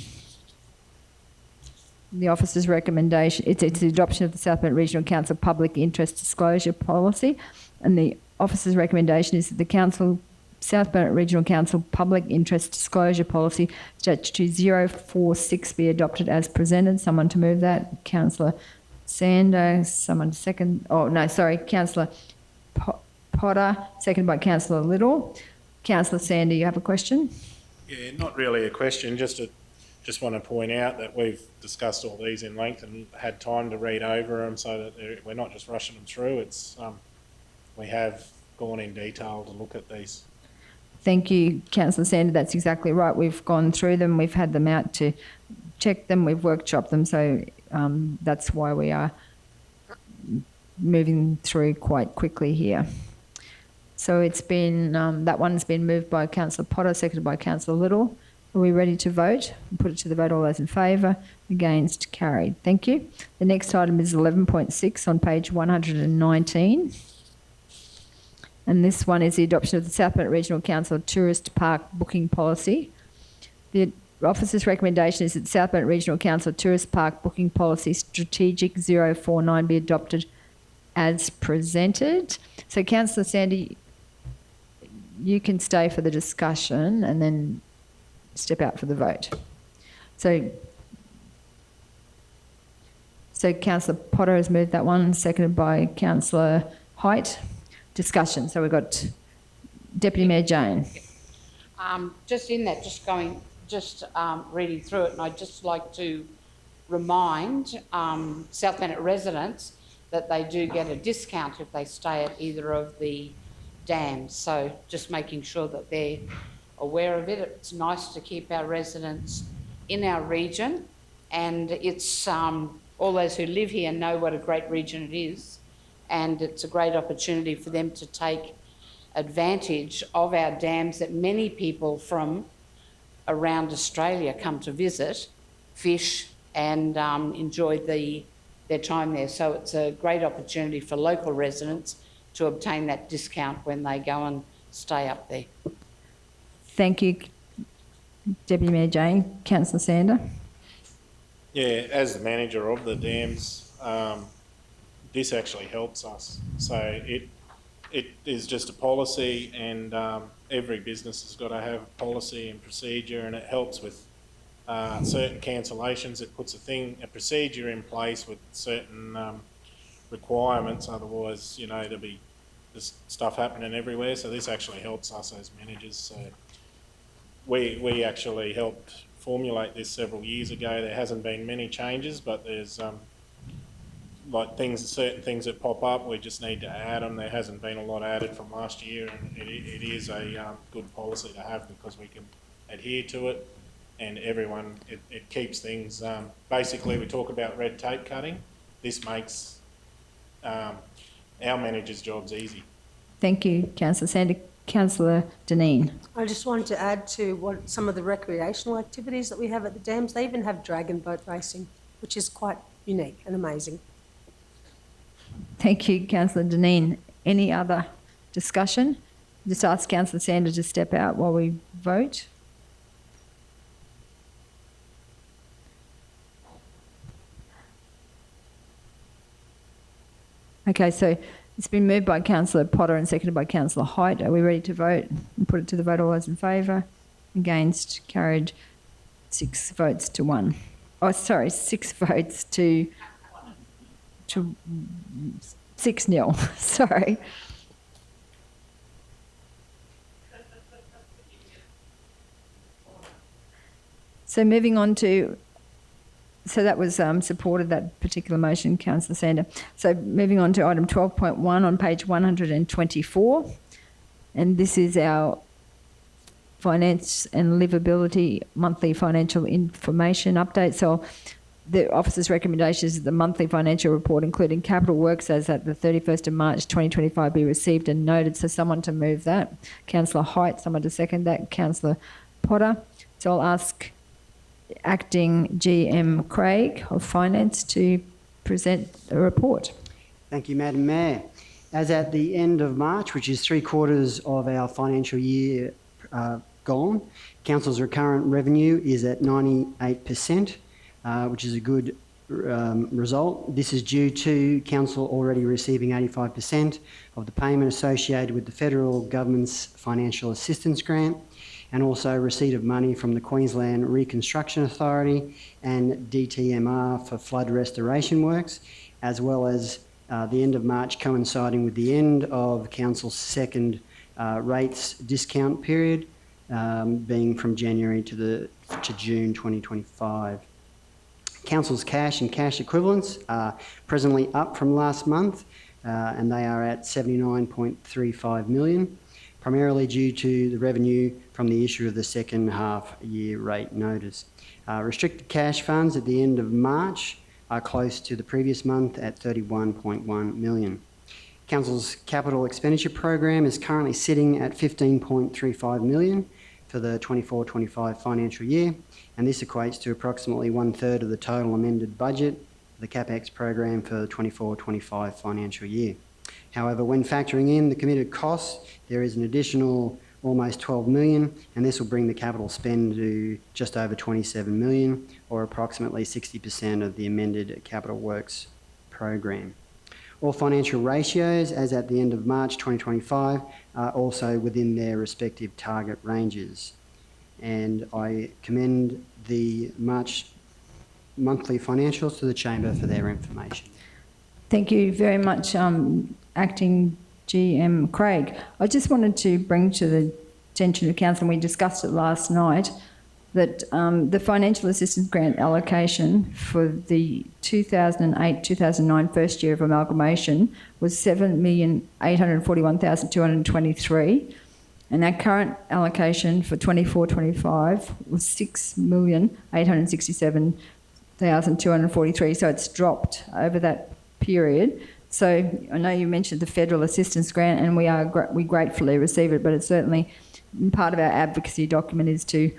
The officer's recommendation, it's the adoption of the South Bennett Regional Council Public Interest Disclosure Policy, and the officer's recommendation is that the South Bennett Regional Council Public Interest Disclosure Policy, Statutory 046, be adopted as presented. Someone to move that? Councillor Sander, someone second. Oh, no, sorry, Councillor Potter, seconded by Councillor Little. Councillor Sander, you have a question? Yeah, not really a question, just want to point out that we've discussed all these in length and had time to read over them so that we're not just rushing them through. It's we have gone in detail to look at these. Thank you, Councillor Sander. That's exactly right. We've gone through them. We've had them out to check them. We've workshopped them. So that's why we are moving through quite quickly here. So it's been, that one's been moved by Councillor Potter, seconded by Councillor Little. Are we ready to vote? Put it to the vote. All those in favour? Against? Carried. Thank you. The next item is 11.6 on page 119. And this one is the adoption of the South Bennett Regional Council Tourist Park Booking Policy. The officer's recommendation is that the South Bennett Regional Council Tourist Park Booking Policy Strategic 049 be adopted as presented. So Councillor Sandy, you can stay for the discussion and then step out for the vote. So Councillor Potter has moved that one, seconded by Councillor Height. Discussion. So we've got Deputy Mayor Jane. Just in that, reading through it, and I'd just like to remind South Bennett residents that they do get a discount if they stay at either of the dams. So just making sure that they're aware of it. It's nice to keep our residents in our region, and it's all those who live here know what a great region it is. And it's a great opportunity for them to take advantage of our dams that many people from around Australia come to visit, fish and enjoy their time there. So it's a great opportunity for local residents to obtain that discount when they go and stay up there. Thank you, Deputy Mayor Jane. Councillor Sander. Yeah, as the manager of the dams, this actually helps us. So it is just a policy, and every business has got to have a policy and procedure, and it helps with certain cancellations. It puts a procedure in place with certain requirements. Otherwise, there'll be this stuff happening everywhere. So this actually helps us as managers. So we actually helped formulate this several years ago. There hasn't been many changes, but there's like certain things that pop up, we just need to add them. There hasn't been a lot added from last year, and it is a good policy to have because we can adhere to it, and everyone, it keeps things, basically we talk about red tape cutting. This makes our managers' jobs easy. Thank you, Councillor Sander. Councillor Deneen. I just wanted to add to what some of the recreational activities that we have at the dams. They even have dragon boat racing, which is quite unique and amazing. Thank you, Councillor Deneen. Any other discussion? Just ask Councillor Sander to step out while we vote. Okay, so it's been moved by Councillor Potter and seconded by Councillor Height. Are we ready to vote? And put it to the vote. All those in favour? Against? Carried 6 votes to 1. Oh, sorry, 6 votes to 6-0. Sorry. So moving on to, so that was supported, that particular motion, Councillor Sander. So moving on to item 12.1 on page 124. And this is our finance and livability monthly financial information update. So the officer's recommendation is that the monthly financial report, including capital works as at the 31st of March 2025, be received and noted. So someone to move that. Councillor Height, someone to second that. Councillor Potter. So I'll ask Acting GM Craig of Finance to present a report. Thank you, Madam Mayor. As at the end of March, which is 3/4 of our financial year gone, Council's recurrent revenue is at 98%, which is a good result. This is due to Council already receiving 85% of the payment associated with the federal government's financial assistance grant, and also receipt of money from the Queensland Reconstruction Authority and DTMR for flood restoration works, as well as the end of March coinciding with the end of Council's second rates discount period, being from January to June 2025. Council's cash and cash equivalents are presently up from last month, and they are at 79.35 million, primarily due to the revenue from the issue of the second half year rate notice. Restricted cash funds at the end of March are close to the previous month at 31.1 million. Council's capital expenditure program is currently sitting at 15.35 million for the 24-25 financial year, and this equates to approximately 1/3 of the total amended budget for the CapEx program for the 24-25 financial year. However, when factoring in the committed costs, there is an additional almost 12 million, and this will bring the capital spend to just over 27 million, or approximately 60% of the amended capital works program. All financial ratios, as at the end of March 2025, are also within their respective target ranges. And I commend the March monthly financials to the Chamber for their information. Thank you very much, Acting GM Craig. I just wanted to bring to the attention of Council, and we discussed it last night, that the financial assistance grant allocation for the 2008-2009 first year of amalgamation was 7,841,223, and our current allocation for 24-25 was 6,867,243. So it's dropped over that period. So I know you mentioned the federal assistance grant, and we gratefully receive it, but it's certainly part of our advocacy document is to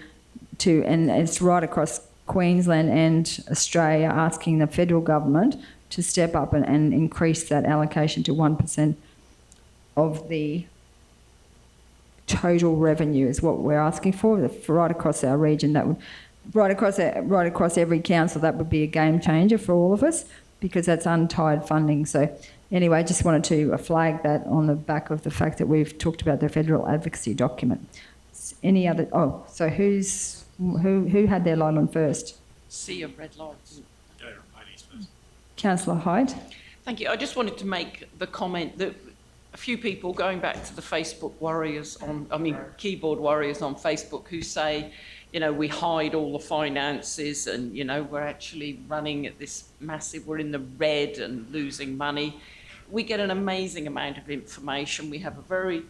and it's right across Queensland and Australia, asking the federal government to step up and increase that allocation to 1% of the total revenue is what we're asking for right across our region. That would right across every council. That would be a game changer for all of us, because that's untied funding. So anyway, I just wanted to flag that on the back of the fact that we've talked about the federal advocacy document. Any other? Oh, so who had their light on first? Sea of red lights. Councillor Hyde. Thank you. I just wanted to make the comment that a few people going back to the Facebook warriors keyboard warriors on Facebook who say, you know, we hide all the finances and, you know, we're actually running at this massive, we're in the red and losing money. We get an amazing amount of information. We have a very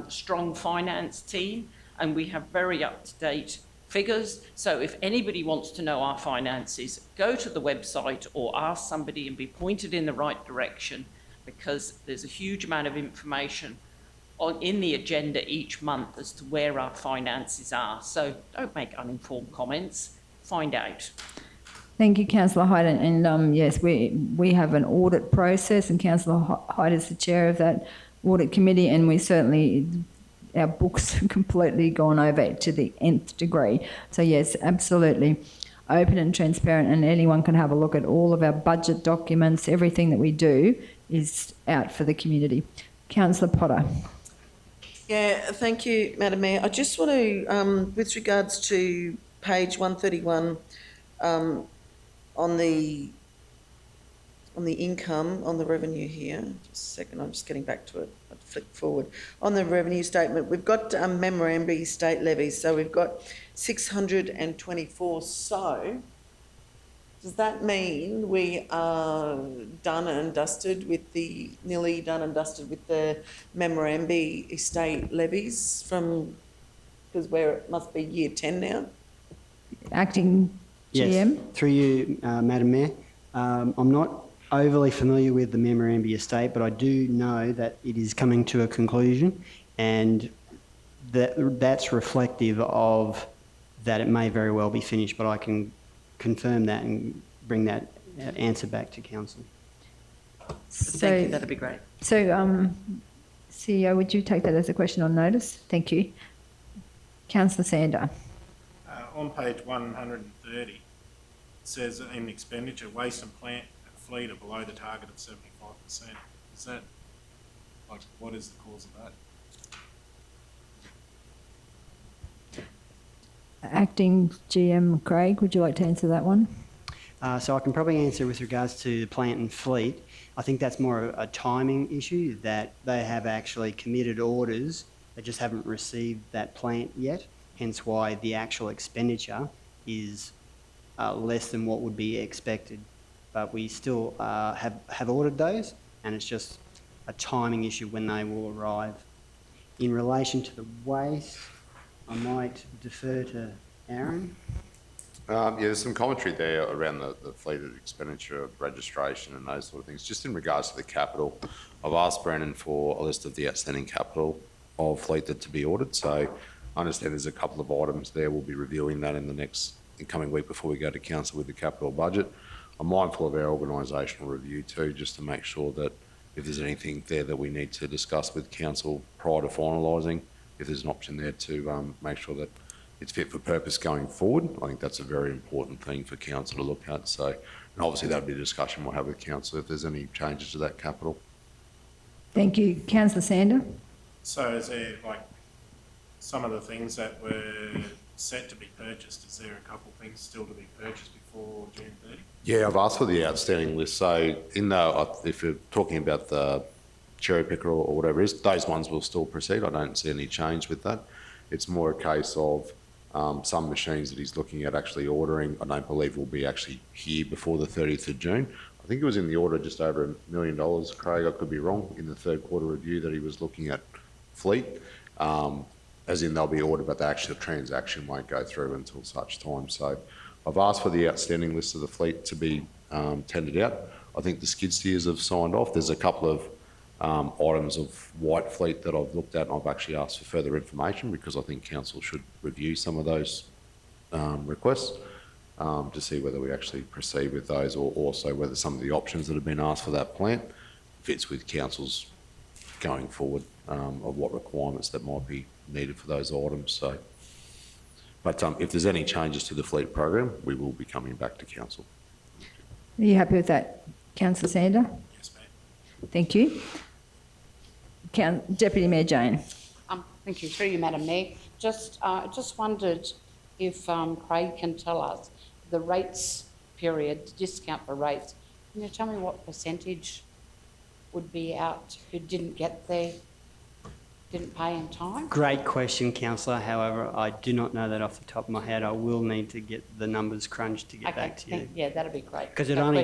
strong finance team and we have very up-to-date figures. So if anybody wants to know our finances, go to the website or ask somebody and be pointed in the right direction, because there's a huge amount of information in the agenda each month as to where our finances are. So don't make uninformed comments, find out. Thank you, Councillor Hyde. And yes, we have an audit process, and Councillor Hyde is the chair of that audit committee, and we certainly, our books have completely gone over to the nth degree. So yes, absolutely open and transparent, and anyone can have a look at all of our budget documents. Everything that we do is out for the community. Councillor Potter. Yeah, thank you, Madam Mayor. I just want to, with regards to page 131, on the income, on the revenue here, just a second, I'm just getting back to it. I'd flick forward. On the revenue statement, we've got memorandum state levies, so we've got 624. So does that mean we are done and dusted with the, nearly done and dusted with the memorandum estate levies from, because it must be year 10 now? Acting GM. Yes, through you, Madam Mayor. I'm not overly familiar with the memorandum estate, but I do know that it is coming to a conclusion, and that's reflective of that it may very well be finished, but I can confirm that and bring that answer back to council. Thank you, that'd be great. So, CEO, would you take that as a question on notice? Thank you. Councillor Sander. On page 130, it says in expenditure, waste and plant and fleet are below the target of 75%. Is that, like, what is the cause of that? Acting GM Craig, would you like to answer that one? So I can probably answer with regards to the plant and fleet. I think that's more a timing issue, that they have actually committed orders, they just haven't received that plant yet, hence why the actual expenditure is less than what would be expected. But we still have ordered those, and it's just a timing issue when they will arrive. In relation to the waste, I might defer to Aaron. Yeah, there's some commentary there around the fleet expenditure, registration and those sort of things. Just in regards to the capital, I've asked Brandon for a list of the outstanding capital of fleet that to be ordered. So I understand there's a couple of items there. We'll be reviewing that in the coming week before we go to council with the capital budget. I'm mindful of our organisational review too, just to make sure that if there's anything there that we need to discuss with council prior to finalising, if there's an option there to make sure that it's fit for purpose going forward. I think that's a very important thing for council to look at. So, and obviously that'll be a discussion we'll have with council if there's any changes to that capital. Thank you. Councillor Sander. So is there, like, some of the things that were set to be purchased, is there a couple of things still to be purchased before June 30? Yeah, I've asked for the outstanding list. So in the, if you're talking about the cherry picker or whatever it is, those ones will still proceed. I don't see any change with that. It's more a case of some machines that he's looking at actually ordering, I don't believe will be actually here before the 30th of June. I think it was in the order just over $1 million, Craig, I could be wrong, in the third quarter review that he was looking at fleet, as in they'll be ordered, but the actual transaction won't go through until such time. So I've asked for the outstanding list of the fleet to be tendered out. I think the skid steers have signed off. There's a couple of items of white fleet that I've looked at, and I've actually asked for further information because I think council should review some of those requests to see whether we actually proceed with those, or also whether some of the options that have been asked for that plant fits with council's going forward of what requirements that might be needed for those items. So, but if there's any changes to the fleet program, we will be coming back to council. Are you happy with that, Councillor Sander? Yes, ma'am. Thank you. Deputy Mayor Jane. Thank you. Through you, Madam Mayor. Just wondered if Craig can tell us the rates period, discount for rates. Can you tell me what percentage would be out who didn't pay in time? Great question, councillor. However, I do not know that off the top of my head. I will need to get the numbers crunched to get back to you. Yeah, that'd be great. Because it only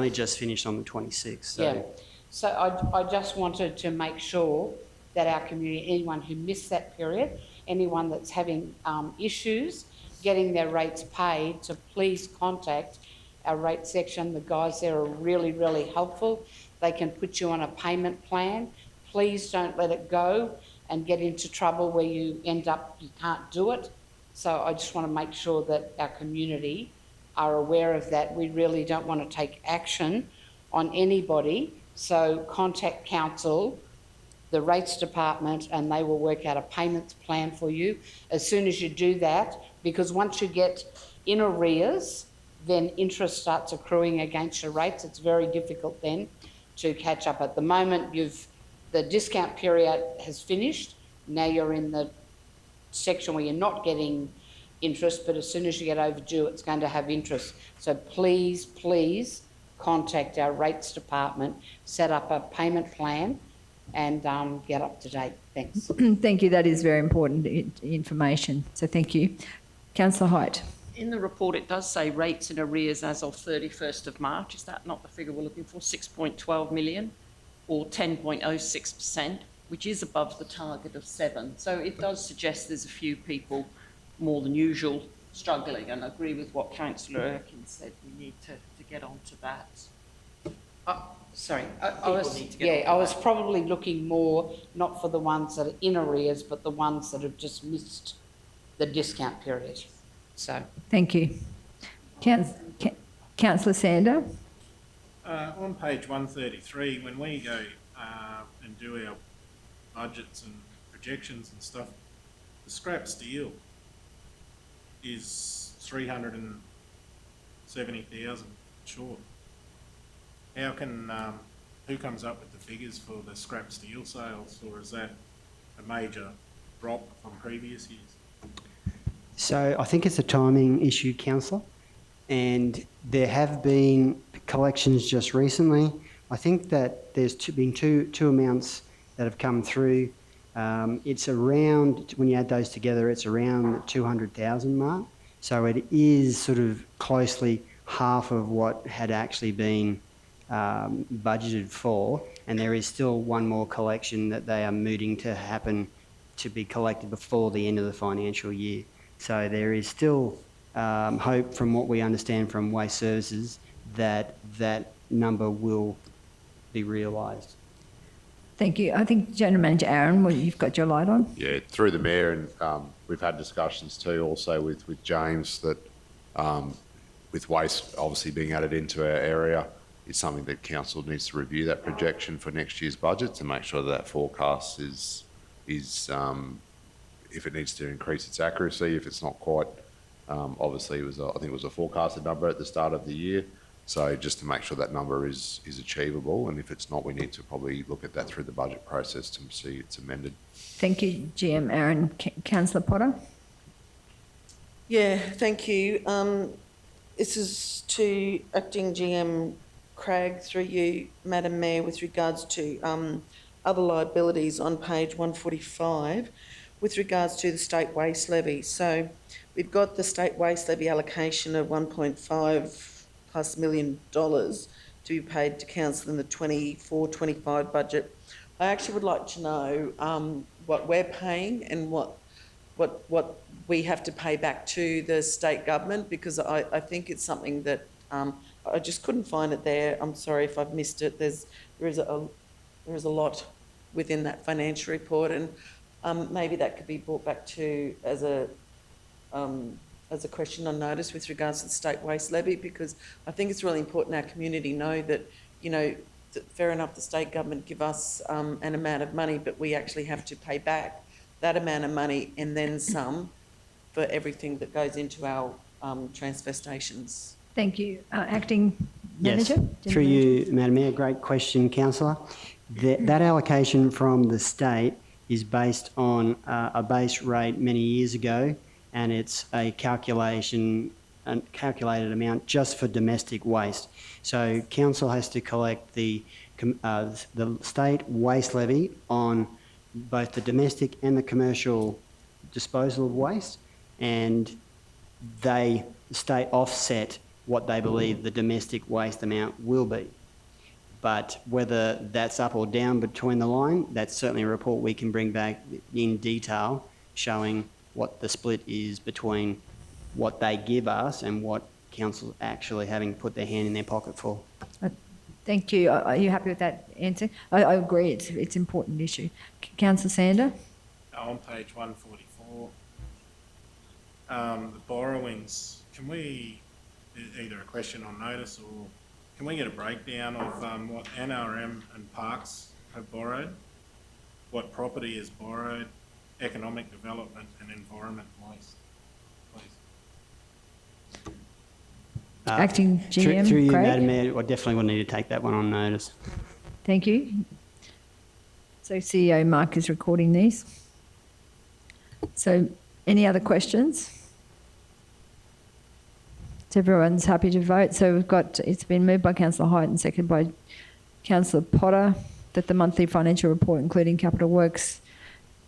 just finished on the 26th. So. Yeah, so I just wanted to make sure that our community, anyone who missed that period, anyone that's having issues getting their rates paid, to please contact our rate section. The guys there are really, really helpful. They can put you on a payment plan. Please don't let it go and get into trouble where you end up, you can't do it. So I just want to make sure that our community are aware of that. We really don't want to take action on anybody. So contact council, the rates department, and they will work out a payments plan for you as soon as you do that, because once you get in arrears, then interest starts accruing against your rates. It's very difficult then to catch up. At the moment, the discount period has finished. Now you're in the section where you're not getting interest, but as soon as you get overdue, it's going to have interest. So please, please contact our rates department, set up a payment plan, and get up to date. Thanks. Thank you. That is very important information. So thank you. Councillor Height. In the report, it does say rates in arrears as of 31st of March. Is that not the figure we're looking for? 6.12 million or 10.06%, which is above the target of 7. So it does suggest there's a few people more than usual struggling, and I agree with what Councillor Erkin said. We need to get onto that. Sorry, I was probably looking more not for the ones that are in arrears, but the ones that have just missed the discount period. So thank you. Councillor Sander. On page 133, when we go and do our budgets and projections and stuff, the scrap steel is 370,000 short. How can, who comes up with the figures for the scrap steel sales, or is that a major drop from previous years? So I think it's a timing issue, councillor, and there have been collections just recently. I think that there's been two amounts that have come through. It's around, when you add those together, it's around the 200,000 mark. So it is sort of closely half of what had actually been budgeted for, and there is still one more collection that they are mooting to happen to be collected before the end of the financial year. So there is still hope, from what we understand from Waste Services, that that number will be realised. Thank you. I think General Manager Aaron, you've got your light on. Yeah, through the Mayor, and we've had discussions too also with James that with waste obviously being added into our area, it's something that Council needs to review that projection for next year's budget to make sure that forecast is if it needs to increase its accuracy, if it's not quite, obviously I think it was a forecasted number at the start of the year. So just to make sure that number is achievable, and if it's not, we need to probably look at that through the budget process to see it's amended. Thank you, GM Aaron. Councillor Potter. Yeah, thank you. This is to Acting GM Craig, through you, Madam Mayor, with regards to other liabilities on page 145 with regards to the state waste levy. So we've got the state waste levy allocation of $1.5+ million to be paid to council in the 24-25 budget. I actually would like to know what we're paying and what we have to pay back to the state government, because I think it's something that I just couldn't find it there. I'm sorry if I've missed it. There is a lot within that financial report, and maybe that could be brought back to as a question on notice with regards to the state waste levy, because I think it's really important our community know that, you know, that fair enough, the state government give us an amount of money, but we actually have to pay back that amount of money and then some for everything that goes into our transfer stations. Thank you. Acting Manager? Yes. Through you, Madam Mayor, great question, Councillor. That allocation from the state is based on a base rate many years ago, and it's a calculated amount just for domestic waste. So council has to collect the the state waste levy on both the domestic and the commercial disposal of waste, and the state offset what they believe the domestic waste amount will be. But whether that's up or down between the line, that's certainly a report we can bring back in detail, showing what the split is between what they give us and what council actually having put their hand in their pocket for. Thank you. Are you happy with that answer? I agree. It's an important issue. Councillor Sander? On page 144, the borrowings, can we, either a question on notice or can we get a breakdown of what NRM and Parks have borrowed, what property is borrowed, economic development and environment waste, please? Acting GM, Through you, Craig? Madam Mayor, I definitely will need to take that one on notice. Thank you. So CEO Mark is recording these. So any other questions? So everyone's happy to vote. So we've got, it's been moved by Councillor Height and seconded by Councillor Potter that the monthly financial report, including capital works,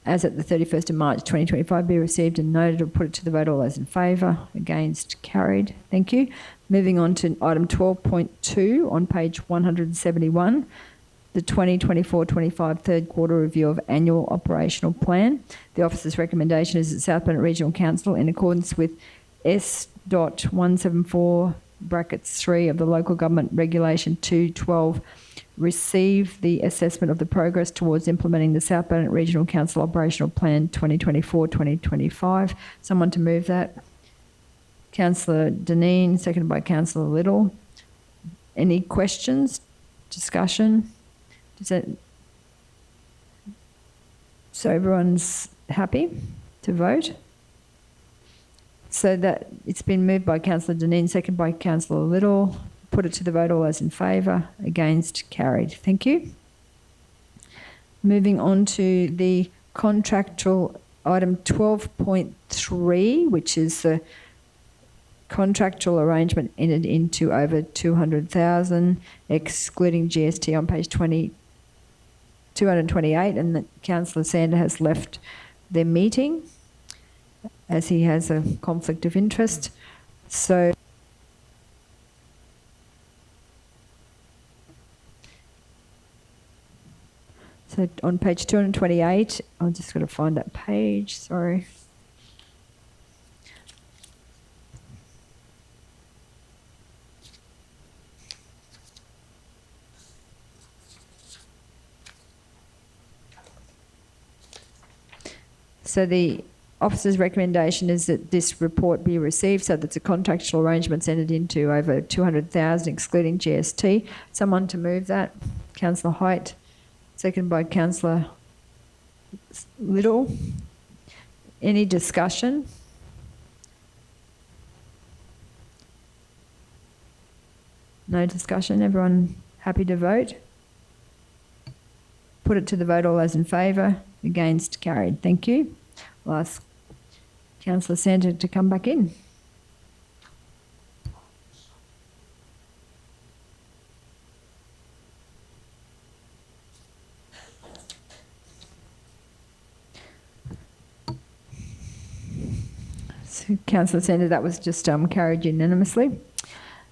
as at the 31st of March 2025, be received and noted, or put it to the vote. All those in favour? Against? Carried. Thank you. Moving on to item 12.2 on page 171, the 2024-25 third quarter review of annual operational plan. The officer's recommendation is that South Bennett Regional Council, in accordance with S.174(3) of the Local Government Regulation 212, receive the assessment of the progress towards implementing the South Bennett Regional Council Operational Plan 2024-2025. Someone to move that? Councillor Dineen, seconded by Councillor Little. Any questions? Discussion? So everyone's happy to vote? So that it's been moved by Councillor Dineen, seconded by Councillor Little. Put it to the vote. All those in favour? Against? Carried. Thank you. Moving on to the contractual item 12.3, which is the contractual arrangement entered into over 200,000, excluding GST, on page 228, and that Councillor Sander has left their meeting as he has a conflict of interest. So on page 228, I'm just going to find that page, sorry. So the officer's recommendation is that this report be received, so that the contractual arrangements entered into over 200,000, excluding GST. Someone to move that? Councillor Height, seconded by Councillor Little. Any discussion? No discussion. Everyone happy to vote? Put it to the vote. All those in favour? Against? Carried. Thank you. I'll ask Councillor Sander to come back in. So, Councillor Sander, that was just carried unanimously.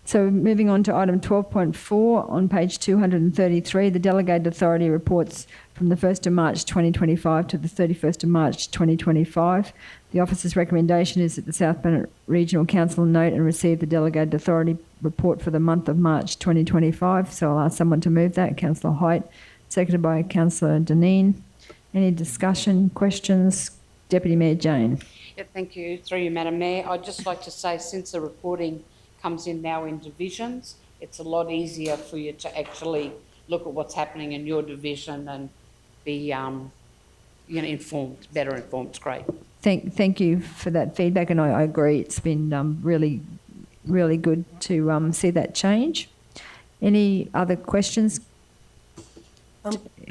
So moving on to item 12.4 on page 233, the delegated authority reports from the 1st of March 2025 to the 31st of March 2025. The officer's recommendation is that the South Bennett Regional Council note and receive the delegated authority report for the month of March 2025. So I'll ask someone to move that. Councillor Height, seconded by Councillor Dineen. Any discussion, questions? Deputy Mayor Jane. Yeah, thank you. Through you, Madam Mayor. I'd just like to say, since the reporting comes in now in divisions, it's a lot easier for you to actually look at what's happening in your division and be informed, better informed. It's great. Thank you for that feedback, and I agree. It's been really good to see that change. Any other questions?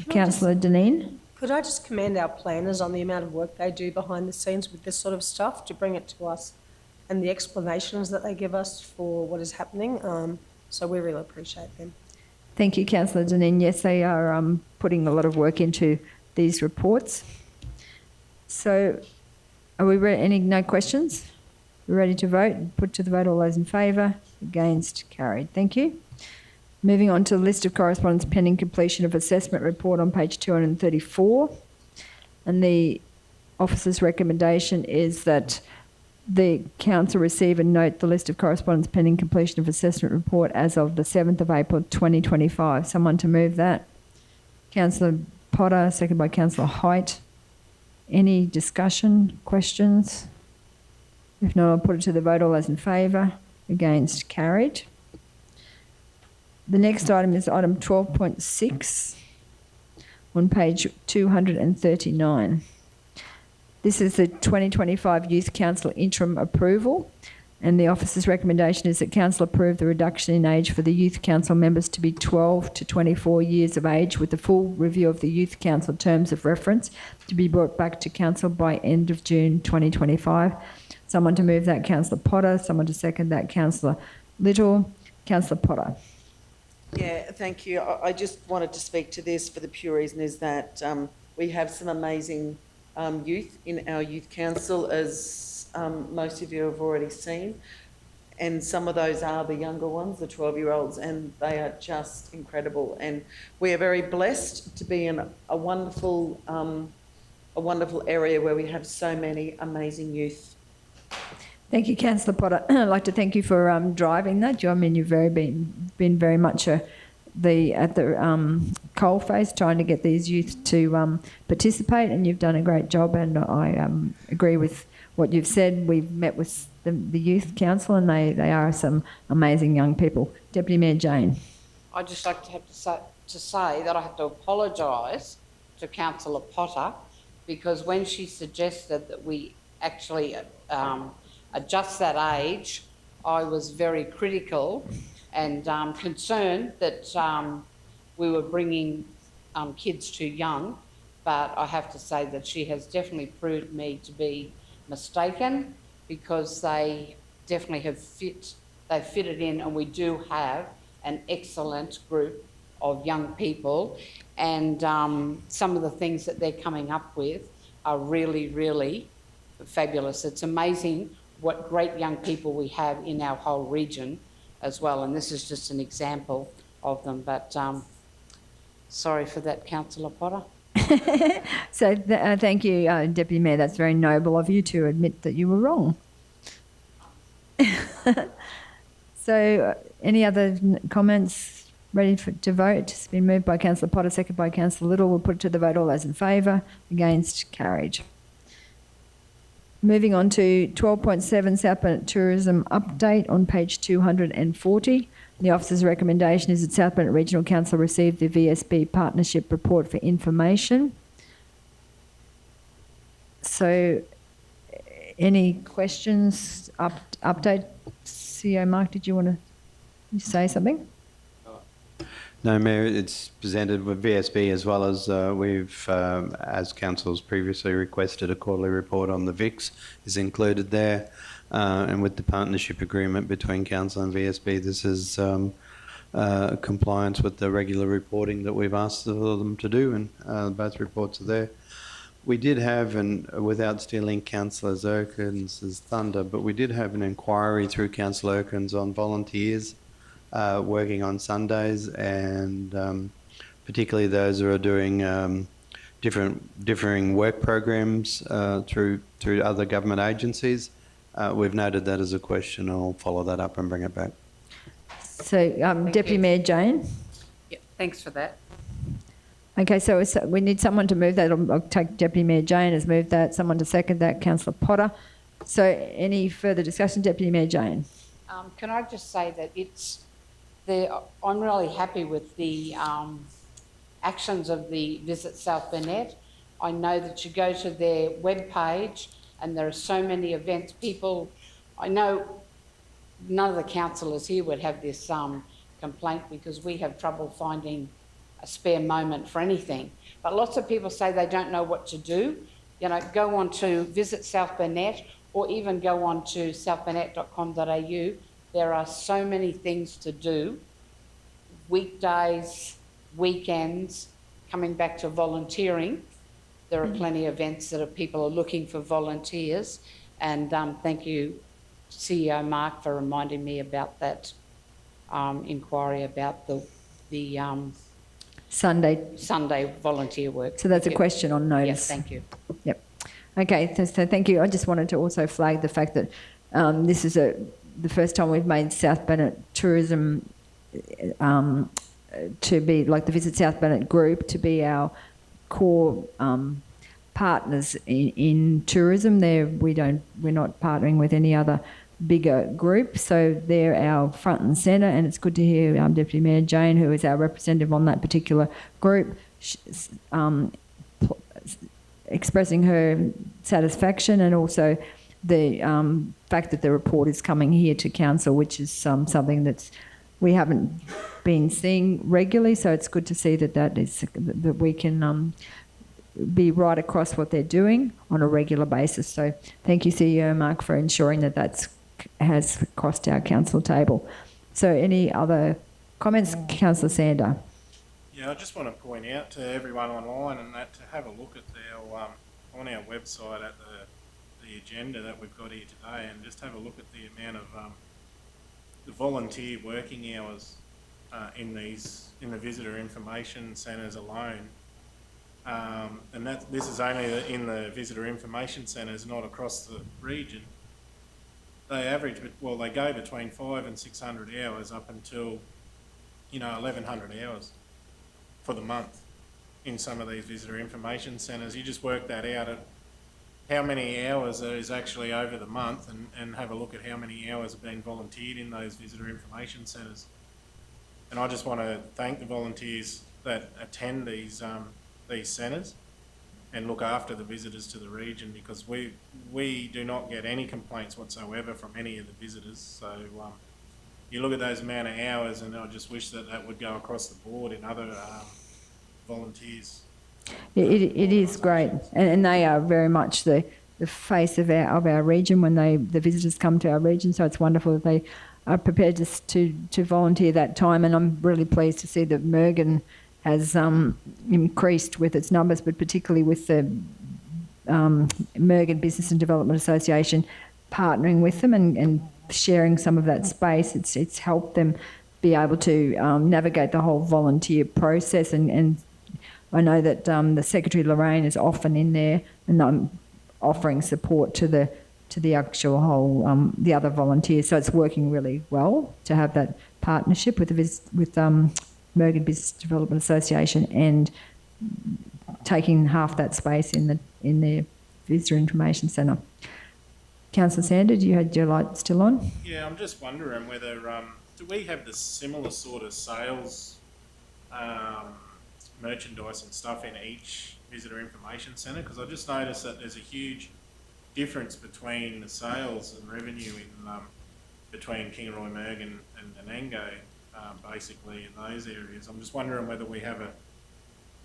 Councillor Dineen? Could I just commend our planners on the amount of work they do behind the scenes with this sort of stuff to bring it to us, and the explanations that they give us for what is happening. So we really appreciate them. Thank you, Councillor Deneen. Yes, they are putting a lot of work into these reports. So, are we ready? No questions? We're ready to vote. Put to the vote all those in favour. Against? Carried. Thank you. Moving on to the list of correspondence pending completion of assessment report on page 234. And the officer's recommendation is that the council receive and note the list of correspondence pending completion of assessment report as of the 7th of April 2025. Someone to move that? Councillor Potter, second by Councillor Height. Any discussion, questions? If not, I'll put it to the vote. All those in favour? Against? Carried. The next item is item 12.6 on page 239. This is the 2025 Youth Council interim approval, and the officer's recommendation is that council approve the reduction in age for the Youth Council members to be 12 to 24 years of age, with the full review of the Youth Council terms of reference to be brought back to council by end of June 2025. Someone to move that, Councillor Potter. Someone to second that, Councillor Little. Councillor Potter. Yeah, thank you. I just wanted to speak to this for the pure reason is that we have some amazing youth in our youth council, as most of you have already seen, and some of those are the younger ones, the 12-year-olds, and they are just incredible. And we are very blessed to be in a wonderful area where we have so many amazing youth. Thank you, Councillor Potter. I'd like to thank you for driving that. I mean, you've been very much at the coalface trying to get these youth to participate, and you've done a great job. And I agree with what you've said. We've met with the Youth Council, and they are some amazing young people. Deputy Mayor Jane. I'd just like to say that I have to apologise to Councillor Potter, because when she suggested that we actually adjust that age, I was very critical and concerned that we were bringing kids too young, but I have to say that she has definitely proved me to be mistaken, because they definitely have fitted in, and we do have an excellent group of young people, and some of the things that they're coming up with are really, really fabulous. It's amazing what great young people we have in our whole region as well, and this is just an example of them. But sorry for that, Councillor Potter. So thank you, Deputy Mayor. That's very noble of you to admit that you were wrong. So any other comments? Ready to vote? It's been moved by Councillor Potter, seconded by Councillor Little. We'll put it to the vote. All those in favour? Against? Carried. Moving on to 12.7, South Burnett Tourism Update on page 240. The officer's recommendation is that South Burnett Regional Council receive the VSB Partnership Report for information. So, any questions? Update? CEO Mark, did you want to say something? No, Mayor, it's presented with VSB, as well as we've, as Council's previously requested, a quarterly report on the VIX is included there. And with the partnership agreement between Council and VSB, this is compliance with the regular reporting that we've asked of them to do, and both reports are there. We did have, and without stealing Councillor Zirkin's thunder, but we did have an inquiry through Councillor Erkins on volunteers working on Sundays, and particularly those who are doing differing work programs through other government agencies. We've noted that as a question. I'll follow that up and bring it back. So, Deputy Mayor Jane. Yeah, thanks for that. Okay, so we need someone to move that. I'll take Deputy Mayor Jane has moved that. Someone to second that, Councillor Potter. So, any further discussion, Deputy Mayor Jane? Can I just say that I'm really happy with the actions of the Visit South Burnett. I know that you go to their webpage and there are so many events. I know none of the councillors here would have this complaint, because we have trouble finding a spare moment for anything. But lots of people say they don't know what to do. You know, go on to Visit South Burnett, or even go on to southburnett.com.au. There are so many things to do weekdays, weekends, coming back to volunteering. There are plenty of events that people are looking for volunteers. And thank you, CEO Mark, for reminding me about that inquiry about the Sunday volunteer work. So that's a question on notice. Yes, thank you. Yep. Okay, so thank you. I just wanted to also flag the fact that this is the first time we've made South Bennett tourism to be like the Visit South Bennett group to be our core partners in tourism. We're not partnering with any other bigger group, so they're our front and centre, and it's good to hear Deputy Mayor Jane, who is our representative on that particular group, expressing her satisfaction, and also the fact that the report is coming here to council, which is something that we haven't been seeing regularly. So it's good to see that we can be right across what they're doing on a regular basis. So thank you, CEO Mark, for ensuring that has crossed our council table. So any other comments, Councillor Sander? Yeah, I just want to point out to everyone online and that to have a look at our on our website at the agenda that we've got here today, and just have a look at the amount of the volunteer working hours in the visitor information centres alone. And this is only in the visitor information centres, not across the region. They they go between 500 and 600 hours up until 1,100 hours for the month in some of these visitor information centres. You just work that out at how many hours there is actually over the month, and have a look at how many hours have been volunteered in those visitor information centres. And I just want to thank the volunteers that attend these centres and look after the visitors to the region, because we do not get any complaints whatsoever from any of the visitors. So you look at those amount of hours, and I just wish that would go across the board in other volunteers. It is great, and they are very much the face of our region when the visitors come to our region. So it's wonderful that they are prepared to volunteer that time, and I'm really pleased to see that Mergen has increased with its numbers, but particularly with the Mergen Business and Development Association partnering with them and sharing some of that space. It's helped them be able to navigate the whole volunteer process, and I know that the Secretary Lorraine is often in there and offering support to the actual whole the other volunteers. So it's working really well to have that partnership with Mergen Business Development Association and taking half that space in the Visitor Information Centre. Councillor Sander, you had your light still on? Yeah, I'm just wondering whether do we have the similar sort of sales merchandise and stuff in each visitor information centre? Because I just noticed that there's a huge difference between the sales and revenue between Kingaroy, Mergen and Anango, basically in those areas. I'm just wondering whether we have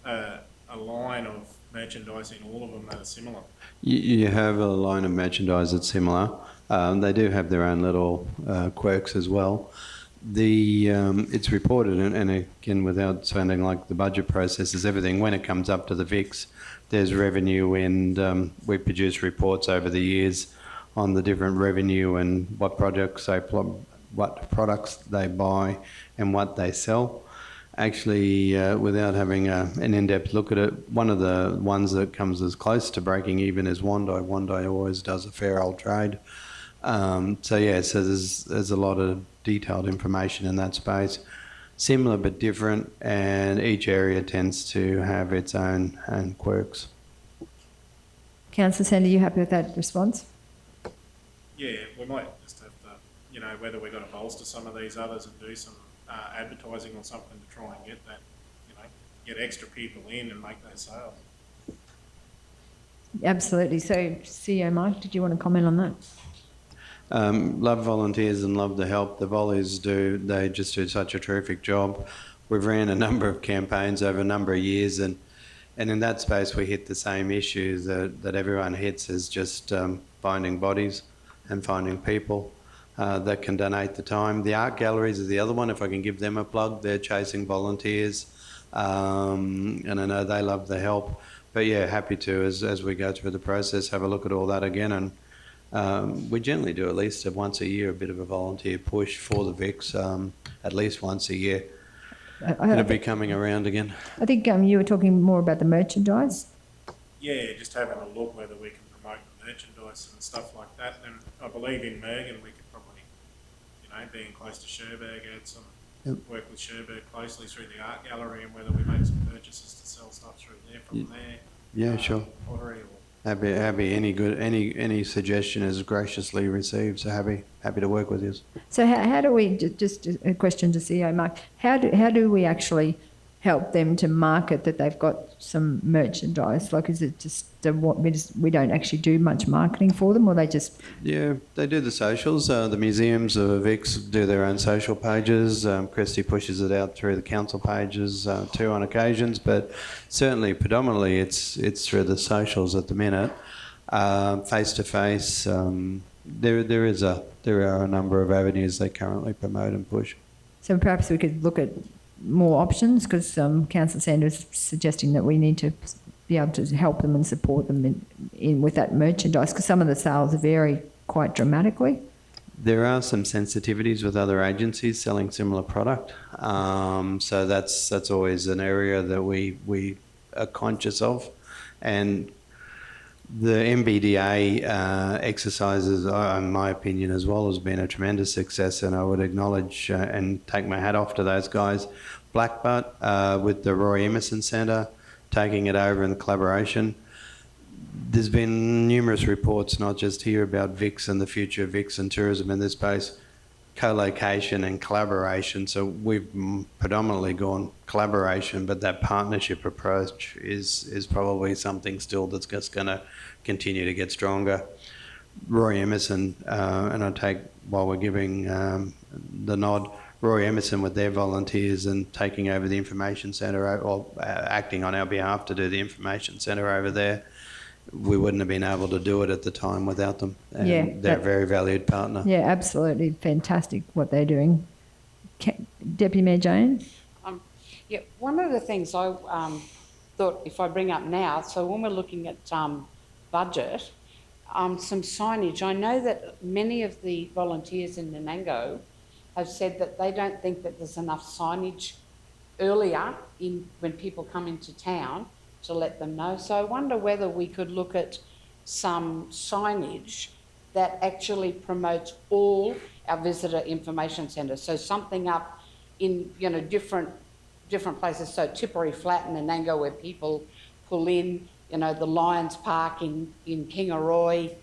a line of merchandise in all of them that are similar. You have a line of merchandise that's similar. They do have their own little quirks as well. It's reported, and again, without sounding like the budget process is everything, when it comes up to the VIX, there's revenue, and we produce reports over the years on the different revenue and what products they buy and what they sell. Actually, without having an in-depth look at it, one of the ones that comes as close to breaking even is Wandai. Wandai always does a fair old trade. So there's a lot of detailed information in that space. Similar but different, and each area tends to have its own quirks. Councillor Sander, are you happy with that response? Yeah, we might just have to, whether we're going to bolster some of these others and do some advertising or something to try and get that, get extra people in and make those sales. Absolutely. So, CEO Mike, did you want to comment on that? Love volunteers and love the help. The volleys they just do such a terrific job. We've ran a number of campaigns over a number of years, and in that space we hit the same issues that everyone hits, is just finding bodies and finding people. that can donate the time. The art galleries is the other one, if I can give them a plug. They're chasing volunteers, and I know they love the help. But yeah, happy to, as we go through the process, have a look at all that again. And we generally do at least once a year a bit of a volunteer push for the VIX, at least once a year. It'll be coming around again. I think you were talking more about the merchandise. Yeah, just having a look whether we can promote the merchandise and stuff like that. And I believe in Mergen we could probably, being close to Sherburg, add some work with Sherburg closely through the art gallery, and whether we make some purchases to sell stuff through there from there. Yeah, sure. Pottery or Happy. Any suggestion is graciously received. So happy to work with you. So how do we, just a question to CEO Mark, how do we actually help them to market that they've got some merchandise? Like, is it just we don't actually do much marketing for them, or they just... Yeah, they do the socials. The museums, the VIX do their own social pages. Christy pushes it out through the council pages too on occasions, but certainly predominantly it's through the socials at the minute. Face to face, there are a number of avenues they currently promote and push. So perhaps we could look at more options, because Councillor Sanders is suggesting that we need to be able to help them and support them in with that merchandise, because some of the sales vary quite dramatically. There are some sensitivities with other agencies selling similar product, so that's always an area that we are conscious of, and the MBDA exercises, in my opinion, as well, has been a tremendous success, and I would acknowledge and take my hat off to those guys. Blackbutt with the Roy Emerson Centre, taking it over in collaboration. There's been numerous reports, not just here, about VIX and the future of VIX and tourism in this space, co-location and collaboration. So we've predominantly gone collaboration, but that partnership approach is probably something still that's just going to continue to get stronger. Roy Emerson, and I take, while we're giving the nod, Roy Emerson with their volunteers and taking over the information centre, or acting on our behalf to do the information centre over there. We wouldn't have been able to do it at the time without them. And yeah, they're a very valued partner. Yeah, absolutely fantastic what they're doing. Deputy Mayor Jane? Yeah, one of the things I thought if I bring up now, so when we're looking at budget, some signage. I know that many of the volunteers in Nanango have said that they don't think that there's enough signage earlier when people come into town to let them know. So I wonder whether we could look at some signage that actually promotes all our visitor information centres. So something up in different places. So Tipperary Flat and Nanango, where people pull in, the Lions Park in Kingaroy,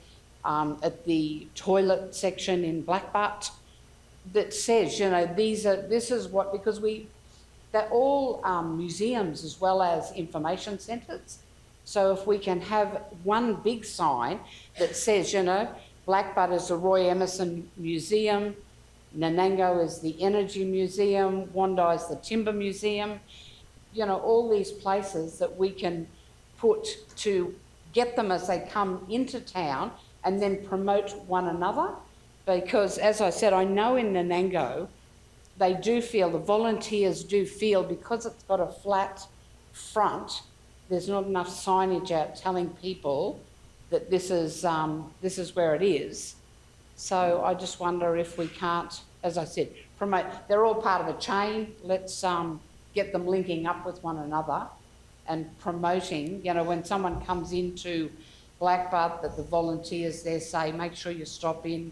at the toilet section in Blackbutt, that says, because they're all museums as well as information centres. So if we can have one big sign that says, Blackbutt is the Roy Emerson Museum, Nanango is the Energy Museum, Wandai is the Timber Museum, all these places that we can put to get them as they come into town and then promote one another. Because, as I said, I know in Nanango, the volunteers do feel, because it's got a flat front, there's not enough signage out telling people that this is where it is. So I just wonder if we can't, as I said, promote. They're all part of a chain. Let's get them linking up with one another and promoting. When someone comes into Blackbutt, that the volunteers there say, make sure you stop in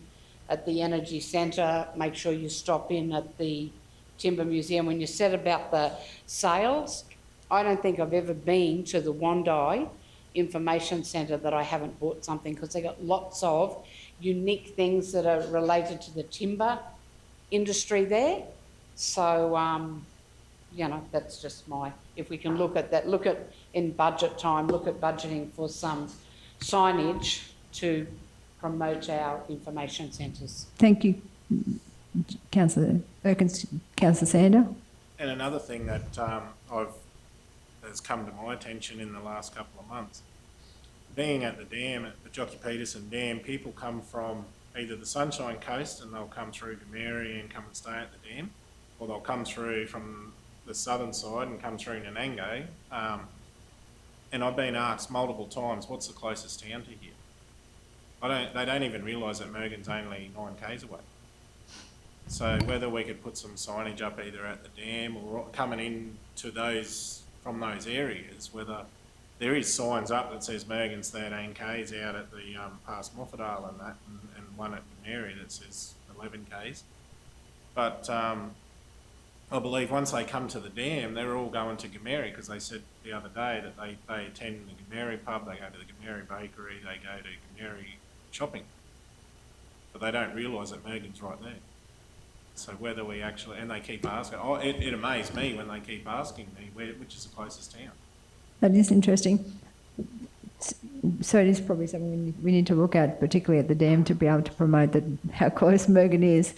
at the Energy Centre, make sure you stop in at the Timber Museum. When you said about the sales, I don't think I've ever been to the Wandai Information Centre that I haven't bought something, because they got lots of unique things that are related to the timber industry there. So, that's just if we can look at that, in budget time, look at budgeting for some signage to promote our information centres. Thank you, Councillor Erkins. Councillor Sander? And another thing that has come to my attention in the last couple of months, being at the dam, at the Jockey Peterson Dam, people come from either the Sunshine Coast and they'll come through Gameri and come and stay at the dam, or they'll come through from the southern side and come through Nanango. And I've been asked multiple times, what's the closest town to here? They don't even realise that Mergen's only 9 k's away. So whether we could put some signage up either at the dam or coming in to those, from those areas, whether there is signs up that says Mergen's 13 k's out at the past Moffedale and that, and one at Mary that says 11 k's. But I believe once they come to the dam, they're all going to Gameri, because they said the other day that they attend the Gameri pub, they go to the Gameri bakery, they go to Gameri shopping. But they don't realise that Mergen's right there. So whether we actually, and they keep asking, it amazed me when they keep asking me which is the closest town. That is interesting. So it is probably something we need to look at, particularly at the dam, to be able to promote how close Mergen is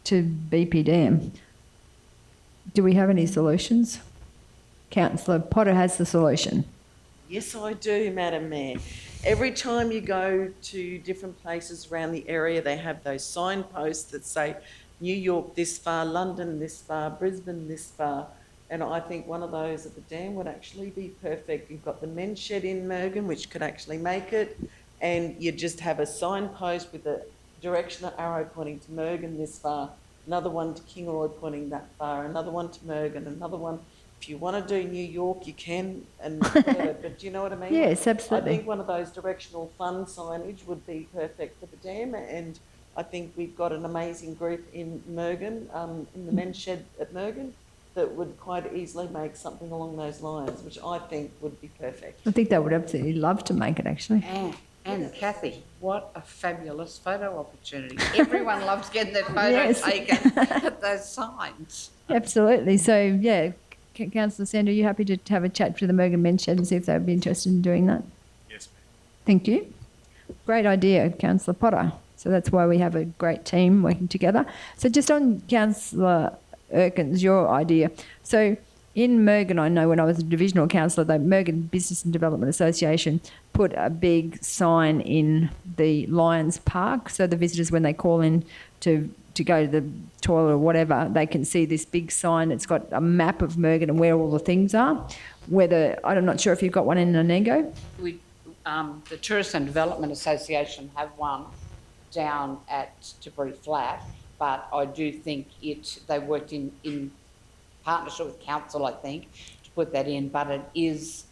to BP Dam. Do we have any solutions? Councillor Potter has the solution. Yes, I do, Madam Mayor. Every time you go to different places around the area, they have those signposts that say New York this far, London this far, Brisbane this far. And I think one of those at the dam would actually be perfect. You've got the men's shed in Mergen, which could actually make it. And you just have a signpost with a directional arrow pointing to Mergen this far, another one to Kingaroy pointing that far, another one to Mergen, another one. If you want to do New York, you can, and whatever, but do you know what I mean? Yes, absolutely. I think one of those directional fun signage would be perfect for the dam, and I think we've got an amazing group in Mergen, in the men's shed at Mergen, that would quite easily make something along those lines, which I think would be perfect. I think they would absolutely love to make it, actually. And Kathy, what a fabulous photo opportunity. Everyone loves getting their photo taken at those signs. Absolutely. So, yeah, Councillor Sandra, are you happy to have a chat to the Mergen Men's Shed and see if they would be interested in doing that? Yes, ma'am. Thank you. Great idea, Councillor Potter. So that's why we have a great team working together. So just on Councillor Erkins, your idea. So in Mergen, I know when I was a divisional councillor, the Mergen Business and Development Association put a big sign in the Lions Park, so the visitors, when they call in to go to the toilet or whatever, they can see this big sign. It's got a map of Mergen and where all the things are. I'm not sure if you've got one in Nanango. The Tourist and Development Association have one down at Tipperary Flat, but I do think they worked in partnership with council, I think, to put that in, but it is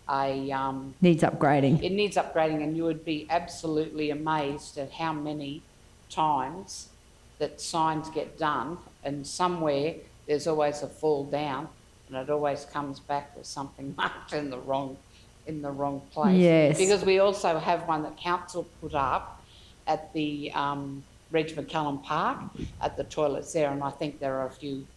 needs upgrading. It needs upgrading, and you would be absolutely amazed at how many times that signs get done, and somewhere there's always a fall down, and it always comes back with something marked in the wrong place. Yes. Because we also have one that council put up at the Reg McCallum Park at the toilets there, and I think there are a few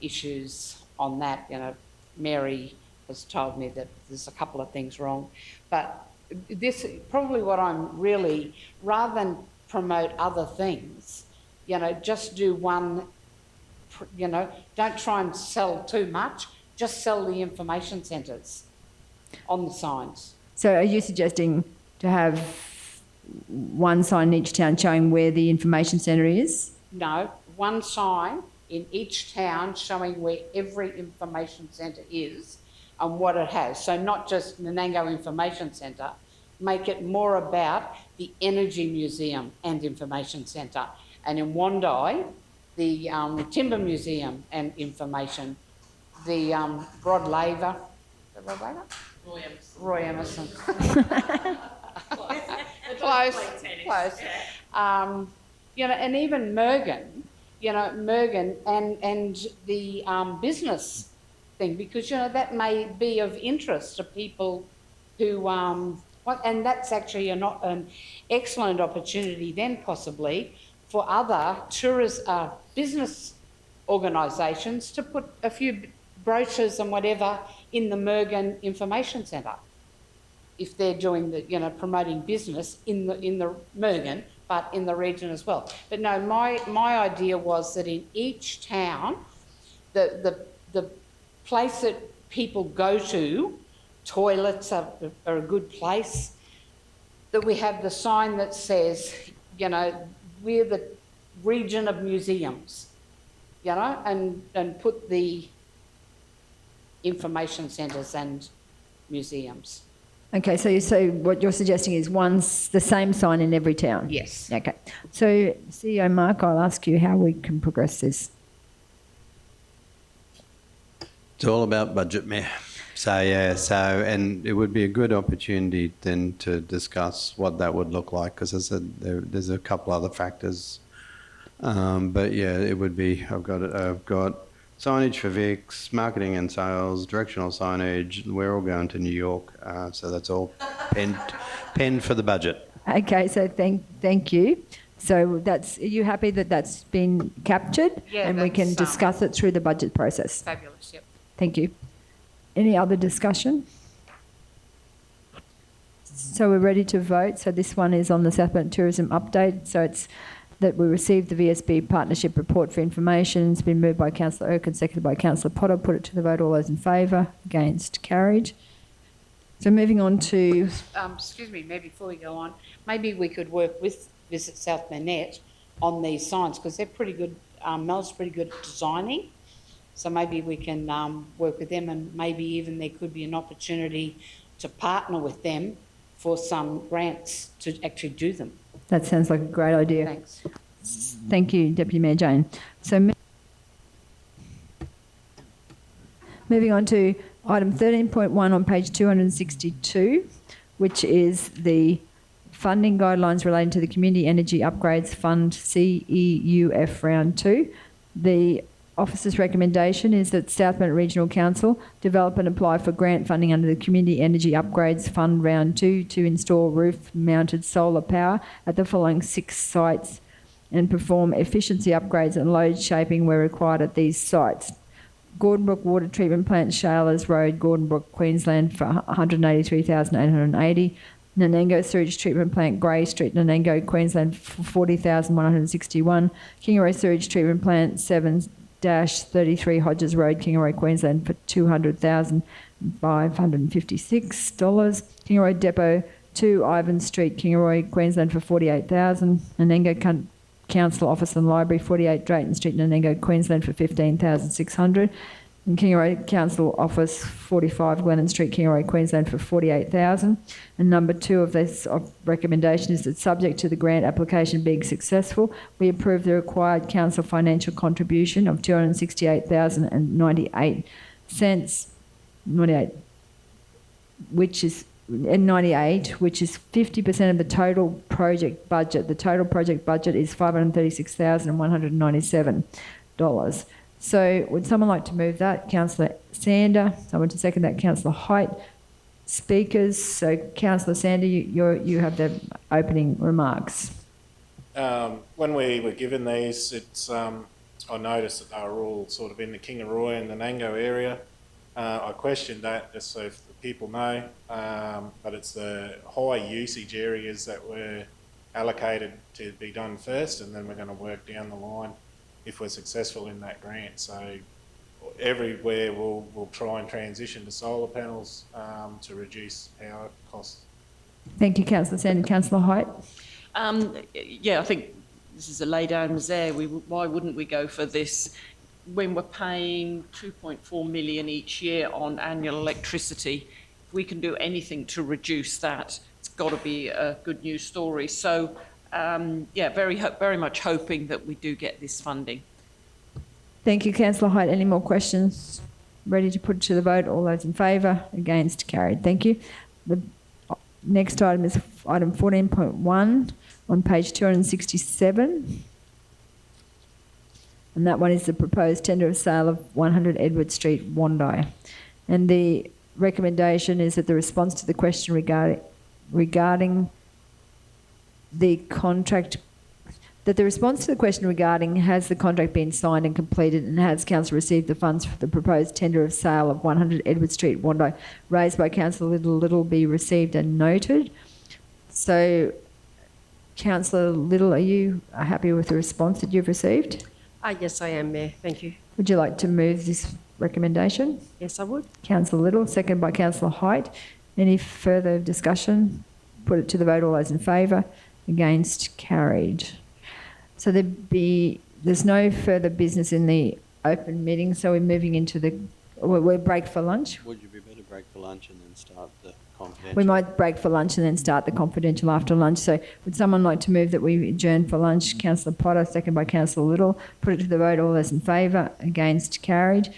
issues on that. You know, Mary has told me that there's a couple of things wrong, but this probably what I'm really, rather than promote other things, you know, just do one, you know, don't try and sell too much, just sell the information centres on the signs. So are you suggesting to have one sign in each town showing where the information centre is? No, one sign in each town showing where every information centre is and what it has. So not just Nanango Information Centre, make it more about the Energy Museum and Information Centre. And in Wandai, the Timber Museum and Information, the Rod Laver, Roy Emerson. Close. You know, and even Mergen, you know, and the business thing, because, you know, that may be of interest to people who, and that's actually an excellent opportunity then possibly for other business organisations to put a few brochures and whatever in the Mergen Information Centre, if they're doing the, you know, promoting business in the Mergen, but in the region as well. But no, my idea was that in each town, the place that people go to, toilets are a good place, that we have the sign that says, you know, we're the region of museums, you know, and put the information centres and museums. Okay, so what you're suggesting is the same sign in every town? Yes. Okay. So, CEO Mark, I'll ask you how we can progress this. It's all about budget, Mayor. So, yeah, and it would be a good opportunity then to discuss what that would look like, because as I said, there's a couple other factors. But yeah, it would be, I've got signage for VIX, marketing and sales, directional signage. We're all going to New York, so that's all penned for the budget. Okay, so thank you. So are you happy that that's been captured? Yeah, and we can discuss it through the budget process? Fabulous, yep. Thank you. Any other discussion? So we're ready to vote. So this one is on the Southland Tourism update. So it's that we received the VSB partnership report for information. It's been moved by Councillor Erkin, seconded by Councillor Potter. Put it to the vote. All those in favour? Against? Carried. So moving on to... excuse me, maybe before we go on, maybe we could work with Visit South Manette on these signs, because they're pretty good. Mel's pretty good at designing. So maybe we can work with them, and maybe even there could be an opportunity to partner with them for some grants to actually do them. That sounds like a great idea. Thanks. Thank you, Deputy Mayor Jane. So moving on to item 13.1 on page 262, which is the funding guidelines relating to the Community Energy Upgrades Fund CEUF Round 2. The Office's recommendation is that Southland Regional Council develop and apply for grant funding under the Community Energy Upgrades Fund Round 2 to install roof-mounted solar power at the following 6 sites and perform efficiency upgrades and load shaping where required at these sites. Gordonbrook Water Treatment Plant, Shalers Road, Gordonbrook, Queensland for $183,880. Nanango Sewage Treatment Plant, Grey Street, Nanango, Queensland for $40,161. Kingaroy Sewage Treatment Plant, 7-33 Hodges Road, Kingaroy, Queensland for $200,556. Kingaroy Depot, 2 Ivan Street, Kingaroy, Queensland for $48,000. Nanango Council Office and Library, 48 Drayton Street, Nanango, Queensland for $15,600. And Kingaroy Council Office, 45 Glennon Street, Kingaroy, Queensland for $48,000. And number 2 of this recommendation is that subject to the grant application being successful, we approve the required council financial contribution of $268,098, which is 50% of the total project budget. The total project budget is $536,197. So would someone like to move that? Councillor Sander. Someone to second that? Councillor Height. Speakers. So Councillor Sander, you have the opening remarks. When we were given these, I noticed that they were all sort of in the Kingaroy and the Nanango area. I questioned that just so if the people know, but it's the high usage areas that were allocated to be done first, and then we're going to work down the line if we're successful in that grant. So everywhere we'll try and transition to solar panels to reduce power costs. Thank you, Councillor Sander. Councillor Height. Yeah, I think this is a lay down misère. Why wouldn't we go for this when we're paying $2.4 million each year on annual electricity? If we can do anything to reduce that, it's got to be a good news story. So, yeah, very much hoping that we do get this funding. Thank you, Councillor Height. Any more questions? Ready to put to the vote? All those in favour? Against? Carried. Thank you. The next item is item 14.1 on page 267. And that one is the proposed tender of sale of 100 Edward Street, Wandai. And the recommendation is that the response to the question regarding the contract, that the response to the question regarding has the contract been signed and completed and has Council received the funds for the proposed tender of sale of 100 Edward Street, Wandai, raised by Councillor Little be received and noted. So, Councillor Little, are you happy with the response that you've received? Yes, I am, Mayor. Thank you. Would you like to move this recommendation? Yes, I would. Councillor Little, second by Councillor Height. Any further discussion? Put it to the vote. All those in favour? Against? Carried. So there's no further business in the open meeting, so we're moving into we're break for lunch. Would you be better break for lunch and then start the confidential? We might break for lunch and then start the confidential after lunch. So would someone like to move that we adjourn for lunch? Councillor Potter, second by Councillor Little. Put it to the vote. All those in favour? Against? Carried.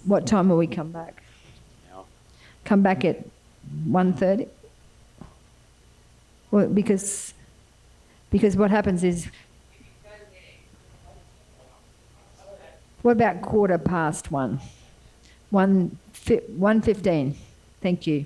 What time will we come back? Now. Come back at 1:30? Well, because what happens is, what about 1:15? 1:15. Thank you.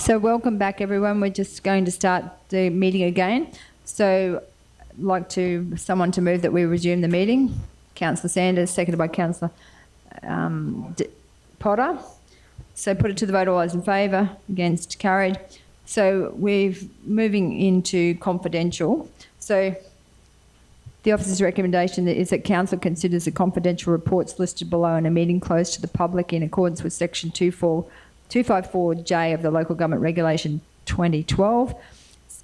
So welcome back, everyone. We're just going to start the meeting again. So I'd like someone to move that we resume the meeting. Councillor Sanders, seconded by Councillor Potter. So put it to the vote. All those in favour? Against? Carried. So we're moving into confidential. So the officer's recommendation is that council considers the confidential reports listed below in a meeting closed to the public in accordance with section 254J of the Local Government Regulation 2012.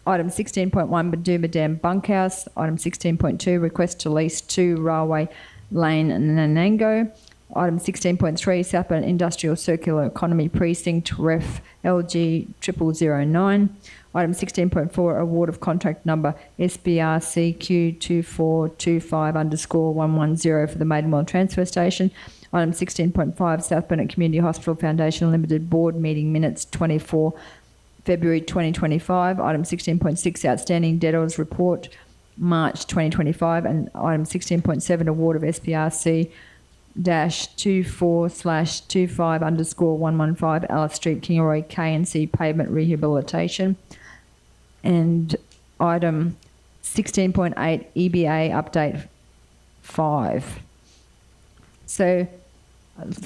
Item 16.1, Badooma Dam Bunkhouse. Item 16.2, request to lease 2 Railway Lane Nanango. Item 16.3, Southbound Industrial Circular Economy Precinct, Ref LG 0009. Item 16.4, award of contract number SBRC Q2425_110 for the Maidenwell Transfer Station. Item 16.5, South Burnett Community Hospital Foundation Limited Board Meeting Minutes 24 February 2025. Item 16.6, Outstanding Debtors Report March 2025. And item 16.7, award of SBRC -24/25_115 Alice Street, Kingaroy, K&C Pavement Rehabilitation. And item 16.8, EBA Update 5. So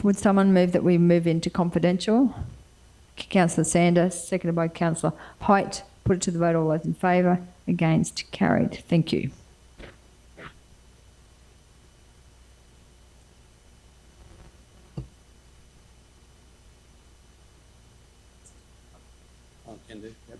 would someone move that we move into confidential? Councillor Sanders, seconded by Councillor Height. Put it to the vote. All those in favour? Against? Carried. Thank you. Can do. Yep.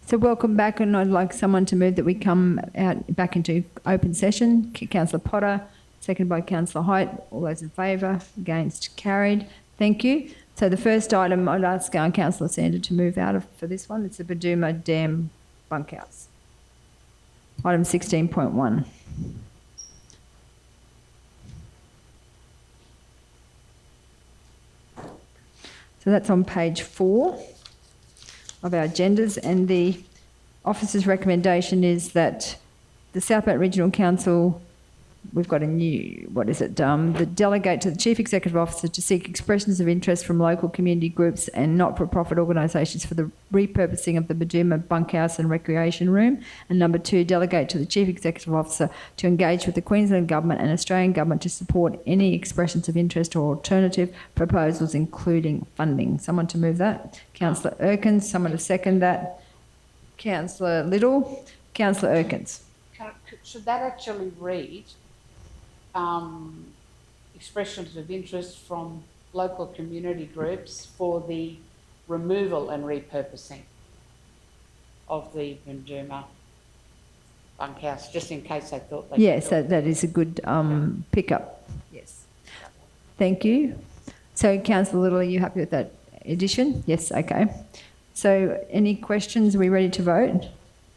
So welcome back, and I'd like someone to move that we come out back into open session. Councillor Potter, seconded by Councillor Height. All those in favour? Against? Carried. Thank you. So the first item, I'd ask Councillor Sander to move out of for this one. It's the Baduma Dam bunkhouse. Item 16.1. So that's on page 4 of our agendas, and the officer's recommendation is that the South Bank Regional Council, we've got a new, the delegate to the Chief Executive Officer to seek expressions of interest from local community groups and not-for-profit organisations for the repurposing of the Baduma bunkhouse and recreation room. And number 2, delegate to the Chief Executive Officer to engage with the Queensland Government and Australian Government to support any expressions of interest or alternative proposals, including funding. Someone to move that? Councillor Erkins. Someone to second that? Councillor Little. Councillor Erkins. Should that actually read expressions of interest from local community groups for the removal and repurposing of the Baduma bunkhouse, just in case they thought they Yes, that is a good pickup. Yes. Thank you. So, Councillor Little, are you happy with that addition? Yes, okay. So, any questions? Are we ready to vote?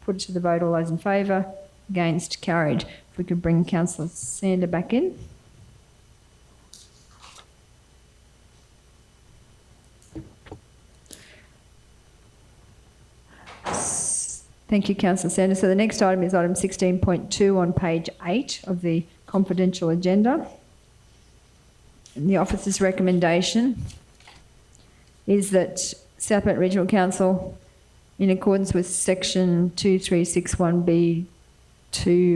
Put it to the vote. All those in favour? Against? Carried. If we could bring Councillor Sander back in. Thank you, Councillor Sander. So the next item is item 16.2 on page 8 of the confidential agenda. And the officer's recommendation is that South Bank Regional Council, in accordance with section 2361B2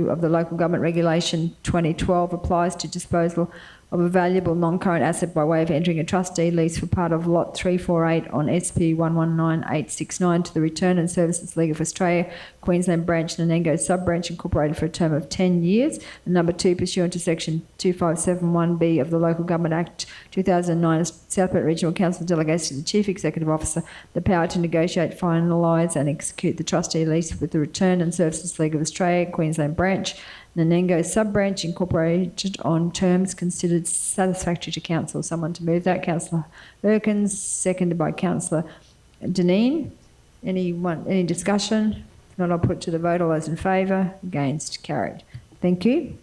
of the Local Government Regulation 2012, applies to disposal of a valuable non-current asset by way of entering a trustee lease for part of lot 348 on SP 119869 to the Return and Services League of Australia, Queensland Branch, Nanango Sub-Branch Incorporated for a term of 10 years. And number 2, pursuant to section 2571B of the Local Government Act 2009, South Bank Regional Council delegates to the Chief Executive Officer the power to negotiate, finalise and execute the trustee lease with the Return and Services League of Australia, Queensland Branch, Nanango Sub-Branch Incorporated on terms considered satisfactory to Council. Someone to move that? Councillor Erkins, seconded by Councillor Deneen. Any discussion? If not, I'll put to the vote. All those in favour? Against? Carried. Thank you.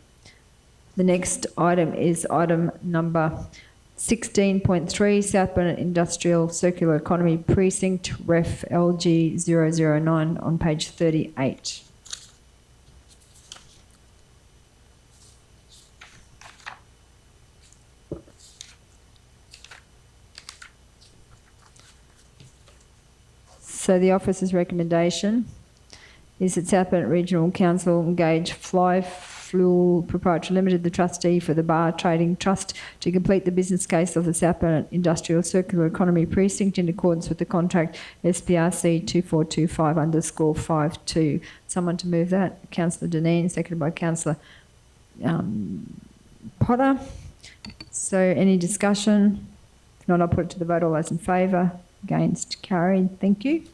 The next item is item number 16.3, South Burnett Industrial Circular Economy Precinct, Ref LG 009 on page 38. So the officer's recommendation is that South Burnett Regional Council engage Fly Fuel Proprietary Limited, the trustee for the Bar Trading Trust, to complete the business case of the South Burnett Industrial Circular Economy Precinct in accordance with the contract SBRC 2425_52. Someone to move that? Councillor Deneen, seconded by Councillor Potter. So any discussion? If not, I'll put it to the vote. All those in favour? Against? Carried. Thank you.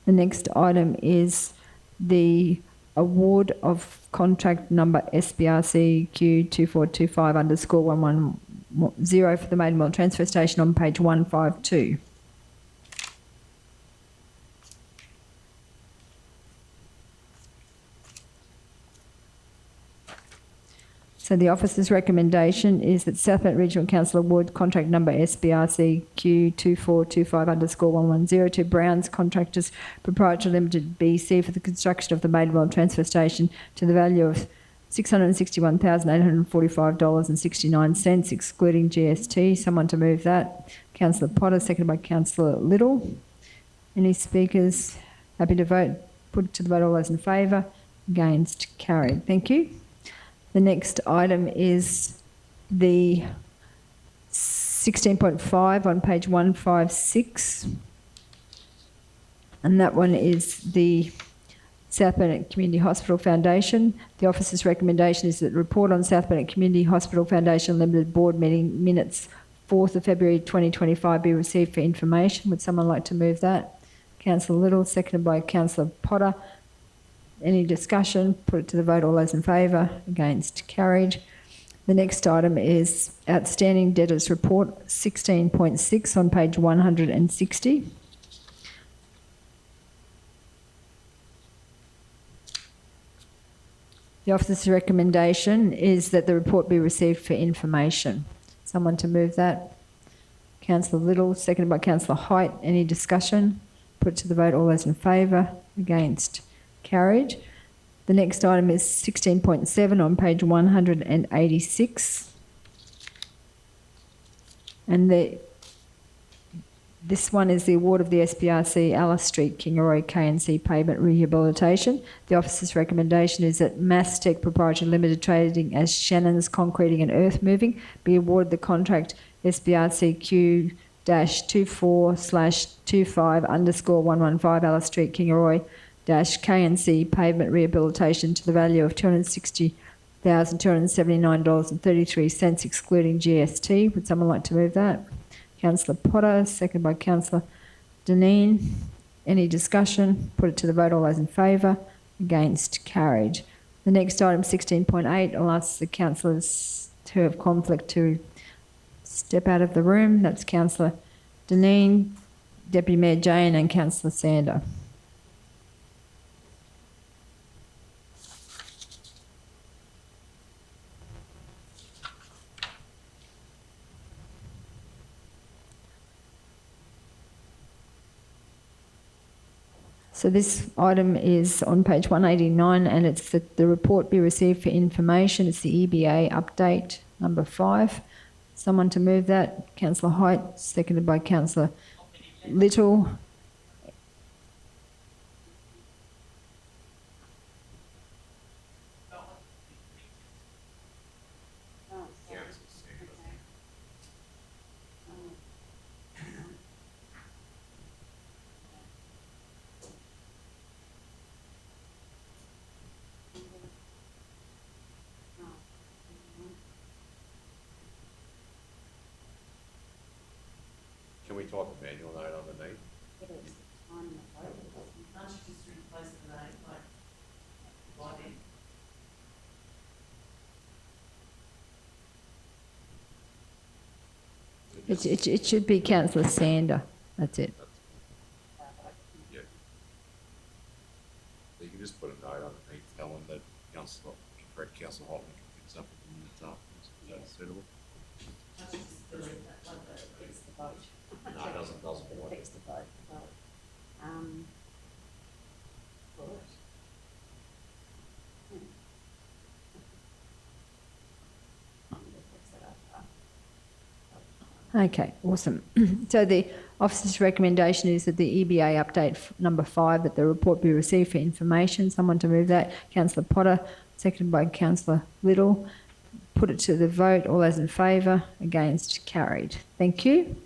The next item is the award of contract number SBRC Q2425_110 for the Maidenwell Transfer Station on page 152. So the officer's recommendation is that South Bank Regional Council award contract number SBRC Q2425_110 to Brown's Contractors Proprietary Limited BC for the construction of the Maidenwell Transfer Station to the value of $661,845.69, excluding GST. Someone to move that? Councillor Potter, seconded by Councillor Little. Any speakers? Happy to vote? Put it to the vote. All those in favour? Against? Carried. Thank you. The next item is the 16.5 on page 156, and that one is the South Burnett Community Hospital Foundation. The officer's recommendation is that the report on South Burnett Community Hospital Foundation Limited Board meeting minutes 4th of February 2025 be received for information. Would someone like to move that? Councillor Little, seconded by Councillor Potter. Any discussion? Put it to the vote. All those in favour? Against? Carried. The next item is Outstanding Debtors Report 16.6 on page 160. The officer's recommendation is that the report be received for information. Someone to move that? Councillor Little, seconded by Councillor Height. Any discussion? Put it to the vote. All those in favour? Against? Carried. The next item is 16.7 on page 186. And this one is the award of the SBRC Alice Street Kingaroy KNC pavement rehabilitation. The officer's recommendation is that Masstec Proprietary Limited, trading as Shannon's Concreting and Earth Moving, be awarded the contract SBRCQ-24/25_115 Alice Street Kingaroy KNC pavement rehabilitation to the value of $260,279.33 excluding GST. Would someone like to move that? Councillor Potter, seconded by Councillor Deneen. Any discussion? Put it to the vote. All those in favour? Against? Carried. The next item, 16.8, I'll ask the councillors who have conflict to step out of the room. That's Councillor Deneen, Deputy Mayor Jane and Councillor Sander. So this item is on page 189 and it's that the report be received for information. It's the EBA update number 5. Someone to move that? Councillor Height, seconded by Councillor Little. Can we type a manual note underneath? Can't you just replace the name, like, It should be Councillor Sander. That's it. Yeah. You can just put a note underneath, tell them that Councillor Hotman can fix up with the minutes afterwards. Is that suitable? No, it doesn't work. Fix the vote. Okay, awesome. So the officer's recommendation is that the EBA update number 5, that the report be received for information. Someone to move that? Councillor Potter, seconded by Councillor Little. Put it to the vote. All those in favour? Against? Carried. Thank you.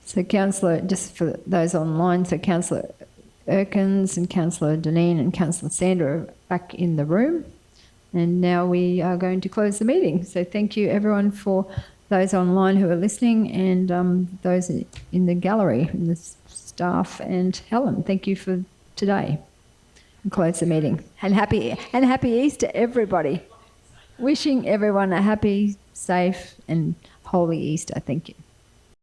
So Councillor, just for those online, so Councillor Erkins and Councillor Deneen and Councillor Sander are back in the room. And now we are going to close the meeting. So thank you everyone, for those online who are listening, and those in the gallery, and the staff, and Helen. Thank you for today. And close the meeting. And happy Easter, everybody. Wishing everyone a happy, safe and holy Easter. Thank you.